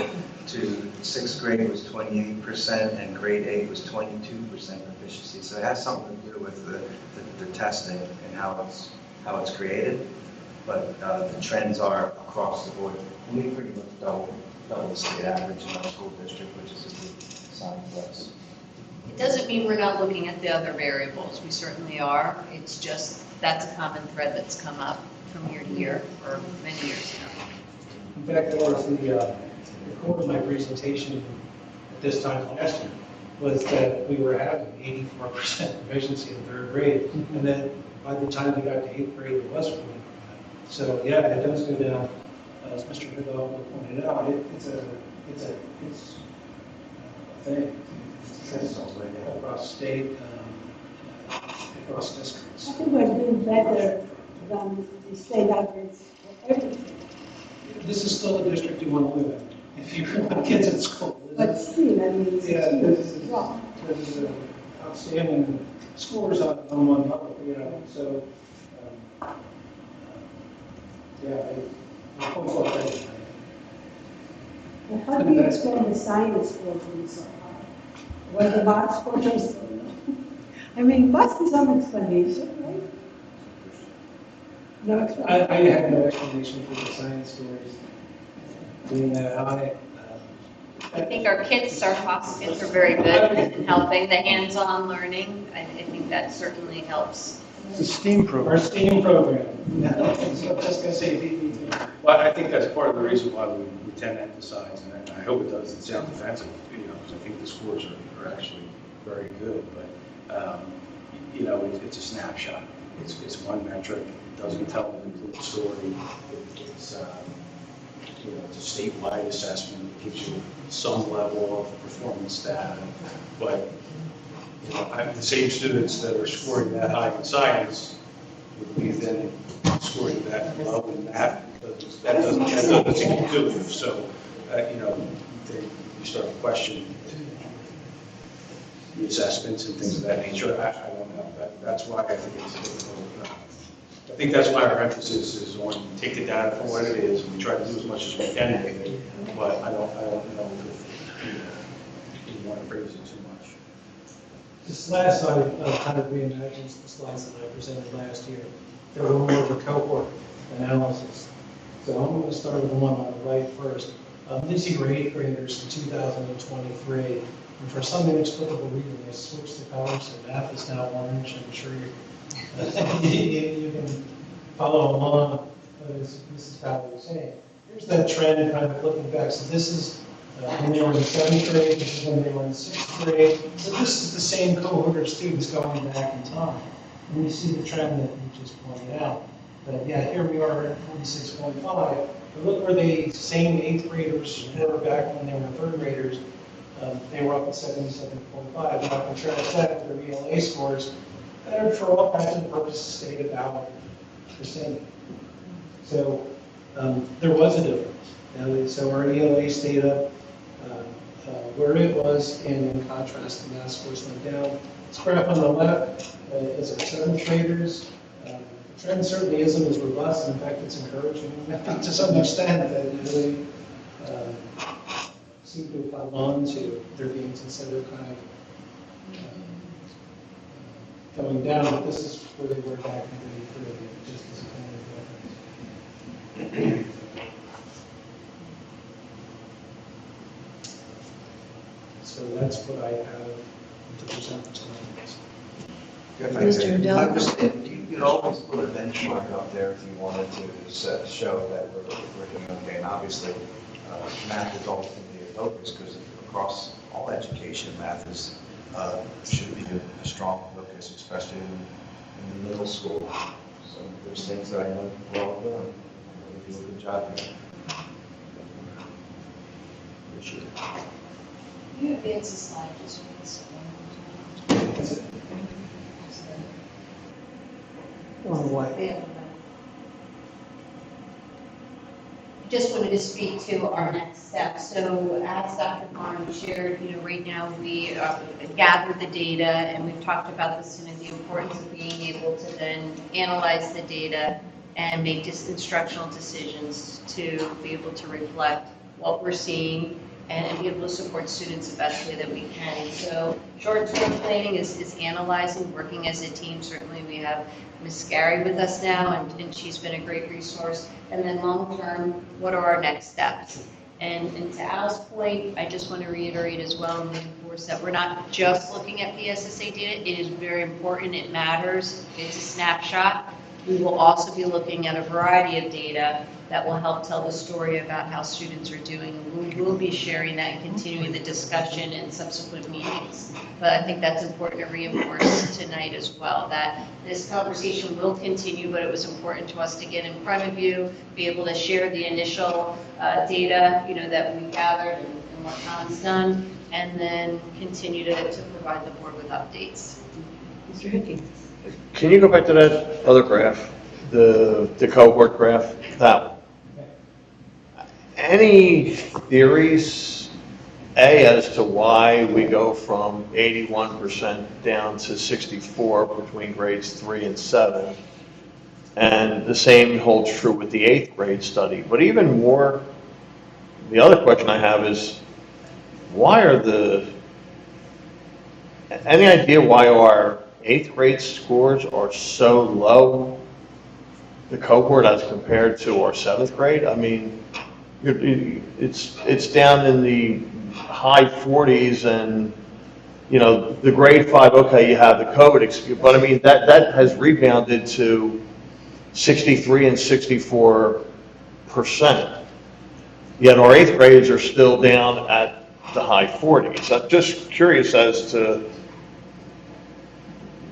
Speaker 12: to sixth grade was 28%, and grade 8 was 22% proficiency. So it has something to do with the testing and how it's created, but the trends are across the board. We pretty much double the state average in our school district, which is a good sign for us.
Speaker 7: It doesn't mean we're not looking at the other variables. We certainly are. It's just, that's a common thread that's come up from year to year for many years now.
Speaker 6: In fact, that was the core of my presentation at this time last year, was that we were having 84% proficiency in third grade. And then by the time we got to eighth grade, it was 40%. So yeah, it does go down. As Mr. Goodall pointed out, it's a thing. It's across state, across districts.
Speaker 10: I think we're doing better than the state average for everything.
Speaker 6: This is still a district you want to live in, if you want kids at school.
Speaker 10: But still, I mean, it's
Speaker 6: Yeah,
Speaker 10: a
Speaker 6: this
Speaker 10: huge drop.
Speaker 6: is outstanding scores on one level, you know, so, yeah, I point out that.
Speaker 10: And how do you explain the science scores being so high? What the math scores are so low? I mean, must be some explanation, right? No
Speaker 6: I
Speaker 10: explanation.
Speaker 6: have no explanation for the science scores being that high.
Speaker 7: I think our kits, our Fox kits are very good in helping the hands-on learning. I think that certainly helps.
Speaker 1: It's a STEAM program.
Speaker 6: Our STEAM program. So I'm just gonna say DD2.
Speaker 15: Well, I think that's part of the reason why we tend to emphasize, and I hope it doesn't sound defensive, you know, because I think the scores are actually very good, but, you know, it's a snapshot. It's one metric, it doesn't tell the complete story. It's, you know, it's a statewide assessment, it gives you some level of performance data, but, you know, the same students that are scoring that high in science would be then scoring that low in math. That doesn't seem intuitive. So, you know, you start to question the assessments and things of that nature. I don't know. That's why I think it's difficult. I think that's why our emphasis is on take the data for what it is. We try to do as much as we can with it, but I don't know if you want to praise it too much.
Speaker 6: This last slide kind of reimagines the slides that I presented last year. They were more of a cohort analysis. So I'm going to start with the one on the right first. These are eighth graders in 2023, and for some inexplicable reason, they switched the colors, so math is now orange. I'm sure you can follow along as Mrs. Fowler was saying. Here's that trend kind of looking back. So this is when they were in seventh grade, this is when they were in sixth grade. So this is the same cohort of students going back in time. And you see the trend that you just pointed out. But yeah, here we are at 46.5. But look where the same eighth graders were back when they were third graders. They were up at 77.5. Now contrast that with their ELA scores that are, for all practical purposes, stayed about the same. So there was a difference. And so our ELA stayed up where it was, and in contrast, the math scores went down. This graph on the left is our seventh graders. The trend certainly isn't as robust. In fact, it's encouraging to some extent that it really seem to have held on to their gains instead of kind of going down. But this is where they were back in grade 3, just as a point of difference. So that's what I have to present tonight.
Speaker 12: If I
Speaker 2: Mr.
Speaker 12: could,
Speaker 2: Adele?
Speaker 12: you could always put a benchmark up there if you wanted to show that we're doing okay. And obviously, math is always going to be a focus because across all education, math should be a strong focus, especially in the middle school. So there's things that I know we're all doing. We do a good job here. Appreciate it.
Speaker 7: You advance the slide, just for this one.
Speaker 1: On what?
Speaker 7: I just wanted to speak to our next step. So as Dr. Barnes shared, right now we gathered the data and we've talked about this, the importance of being able to then analyze the data and make just instructional decisions to be able to reflect what we're seeing and be able to support students the best way that we can. So short-term planning is analyzing, working as a team. Certainly we have Ms. Scary with us now, and she's been a great resource. And then long-term, what are our next steps? And to Al's point, I just want to reiterate as well and reinforce that we're not just looking at PSSA data. It is very important. It matters. It's a snapshot. We will also be looking at a variety of data that will help tell the story about how students are doing. We will be sharing that and continuing the discussion in subsequent meetings. But I think that's important to reinforce tonight as well, that this conversation will continue, but it was important to us to get in front of you, be able to share the initial data, that we gathered and what Tom's done, and then continue to provide the board with updates.
Speaker 2: Mr. Hickey?
Speaker 11: Can you go back to that other graph, the cohort graph, that one? Any theories, as to why we go from 81% down to 64 between grades 3 and 7? And the same holds true with the 8th grade study. But even more, the other question I have is, any idea why our 8th grade scores are so low, the cohort, as compared to our 7th grade? I mean, it's down in the high 40s, and the grade 5, okay, you have the COVID excuse, but I mean that has rebounded to 63 and 64%. Yet our 8th grades are still down at the high 40s. I'm just curious as to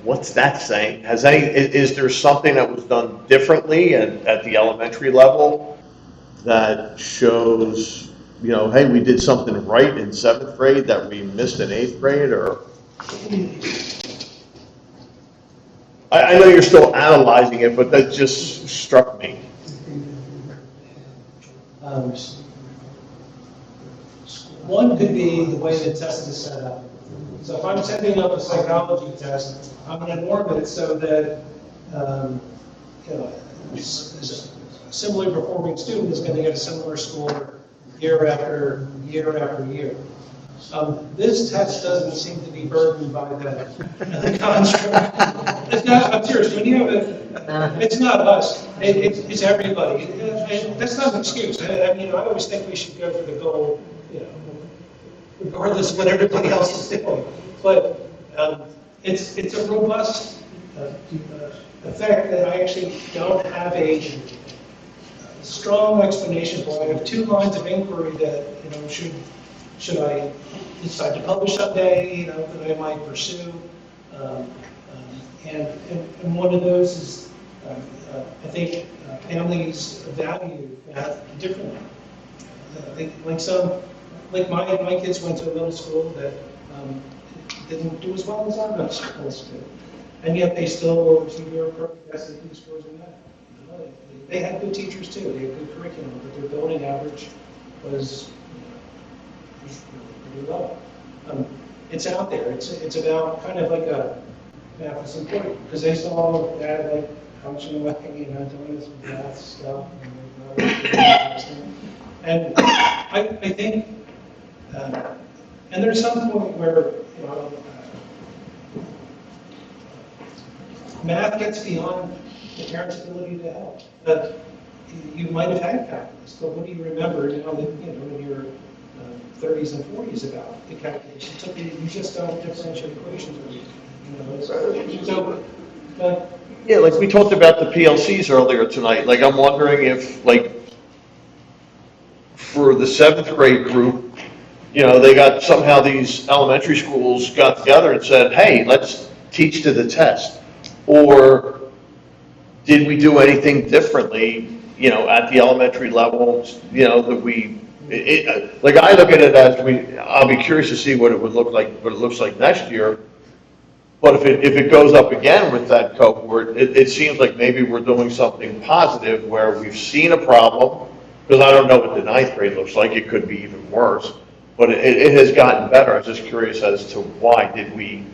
Speaker 11: what's that saying? Is there something that was done differently at the elementary level that shows, hey, we did something right in 7th grade that we missed in 8th grade? Or I know you're still analyzing it, but that just struck me.
Speaker 6: One could be the way the test is set up. So if I'm setting up a psychology test, I'm going to norm it so that a similarly performing student is going to get a similar score year after year after year. This test doesn't seem to be burdened by the construct. I'm serious. When you have it's not us. It's everybody. That's not an excuse. I always think we should go for the goal, regardless of what everybody else is doing. But it's a robust effect that I actually don't have a strong explanation for. I have 2 lines of inquiry that, should I decide to publish someday, that I might pursue. And one of those is, I think families value math differently. Like my kids went to a middle school that didn't do as well as our middle schools did, and yet they still received their perfect SAT scores in that. They had good teachers too. They had good curriculum, but their building average was pretty low. It's out there. It's about kind of like a math is important because they saw that like function away, doing this math stuff, and I think. And there's some point where math gets beyond the parent's ability to help. You might have had calculus, but what do you remember? In your 30s and 40s about the calculation? You just don't differential equations. So,
Speaker 11: Yeah, like we talked about the PLCs earlier tonight, like I'm wondering if, like, for the 7th grade group, they got, somehow these elementary schools got together and said, hey, let's teach to the test. Or did we do anything differently, at the elementary level, that we, like I look at it as I'll be curious to see what it looks like next year. But if it goes up again with that cohort, it seems like maybe we're doing something positive where we've seen a problem, because I don't know what the 9th grade looks like, it could be even worse, but it has gotten better. I was just curious as to why. Did we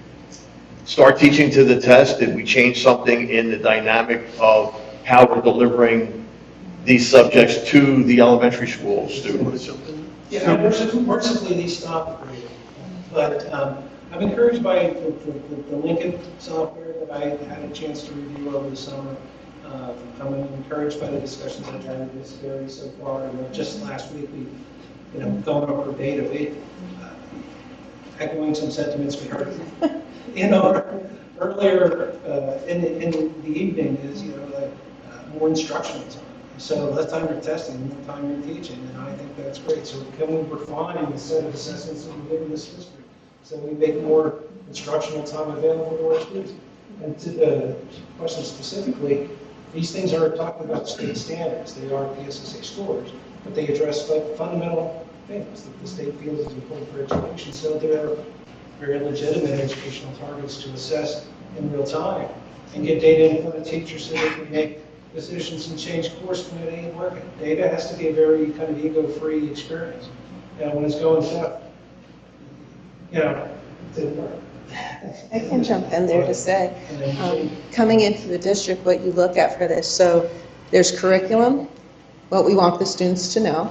Speaker 11: start teaching to the test? Did we change something in the dynamic of how we're delivering these subjects to the elementary school students?
Speaker 6: yeah, mercifully, these stopped great. But I'm encouraged by the Lincoln software that I had a chance to review over the summer. I'm encouraged by the discussions I've had in this area so far. And just last week, we, going over data, echoing some sentiments we heard, earlier in the evening is, more instructional time. So less time for testing, more time for teaching, and I think that's great. So can we refine the set of assessments that we give in this district so we make more instructional time available to our students? And to the question specifically, these things are talking about state standards. They are PSSA scores, but they address fundamental things that the state feels is important for education. So they're very legitimate educational targets to assess in real time and get data in front of teachers so they can make decisions and change course when it ain't working. Data has to be a very kind of ego-free experience. And when it's going south, it didn't work.
Speaker 5: I can jump in there to say, coming into the district, what you look at for this, so there's curriculum, what we want the students to know.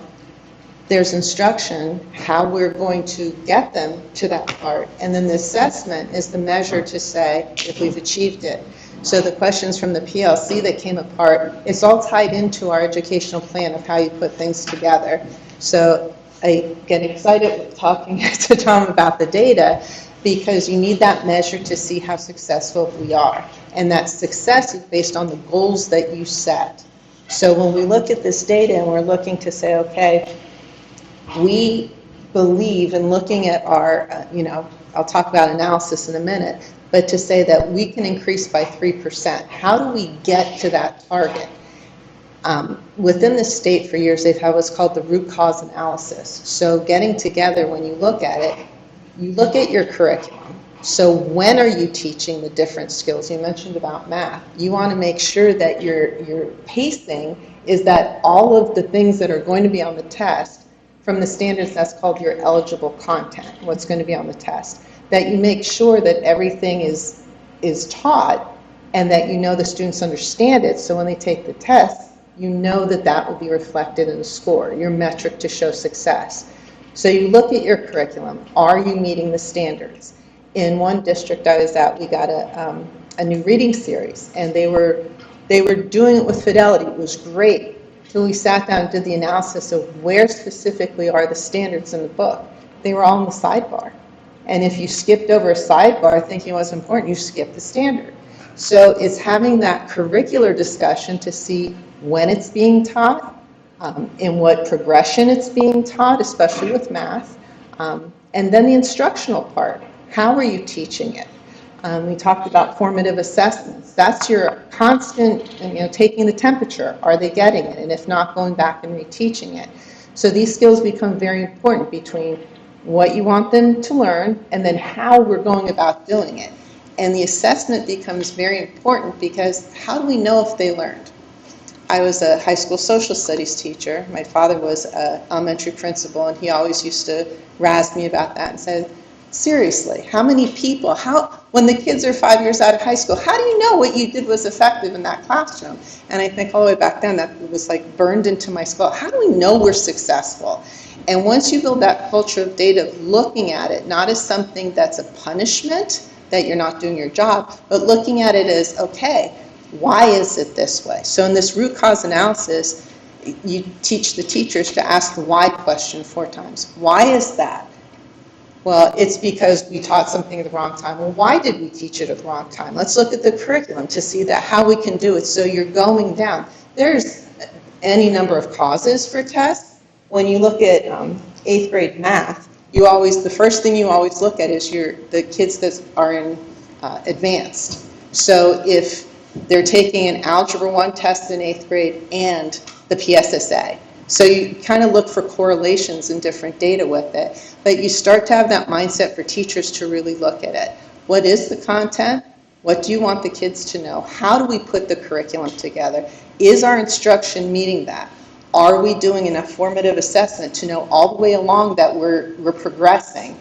Speaker 5: There's instruction, how we're going to get them to that part. And then the assessment is the measure to say if we've achieved it. So the questions from the PLC that came apart, it's all tied into our educational plan of how you put things together. So I get excited with talking to Tom about the data, because you need that measure to see how successful we are. And that success is based on the goals that you set. So when we look at this data and we're looking to say, okay, we believe in looking at our, I'll talk about analysis in a minute, but to say that we can increase by 3%, how do we get to that target? Within the state for years, they've had what's called the root cause analysis. So getting together, when you look at it, you look at your curriculum. So when are you teaching the different skills? You mentioned about math. You want to make sure that your pacing is that all of the things that are going to be on the test, from the standards, that's called your eligible content, what's going to be on the test, that you make sure that everything is taught and that the students understand it, so when they take the test, that will be reflected in the score, your metric to show success. So you look at your curriculum. Are you meeting the standards? In one district I was at, we got a new reading series, and they were doing it with fidelity. It was great. Till we sat down and did the analysis of where specifically are the standards in the book. They were all in the sidebar. And if you skipped over a sidebar thinking it was important, you skipped the standard. So it's having that curricular discussion to see when it's being taught, in what progression it's being taught, especially with math, and then the instructional part. How are you teaching it? We talked about formative assessments. That's your constant, taking the temperature. Are they getting it? And if not, going back and reteaching it. So these skills become very important between what you want them to learn and then how we're going about doing it. And the assessment becomes very important, because how do we know if they learned? I was a high school social studies teacher. My father was an elementary principal, and he always used to razz me about that and said, seriously, how many people, when the kids are 5 years out of high school, how do you know what you did was effective in that classroom? And I think all the way back then, that was like burned into my skull. How do we know we're successful? And once you build that culture of data, of looking at it not as something that's a punishment, that you're not doing your job, but looking at it as, okay, why is it this way? So in this root cause analysis, you teach the teachers to ask the why question 4 times. Why is that? Well, it's because we taught something at the wrong time. Well, why did we teach it at the wrong time? Let's look at the curriculum to see that how we can do it. So you're going down. There's any number of causes for tests. When you look at 8th grade math, the first thing you always look at is the kids that are in advanced. So if they're taking an Algebra 1 test in 8th grade and the PSSA. So you kind of look for correlations and different data with it. But you start to have that mindset for teachers to really look at it. What is the content? What do you want the kids to know? How do we put the curriculum together? Is our instruction meeting that? Are we doing enough formative assessment to know all the way along that we're progressing?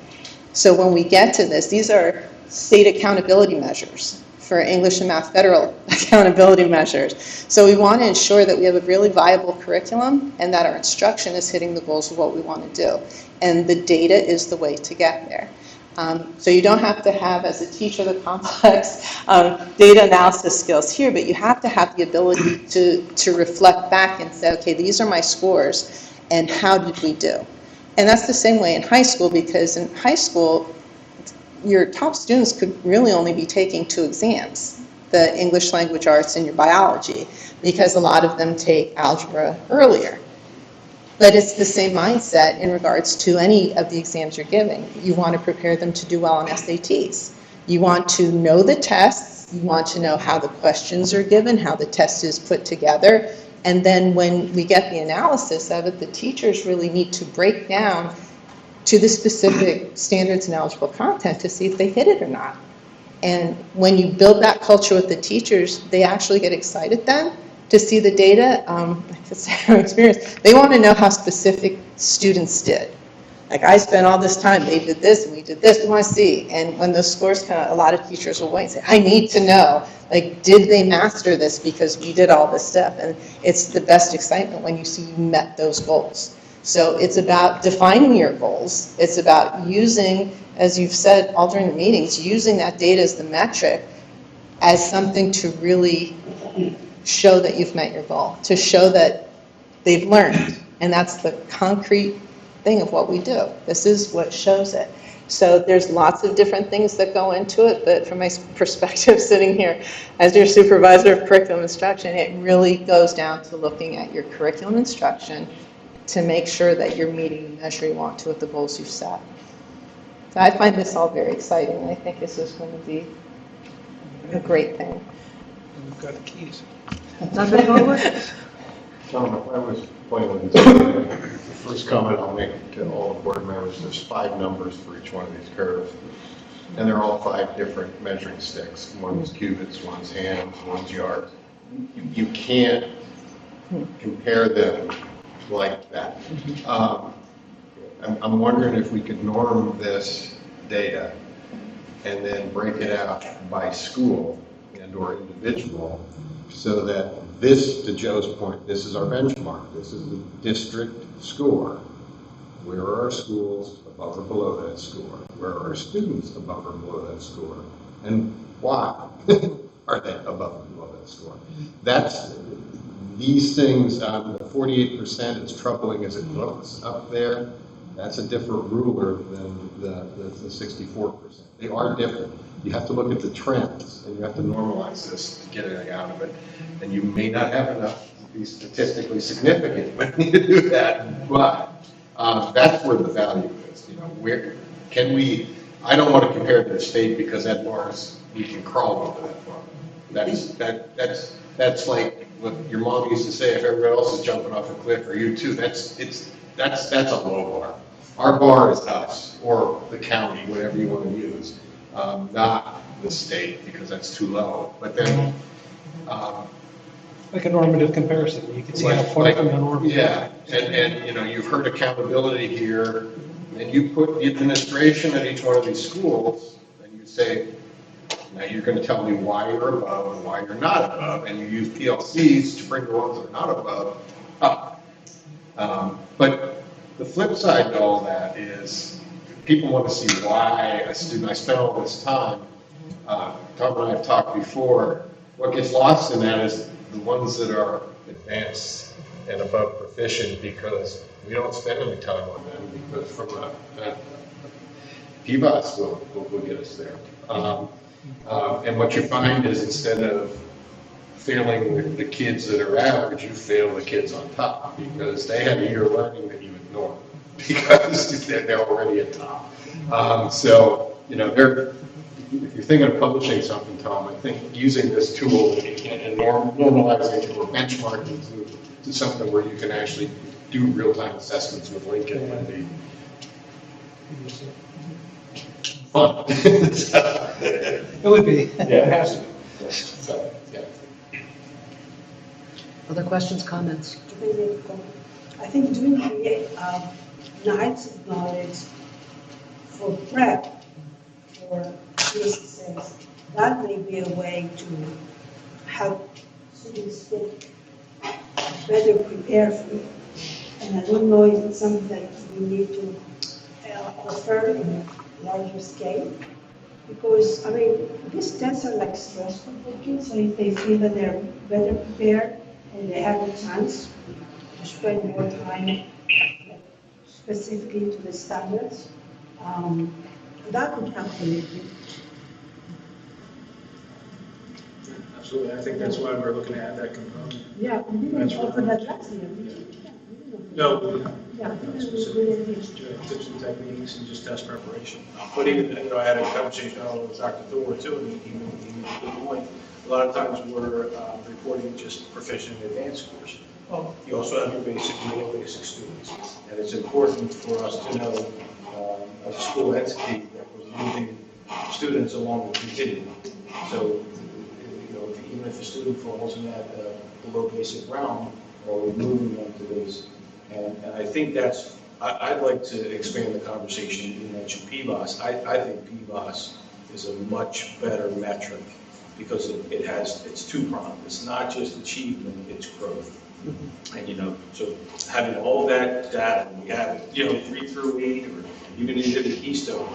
Speaker 5: So when we get to this, these are state accountability measures for English and Math federal accountability measures. So we want to ensure that we have a really viable curriculum and that our instruction is hitting the goals of what we want to do. And the data is the way to get there. So you don't have to have, as a teacher, the complex data analysis skills here, but you have to have the ability to reflect back and say, okay, these are my scores, and how did we do? And that's the same way in high school, because in high school, your top students could really only be taking 2 exams, the English language arts and your biology, because a lot of them take algebra earlier. But it's the same mindset in regards to any of the exams you're giving. You want to prepare them to do well on SATs. You want to know the tests. You want to know how the questions are given, how the test is put together. And then when we get the analysis of it, the teachers really need to break down to the specific standards and eligible content to see if they hit it or not. And when you build that culture with the teachers, they actually get excited then to see the data. It's their experience. They want to know how specific students did. Like, I spent all this time, they did this and we did this, we want to see. And when those scores come out, a lot of teachers will wait and say, I need to know, like, did they master this because we did all this stuff? And it's the best excitement when you see you met those goals. So it's about defining your goals. It's about using, as you've said all during the meetings, using that data as the metric as something to really show that you've met your goal, to show that they've learned. And that's the concrete thing of what we do. This is what shows it. So there's lots of different things that go into it, but from my perspective sitting here as your supervisor of curriculum instruction, it really goes down to looking at your curriculum instruction to make sure that you're meeting the measure you want to with the goals you've set. So I find this all very exciting, and I think this is going to be a great thing.
Speaker 6: We've got the keys.
Speaker 2: Dr. Goldberg?
Speaker 4: Tom, if I was playing the first comment I'll make to all the board members, there's 5 numbers for each one of these curves. And they're all 5 different measuring sticks. One's cubits, one's hands, one's yards. You can't compare them like that. I'm wondering if we could norm this data and then break it out by school and or individual, so that this, to Joe's point, this is our benchmark. This is the district score. Where are our schools above or below that score? Where are our students above or below that score? And why are they above or below that score? That's these things, the 48% is troubling as it looks up there. That's a different ruler than the 64%. They are different. You have to look at the trends, and you have to normalize this to get anything out of it. And you may not have enough to be statistically significant when you do that, but that's where the value is. You know, where can we? I don't want to compare to the state, because at Mars we can crawl over that bar. That's like what your mom used to say: if everybody else is jumping off a cliff, or you too. That's a low bar. Our bar is us, or the county, whatever you want to use, not the state, because that's too low. But then,
Speaker 6: Like a normative comparison, you can see how far from the norm.
Speaker 4: Yeah, and you know, you've heard accountability here, and you put the administration at each one of these schools, and you say, now you're going to tell me why you're above and why you're not above, and you use PLCs to bring the ones that are not above up. But the flip side to all that is people want to see why a student, I spent all this time, Tom and I have talked before, what gets lost in that is the ones that are advanced and above proficient, because we don't spend any time on them, because from
Speaker 14: PBOS will get us there. And what you find is instead of failing the kids that are average, you fail the kids on top because they have a year of learning that you ignore because they're already at top. So, you know, if you're thinking of publishing something, Tom, I think using this tool and normalizing it or benchmarking to something where you can actually do real-time assessments with Lincoln would be fun.
Speaker 1: It would be.
Speaker 14: Yeah, it has to be. So, yeah.
Speaker 2: Other questions, comments?
Speaker 10: I think doing nights of knowledge for prep for PSSA, that may be a way to help students get better prepared for it. And I don't know if it's something that we need to offer in a larger scale. Because, I mean, these tests are like stressful for kids, so if they feel that they're better prepared and they have a chance to spend more time specifically to the standards, that would help a little bit.
Speaker 15: Absolutely, I think that's why we're looking at that component.
Speaker 10: Yeah, we didn't offer that last year.
Speaker 15: No,
Speaker 10: Yeah,
Speaker 15: tips and techniques and just test preparation. But even, you know, I had a conversation with Dr. Thor too, and he made a good point. A lot of times we're reporting just proficient and advanced scores. Well, you also have your basic and your basic students. And it's important for us to know, as a school entity, that we're moving students along the continuum. So, you know, even if a student falls in that below basic realm, are we moving them to basic? And I think that's, I'd like to expand the conversation. You mentioned PBOS. I think PBOS is a much better metric because it's two-pronged. It's not just achievement, it's growth. And, you know, so having all that data, we have it, you know, 3 through 8, or even into the Keystone,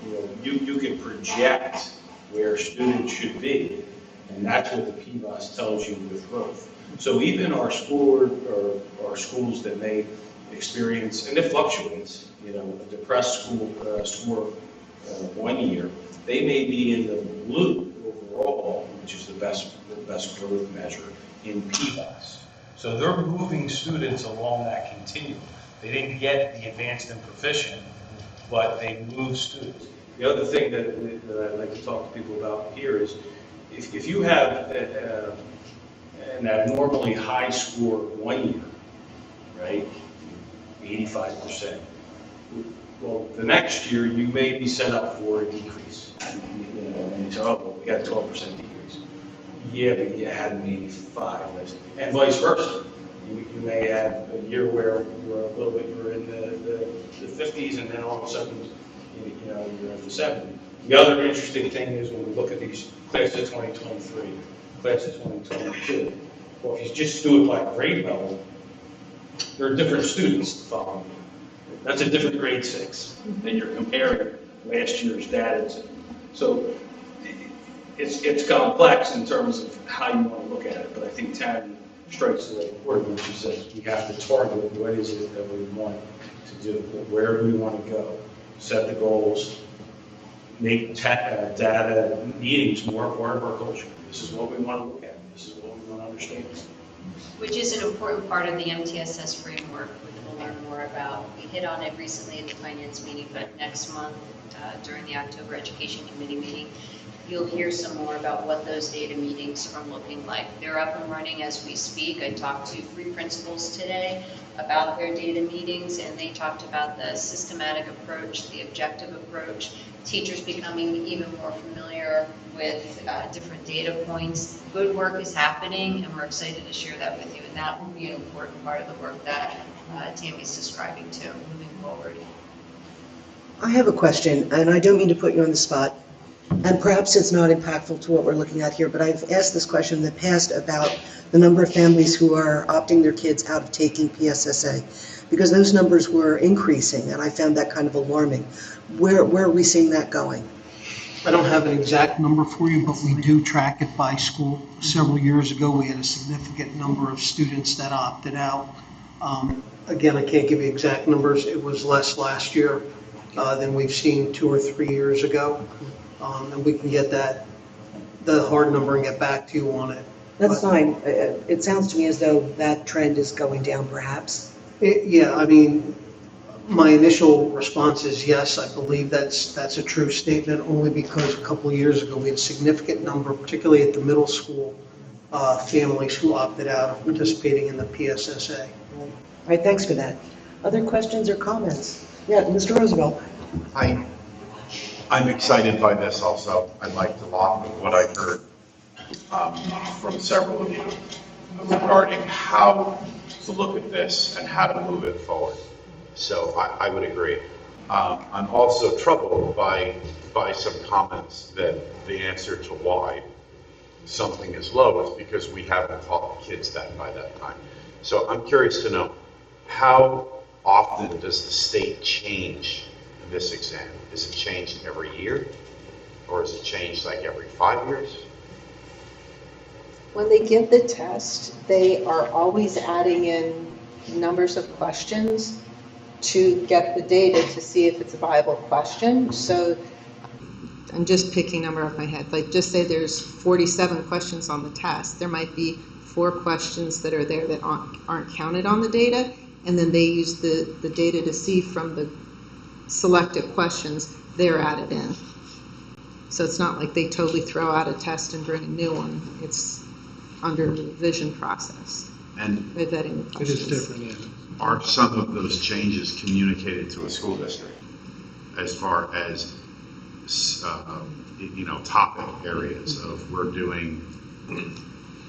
Speaker 15: you know, you can project where students should be. And that's what the PBOS tells you with growth. So even our school or our schools that may experience, and it fluctuates, you know, a depressed school score 1 year, they may be in the blue overall, which is the best growth measure in PBOS. So they're moving students along that continuum. They didn't get the advanced and proficient, but they move students. The other thing that I'd like to talk to people about here is if you have an abnormally high score 1 year, right, 85%, well, the next year you may be set up for a decrease. You know, and you say, oh, well, we got a 12% decrease. Yeah, but you had an 85, and vice versa. You may have a year where you're in the 50s, and then all of a sudden, you know, you're in the 70s. The other interesting thing is when we look at these classes of 2023, class of 2022, well, if you just do it by grade level, there are different students the following year. That's a different grade 6 that you're comparing last year's data to. So it's complex in terms of how you want to look at it, but I think Tammy strikes the right word when she says we have to target what is it that we want to do, where do we want to go, set the goals, make data meetings more part of our culture. This is what we want to look at. This is what we want to understand.
Speaker 7: Which is an important part of the MTSS framework, which we'll learn more about. We hit on it recently at the finance meeting, but next month, during the October Education Committee meeting, you'll hear some more about what those data meetings are looking like. They're up and running as we speak. I talked to 3 principals today about their data meetings, and they talked about the systematic approach, the objective approach, teachers becoming even more familiar with different data points. Good work is happening, and we're excited to share that with you, and that will be an important part of the work that Tammy's describing too, moving forward.
Speaker 2: I have a question, and I don't mean to put you on the spot, and perhaps it's not impactful to what we're looking at here, but I've asked this question in the past about the number of families who are opting their kids out of taking PSSA, because those numbers were increasing, and I found that kind of alarming. Where are we seeing that going?
Speaker 1: I don't have an exact number for you, but we do track it by school. Several years ago, we had a significant number of students that opted out. Again, I can't give you exact numbers. It was less last year. than we've seen 2 or 3 years ago. And we can get the hard number and get back to you on it.
Speaker 2: That's fine. It sounds to me as though that trend is going down, perhaps.
Speaker 1: Yeah, I mean, my initial response is yes, I believe that's a true statement, only because a couple of years ago, we had a significant number, particularly at the middle school, families who opted out of participating in the PSSA.
Speaker 2: All right, thanks for that. Other questions or comments? Yeah, Mr. Roosevelt.
Speaker 13: I'm excited by this also. I liked a lot of what I heard from several of you regarding how to look at this and how to move it forward. So I would agree. I'm also troubled by some comments that the answer to why something is low is because we haven't taught the kids that by that time. So I'm curious to know, how often does the state change this exam? Is it changed every year? Or is it changed like every 5 years?
Speaker 5: When they give the test, they are always adding in numbers of questions to get the data to see if it's a viable question. So I'm just picking a number off my head. Like, just say there's 47 questions on the test. There might be 4 questions that are there that aren't counted on the data, and then they use the data to see from the selected questions they're added in. So it's not like they totally throw out a test and bring a new one. It's under the revision process.
Speaker 3: And
Speaker 5: By vetting the questions.
Speaker 21: It is different, yeah.
Speaker 3: are some of those changes communicated to a school district as far as, topic areas of we're doing?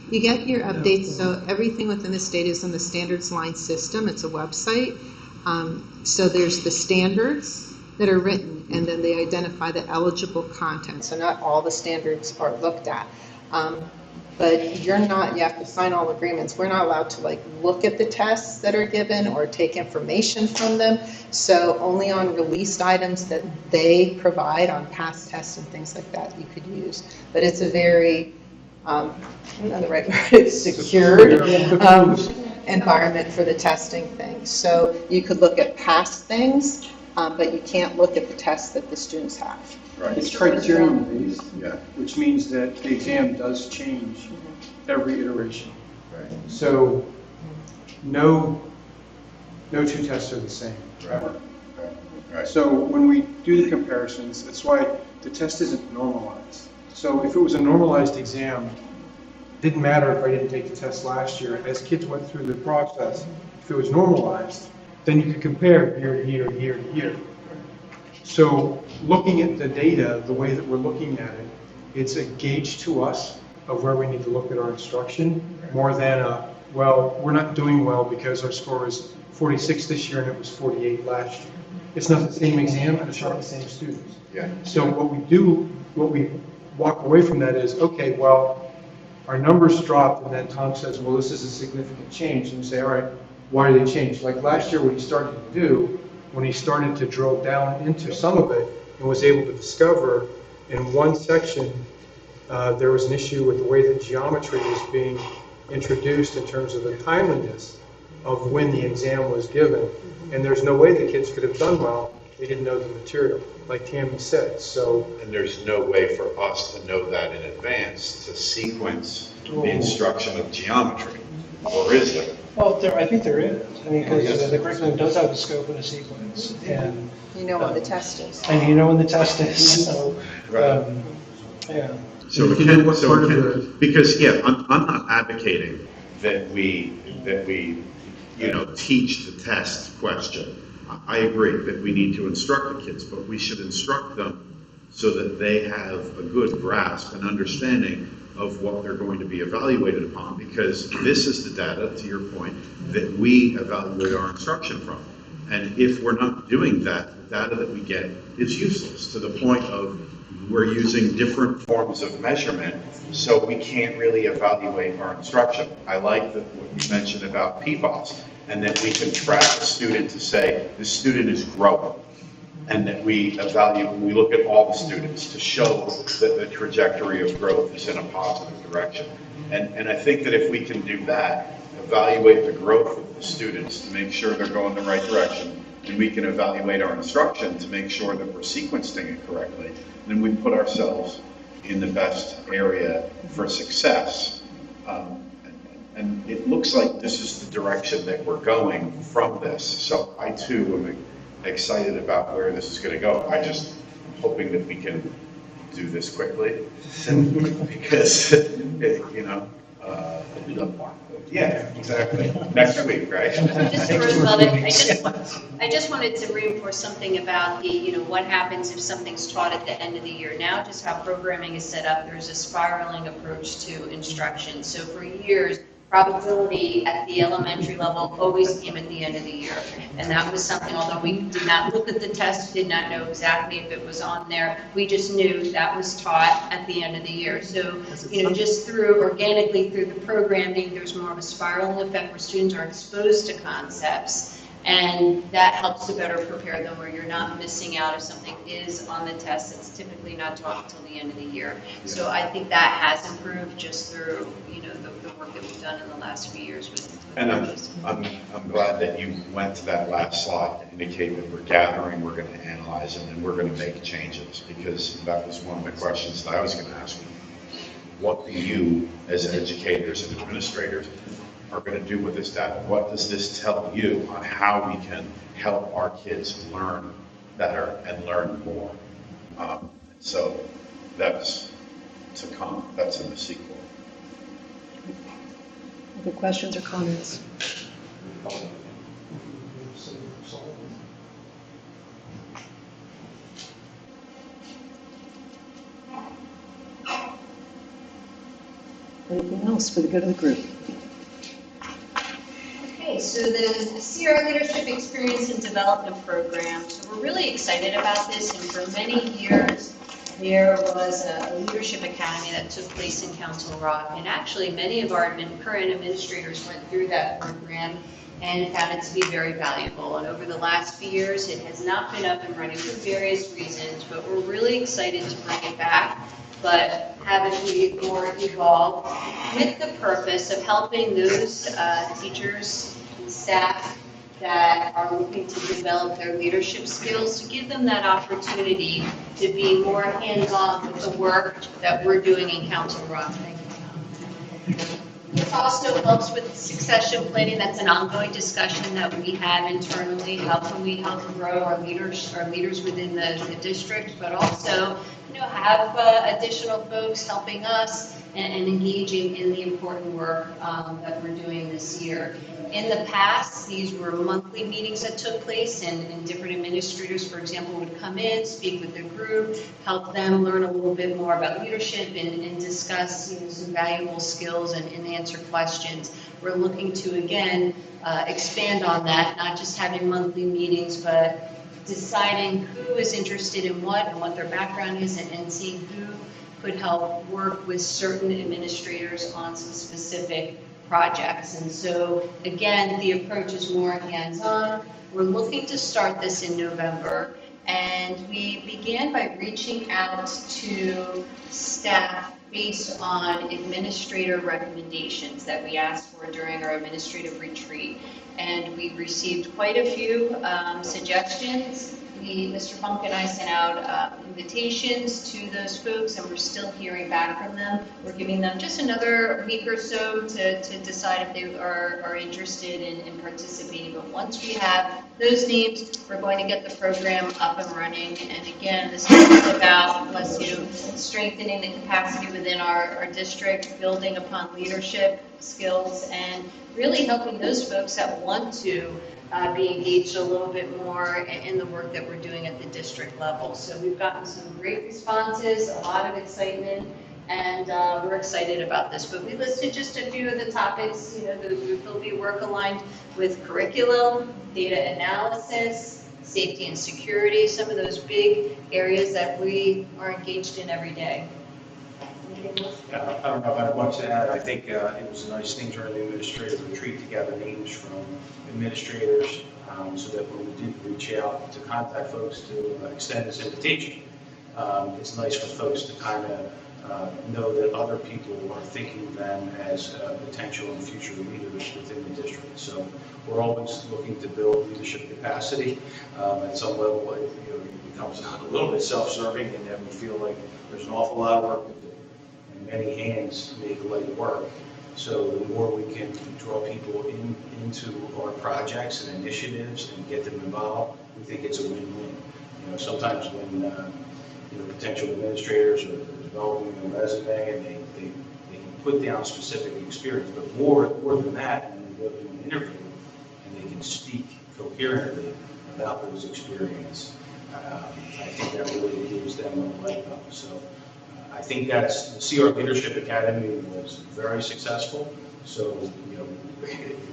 Speaker 5: You get your updates, so everything within the state is in the standards line system. It's a website. So there's the standards that are written, and then they identify the eligible content. So not all the standards are looked at. But you have to sign all agreements. We're not allowed to look at the tests that are given or take information from them. So only on released items that they provide on past tests and things like that you could use. But it's a very, I don't know the right word, it's secured environment for the testing thing. So you could look at past things, but you can't look at the tests that the students have.
Speaker 21: Right. It's criterion based, which means that the exam does change every iteration.
Speaker 3: Right.
Speaker 21: So no 2 tests are the same.
Speaker 3: Right.
Speaker 21: So when we do the comparisons, that's why the test isn't normalized. So if it was a normalized exam, it didn't matter if I didn't take the test last year. As kids went through the process, if it was normalized, then you could compare year to year, year to year. So looking at the data, the way that we're looking at it, it's a gauge to us of where we need to look at our instruction, more than we're not doing well because our score is 46 this year and it was 48 last year. It's not the same exam and it's not the same students.
Speaker 3: Yeah.
Speaker 21: So what we walk away from that is, okay, well, our numbers dropped, and then Tom says, well, this is a significant change, and you say, all right, why did they change? Like last year, what he started to do, when he started to drill down into some of it and was able to discover in one section there was an issue with the way that geometry was being introduced in terms of the timeliness of when the exam was given. And there's no way the kids could have done well. They didn't know the material, like Tammy said. So,
Speaker 3: and there's no way for us to know that in advance to sequence the instruction of geometry, or is there?
Speaker 1: Well, I think there is. I mean, because the curriculum does have a scope and a sequence, and
Speaker 5: You know what the test is.
Speaker 1: and you know when the test is. So, yeah.
Speaker 3: Because I'm not advocating that we teach the test question. I agree that we need to instruct the kids, but we should instruct them so that they have a good grasp and understanding of what they're going to be evaluated upon, because this is the data, to your point, that we evaluate our instruction from. And if we're not doing that, the data that we get is useless, to the point of we're using different forms of measurement, so we can't really evaluate our instruction. I like what you mentioned about PFAS, and that we can track a student to say, the student is growing, and that we look at all the students to show that the trajectory of growth is in a positive direction. And I think that if we can do that, evaluate the growth of the students to make sure they're going the right direction, and we can evaluate our instruction to make sure that we're sequencing it correctly, then we put ourselves in the best area for success. And it looks like this is the direction that we're going from this. So I too am excited about where this is going to go. I just am hoping that we can do this quickly because, yeah, exactly. Next week, right?
Speaker 7: Mr. Roosevelt, I just wanted to reinforce something about the, what happens if something's taught at the end of the year. Now, just how programming is set up, there's a spiraling approach to instruction. So for years, probability at the elementary level always came at the end of the year. And that was something, although we did not look at the test, did not know exactly if it was on there, we just knew that was taught at the end of the year. So, just organically through the programming, there's more of a spiraling effect where students are exposed to concepts. And that helps to better prepare them where you're not missing out if something is on the test that's typically not taught until the end of the year. So I think that has improved just through, the work that we've done in the last few years with
Speaker 3: And I'm glad that you went to that last slide to indicate that we're gathering, we're going to analyze, and then we're going to make changes, because that was one of the questions that I was going to ask you. What do you, as educators and administrators, are going to do with this data? What does this tell you on how we can help our kids learn better and learn more? So that's to come. That's in the sequel.
Speaker 2: Other questions or comments? Anything else for the good of the group?
Speaker 7: Okay, so the Sierra Leadership Experience and Development Program. So we're really excited about this, and for many years there was a leadership academy that took place in Council Rock, and actually many of our current administrators went through that program and found it to be very valuable. And over the last few years, it has not been up and running for various reasons, but we're really excited to bring it back, but have it be more evolved with the purpose of helping those teachers and staff that are looking to develop their leadership skills, to give them that opportunity to be more hands-on with the work that we're doing in Council Rock. This also helps with succession planning. That's an ongoing discussion that we have internally. How can we help grow our leaders within the district, but also, have additional folks helping us and engaging in the important work that we're doing this year. In the past, these were monthly meetings that took place, and different administrators, for example, would come in, speak with the group, help them learn a little bit more about leadership and discuss some valuable skills and answer questions. We're looking to, again, expand on that, not just having monthly meetings, but deciding who is interested in what and what their background is, and seeing who could help work with certain administrators on some specific projects. And so, again, the approach is more hands-on. We're looking to start this in November, and we began by reaching out to staff based on administrator recommendations that we asked for during our administrative retreat. And we received quite a few suggestions. Mr. Funk and I sent out invitations to those folks, and we're still hearing back from them. We're giving them just another week or so to decide if they are interested in participating. But once we have those names, we're going to get the program up and running. And again, this is about, bless you, strengthening the capacity within our district, building upon leadership skills, and really helping those folks that want to be engaged a little bit more in the work that we're doing at the district level. So we've gotten some great responses, a lot of excitement, and we're excited about this. But we listed just a few of the topics. The group will be work aligned with curriculum, data analysis, safety and security, some of those big areas that we are engaged in every day.
Speaker 15: I don't know if I have much to add. I think it was a nice thing during the administrative retreat to gather names from administrators so that when we did reach out to contact folks to extend this invitation, it's nice for folks to kind of know that other people are thinking of them as potential and future leaders within the district. So we're always looking to build leadership capacity. At some level, it becomes a little bit self-serving, and then we feel like there's an awful lot of work to do, and many hands make light work. So the more we can draw people into our projects and initiatives and get them involved, we think it's a win-win. Sometimes when potential administrators are developing a resume and they can put down specific experience, but more than that, when they go to an interview and they can speak coherently about those experiences, I think that really gives them a leg up. So I think the CR Leadership Academy was very successful. So,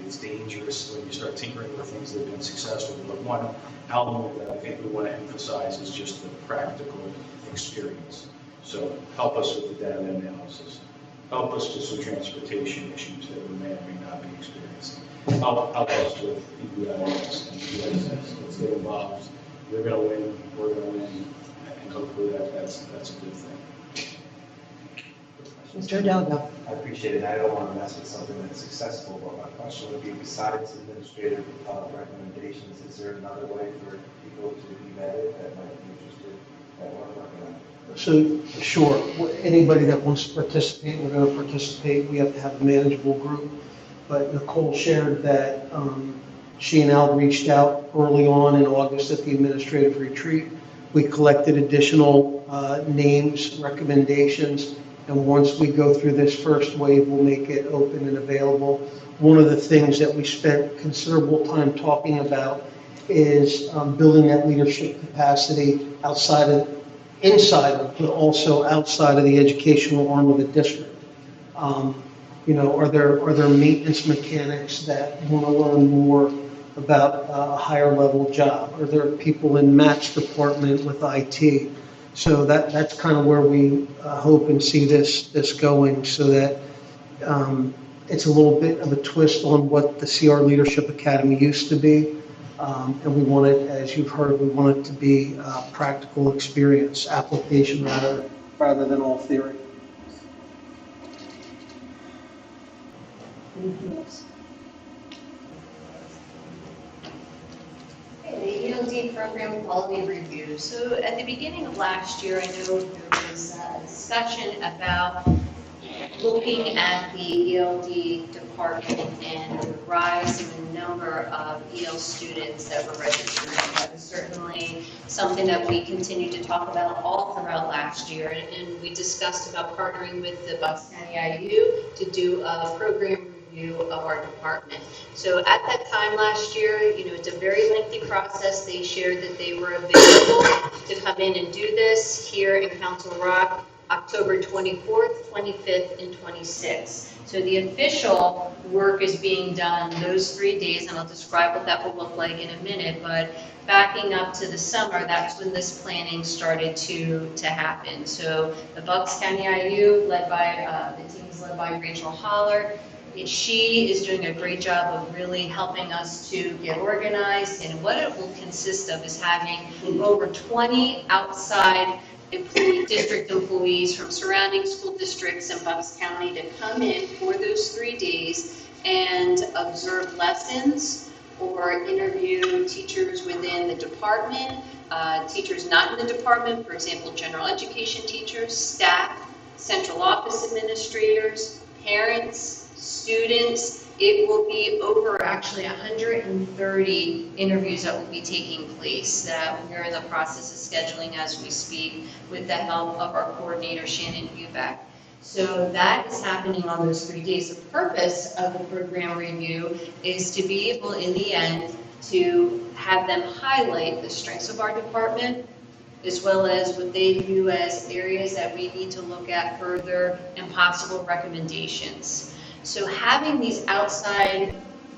Speaker 15: it's dangerous when you start tinkering with things that have been successful. But one element that I think we want to emphasize is just the practical experience. So help us with the data analysis. Help us with some transportation issues that we may or may not be experiencing. Help us with PBIS and PSS. Let's get involved. You're going to win, we're going to win, and hopefully that's a good thing.
Speaker 2: Mr. Hidalgo.
Speaker 12: I appreciate it. I don't want to mess with something that's successful, but my question would be, besides administrative recommendations, is there another way for people to be vetted that might be interested that we're working on?
Speaker 1: So, sure, anybody that wants to participate, we're going to participate. We have to have a manageable group. But Nicole shared that she and Al reached out early on in August at the administrative retreat. We collected additional names, recommendations, and once we go through this first wave, we'll make it open and available. One of the things that we spent considerable time talking about is building that leadership capacity inside of, but also outside of the educational arm of the district. Are there maintenance mechanics that want to learn more about a higher level job? Are there people in Matt's department with IT? So that's kind of where we hope and see this going, so that it's a little bit of a twist on what the CR Leadership Academy used to be. And we want it, as you've heard, we want it to be practical experience, application rather than all theory.
Speaker 7: The ELD program quality review. So at the beginning of last year, I know there was a discussion about looking at the ELD department and the rise in the number of EL students that were registered. That was certainly something that we continued to talk about all throughout last year. And we discussed about partnering with the Bucks County IU to do a program review of our department. So at that time last year, it's a very lengthy process. They shared that they were available to come in and do this here in Council Rock, October 24th, 25th, and 26th. So the official work is being done those 3 days, and I'll describe what that will look like in a minute, but backing up to the summer, that's when this planning started to happen. So the Bucks County IU, the team is led by Rachel Holler. She is doing a great job of really helping us to get organized, and what it will consist of is having over 20 outside district employees from surrounding school districts in Bucks County to come in for those 3 days and observe lessons or interview teachers within the department, teachers not in the department, for example, general education teachers, staff, central office administrators, parents, students. It will be over actually 130 interviews that will be taking place that we're in the process of scheduling as we speak with the help of our coordinator, Shannon Buback. So that is happening on those 3 days. The purpose of the program review is to be able in the end to have them highlight the strengths of our department, as well as what they view as areas that we need to look at further and possible recommendations. So having these outside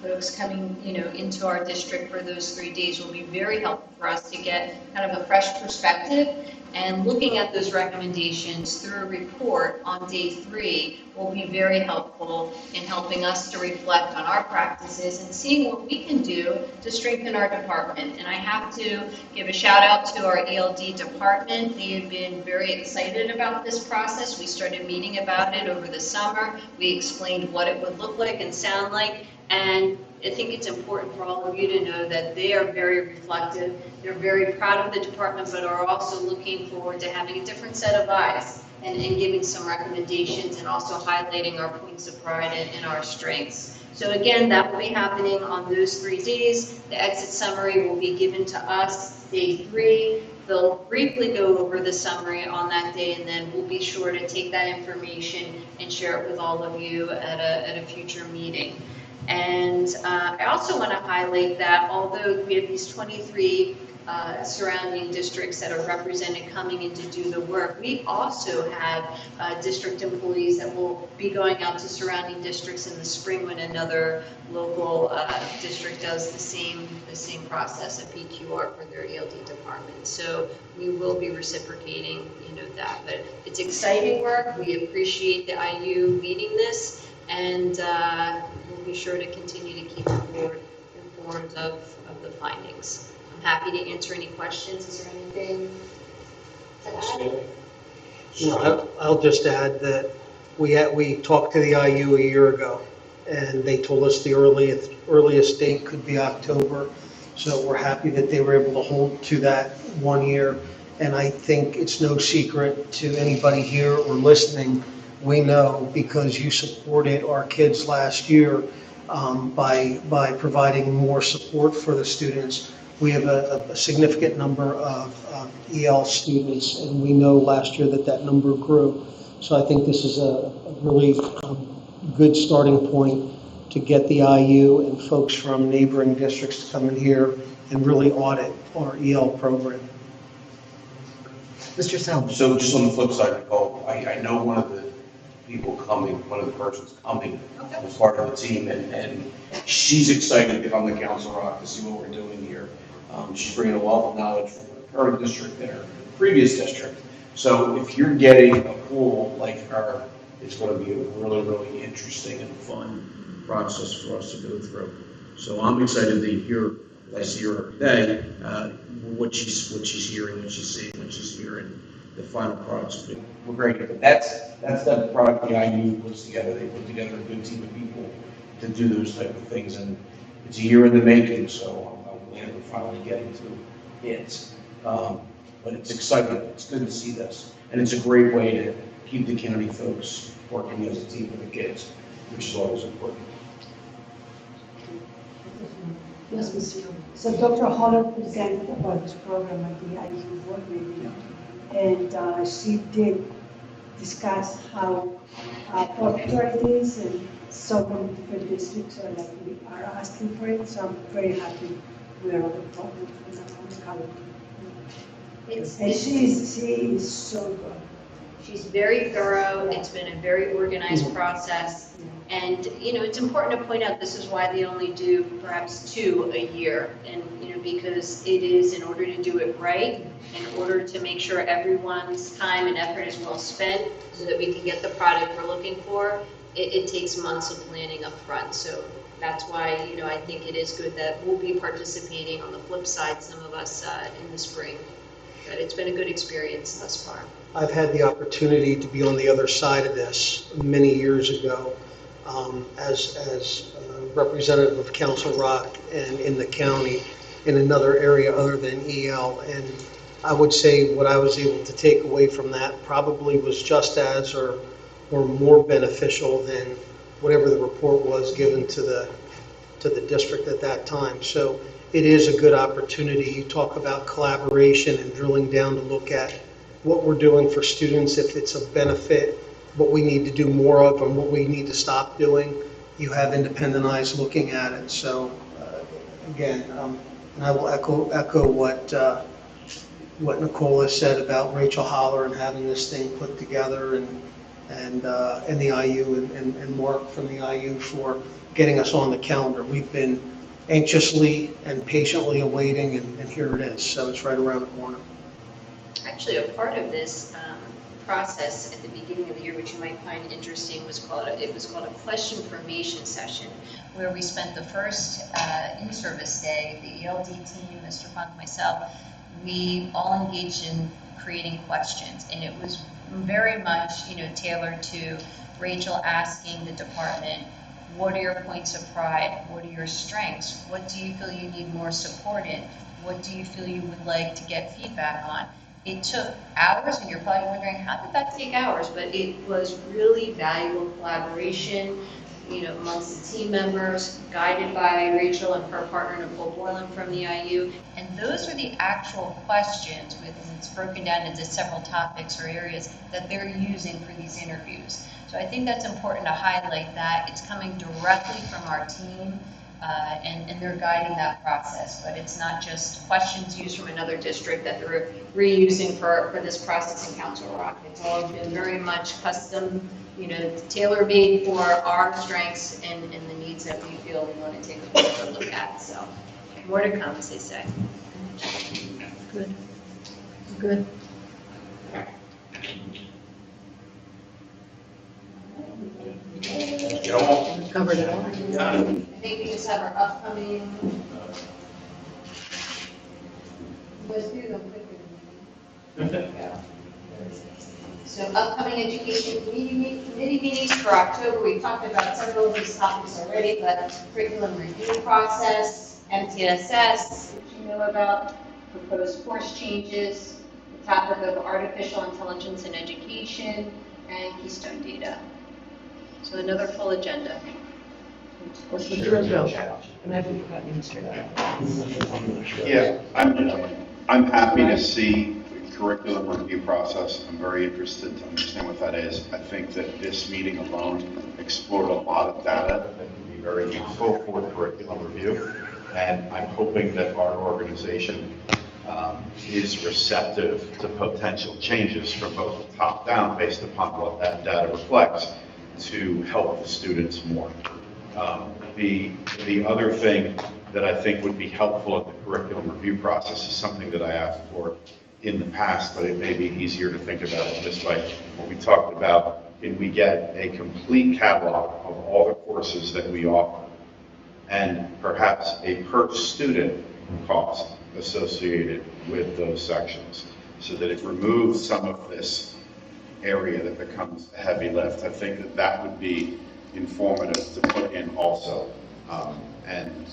Speaker 7: folks coming, into our district for those 3 days will be very helpful for us to get kind of a fresh perspective. And looking at those recommendations through a report on day 3 will be very helpful in helping us to reflect on our practices and seeing what we can do to strengthen our department. And I have to give a shout out to our ELD department. They have been very excited about this process. We started meeting about it over the summer. We explained what it would look like and sound like. And I think it's important for all of you to know that they are very reflective. They're very proud of the department, but are also looking forward to having a different set of eyes and giving some recommendations and also highlighting our points of pride and our strengths. So again, that will be happening on those 3 days. The exit summary will be given to us day 3. They'll briefly go over the summary on that day, and then we'll be sure to take that information and share it with all of you at a future meeting. And I also want to highlight that although we have these 23 surrounding districts that are represented coming in to do the work, we also have district employees that will be going out to surrounding districts in the spring when another local district does the same process of PQR for their ELD department. So we will be reciprocating, that. But it's exciting work. We appreciate the IU leading this, and we'll be sure to continue to keep the board informed of the findings. I'm happy to answer any questions. Is there anything to add?
Speaker 1: I'll just add that we talked to the IU a year ago, and they told us the earliest date could be October. So we're happy that they were able to hold to that 1 year. And I think it's no secret to anybody here or listening, we know because you supported our kids last year by providing more support for the students. We have a significant number of EL students, and we know last year that number grew. So I think this is a really good starting point to get the IU and folks from neighboring districts to come in here and really audit our EL program.
Speaker 2: Mr. Selma.
Speaker 16: So just on the flip side, Nicole, I know one of the persons coming as part of the team, and she's excited to get on the Council Rock to see what we're doing here. She's bringing a wealth of knowledge from her current district and her previous district. So if you're getting a pool like her, it's going to be a really, really interesting and fun process for us to go through. So I'm excited to hear, as I see her today, what she's hearing, what she's seeing, what she's hearing. The final products. We're great. That's the product the IU puts together. They put together a good team of people to do those type of things, and it's a year in the making. So I'm glad we're finally getting to it. But it's exciting. It's good to see this, and it's a great way to keep the county folks working as a team with the kids, which is always important.
Speaker 10: Yes, Mr. So Dr. Holler presented about this program at the IU board meeting, and she did discuss how popular it is, and so many different districts are asking for it. So I'm very happy we are on the program on the cover. And she is so good.
Speaker 7: She's very thorough. It's been a very organized process. And, it's important to point out this is why they only do perhaps 2 a year. And, because it is in order to do it right, in order to make sure everyone's time and effort is well spent so that we can get the product we're looking for, it takes months of planning up front. So that's why, I think it is good that we'll be participating on the flip side, some of us in the spring. But it's been a good experience thus far.
Speaker 1: I've had the opportunity to be on the other side of this many years ago as representative of Council Rock and in the county in another area other than EL. And I would say what I was able to take away from that probably was just as or more beneficial than whatever the report was given to the district at that time. So it is a good opportunity. You talk about collaboration and drilling down to look at what we're doing for students, if it's a benefit, what we need to do more of, and what we need to stop doing. You have independent eyes looking at it. So again, and I will echo what Nicole has said about Rachel Holler and having this thing put together. And and the IU and Mark from the IU for getting us on the calendar. We've been anxiously and patiently awaiting, and here it is. So it's right around the corner.
Speaker 7: Actually, a part of this process at the beginning of the year, which you might find interesting, was called a question formation session, where we spent the first in-service day, the ELD team, Mr. Funk, myself, we all engaged in creating questions, and it was very much, tailored to Rachel asking the department, what are your points of pride? What are your strengths? What do you feel you need more support in? What do you feel you would like to get feedback on? It took hours, and you're probably wondering, how did that take hours? But it was really valuable collaboration, amongst the team members, guided by Rachel and her partner, Nicole Borland from the IU. And those are the actual questions, and it's broken down into several topics or areas that they're using for these interviews. So I think that's important to highlight that. It's coming directly from our team, and they're guiding that process. But it's not just questions used from another district that they're reusing for this process in Council Rock. It's all been very much custom, tailor-made for our strengths and the needs that we feel we want to take a closer look at. So more to come, as they say.
Speaker 2: Good. Good. Covered it all.
Speaker 7: I think we just have our upcoming, let's do them quickly. So upcoming education committee meetings for October, we talked about several of these topics already, but curriculum review process, MTSS, which you know about, proposed course changes, the topic of artificial intelligence in education, and Keystone data. So another full agenda.
Speaker 2: What's the drill? And I haven't forgotten Mr.
Speaker 3: Yeah, I'm happy to see the curriculum review process. I'm very interested to understand what that is. I think that this meeting alone explored a lot of data that can be very useful for the curriculum review. And I'm hoping that our organization is receptive to potential changes from both the top down based upon what that data reflects to help the students more. The other thing that I think would be helpful in the curriculum review process is something that I asked for in the past, but it may be easier to think about it this way. What we talked about, can we get a complete catalog of all the courses that we offer and perhaps a per student cost associated with those sections so that it removes some of this area that becomes a heavy lift. I think that that would be informative to put in also. And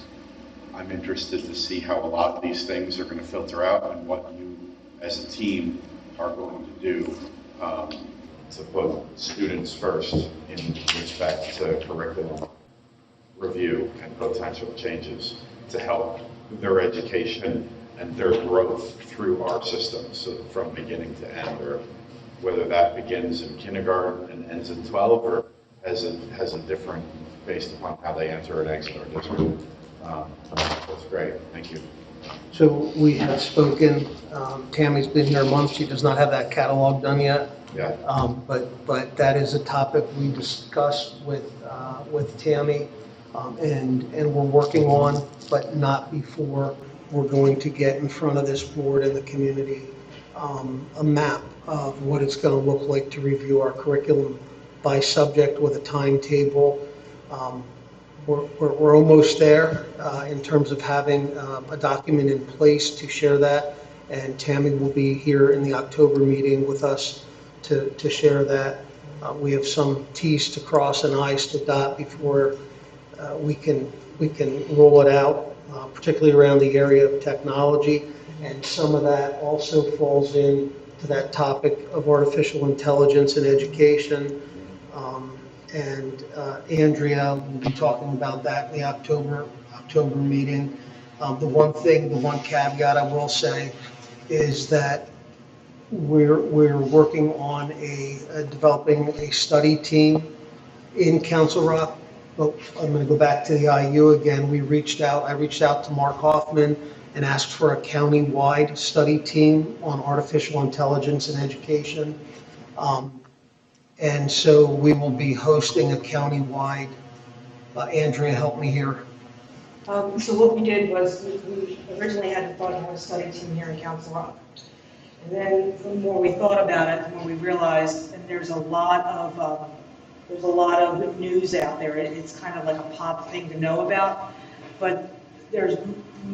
Speaker 3: I'm interested to see how a lot of these things are going to filter out and what you as a team are going to do to put students first in respect to curriculum review and potential changes to help their education and their growth through our system, so from beginning to end, or whether that begins in kindergarten and ends in 12, or has a different based upon how they enter and exit our district. That's great. Thank you.
Speaker 1: So we have spoken, Tammy's been here a month, she does not have that catalog done yet.
Speaker 3: Yeah.
Speaker 1: But that is a topic we discussed with Tammy, and we're working on, but not before we're going to get in front of this board and the community, a map of what it's going to look like to review our curriculum by subject with a timetable. We're almost there in terms of having a document in place to share that, and Tammy will be here in the October meeting with us to share that. We have some T's to cross and I's to dot before we can roll it out, particularly around the area of technology, and some of that also falls into that topic of artificial intelligence in education. And Andrea will be talking about that in the October meeting. The one caveat I will say is that we're working on developing a study team in Council Rock. But I'm going to go back to the IU again. I reached out to Mark Hoffman and asked for a county-wide study team on artificial intelligence in education. And so we will be hosting a countywide, Andrea, help me here.
Speaker 20: So what we did was, we originally had thought to have a study team here in Council Rock. And then the more we thought about it, the more we realized, and there's a lot of news out there. It's kind of like a pop thing to know about, but there's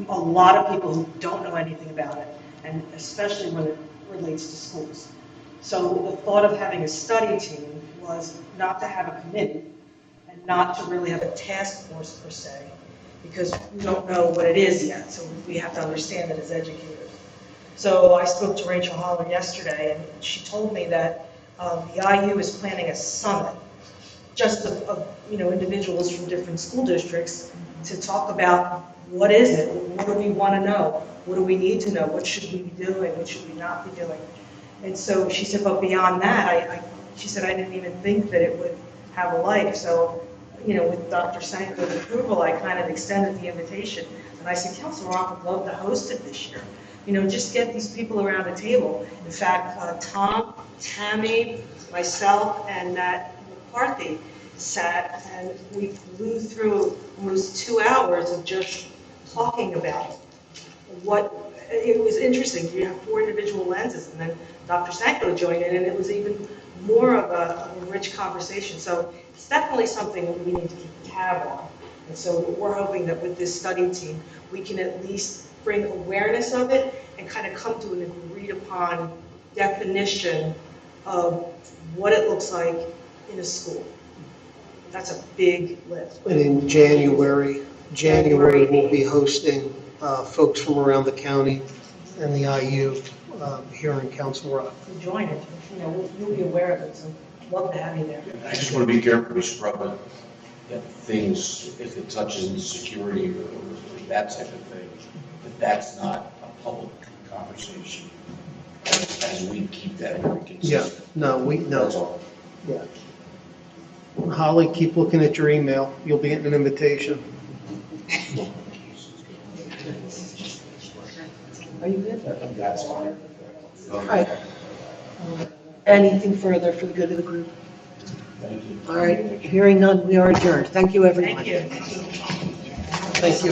Speaker 20: a lot of people who don't know anything about it, and especially when it relates to schools. So the thought of having a study team was not to have a committee and not to really have a task force per se, because we don't know what it is yet, so we have to understand it as educators. So I spoke to Rachel Holland yesterday, and she told me that the IU is planning a summit, just of individuals from different school districts, to talk about what is it, what do we want to know, what do we need to know, what should we be doing, what should we not be doing. And so she said, but beyond that, she said, I didn't even think that it would have a life. So, with Dr. Sanko's approval, I kind of extended the invitation. And I said, Council Rock would love to host it this year. Just get these people around the table. In fact, Tom, Tammy, myself, and Matt McCarthy sat and we flew through almost 2 hours of just talking about it was interesting. You have 4 individual lenses, and then Dr. Sanko joined in, and it was even more of a rich conversation. So it's definitely something that we need to keep a tab on. And so we're hoping that with this study team, we can at least bring awareness of it and kind of come to an agreed upon definition of what it looks like in a school. That's a big lift.
Speaker 1: And in January, we'll be hosting folks from around the county and the IU here in Council Rock.
Speaker 20: Join it. You'll be aware of it, so love to have you there.
Speaker 16: I just want to be careful, we scrub things, if it touches insecurity or that type of thing, but that's not a public conversation, as we keep that very consistent.
Speaker 1: Yeah,
Speaker 16: That's all.
Speaker 1: Yeah. Holly, keep looking at your email. You'll be getting an invitation.
Speaker 2: Are you good?
Speaker 16: That's fine.
Speaker 2: All right. Anything further for the good of the group?
Speaker 16: Thank you.
Speaker 2: All right, hearing none, we are adjourned. Thank you, everyone.
Speaker 20: Thank you.
Speaker 1: Thank you.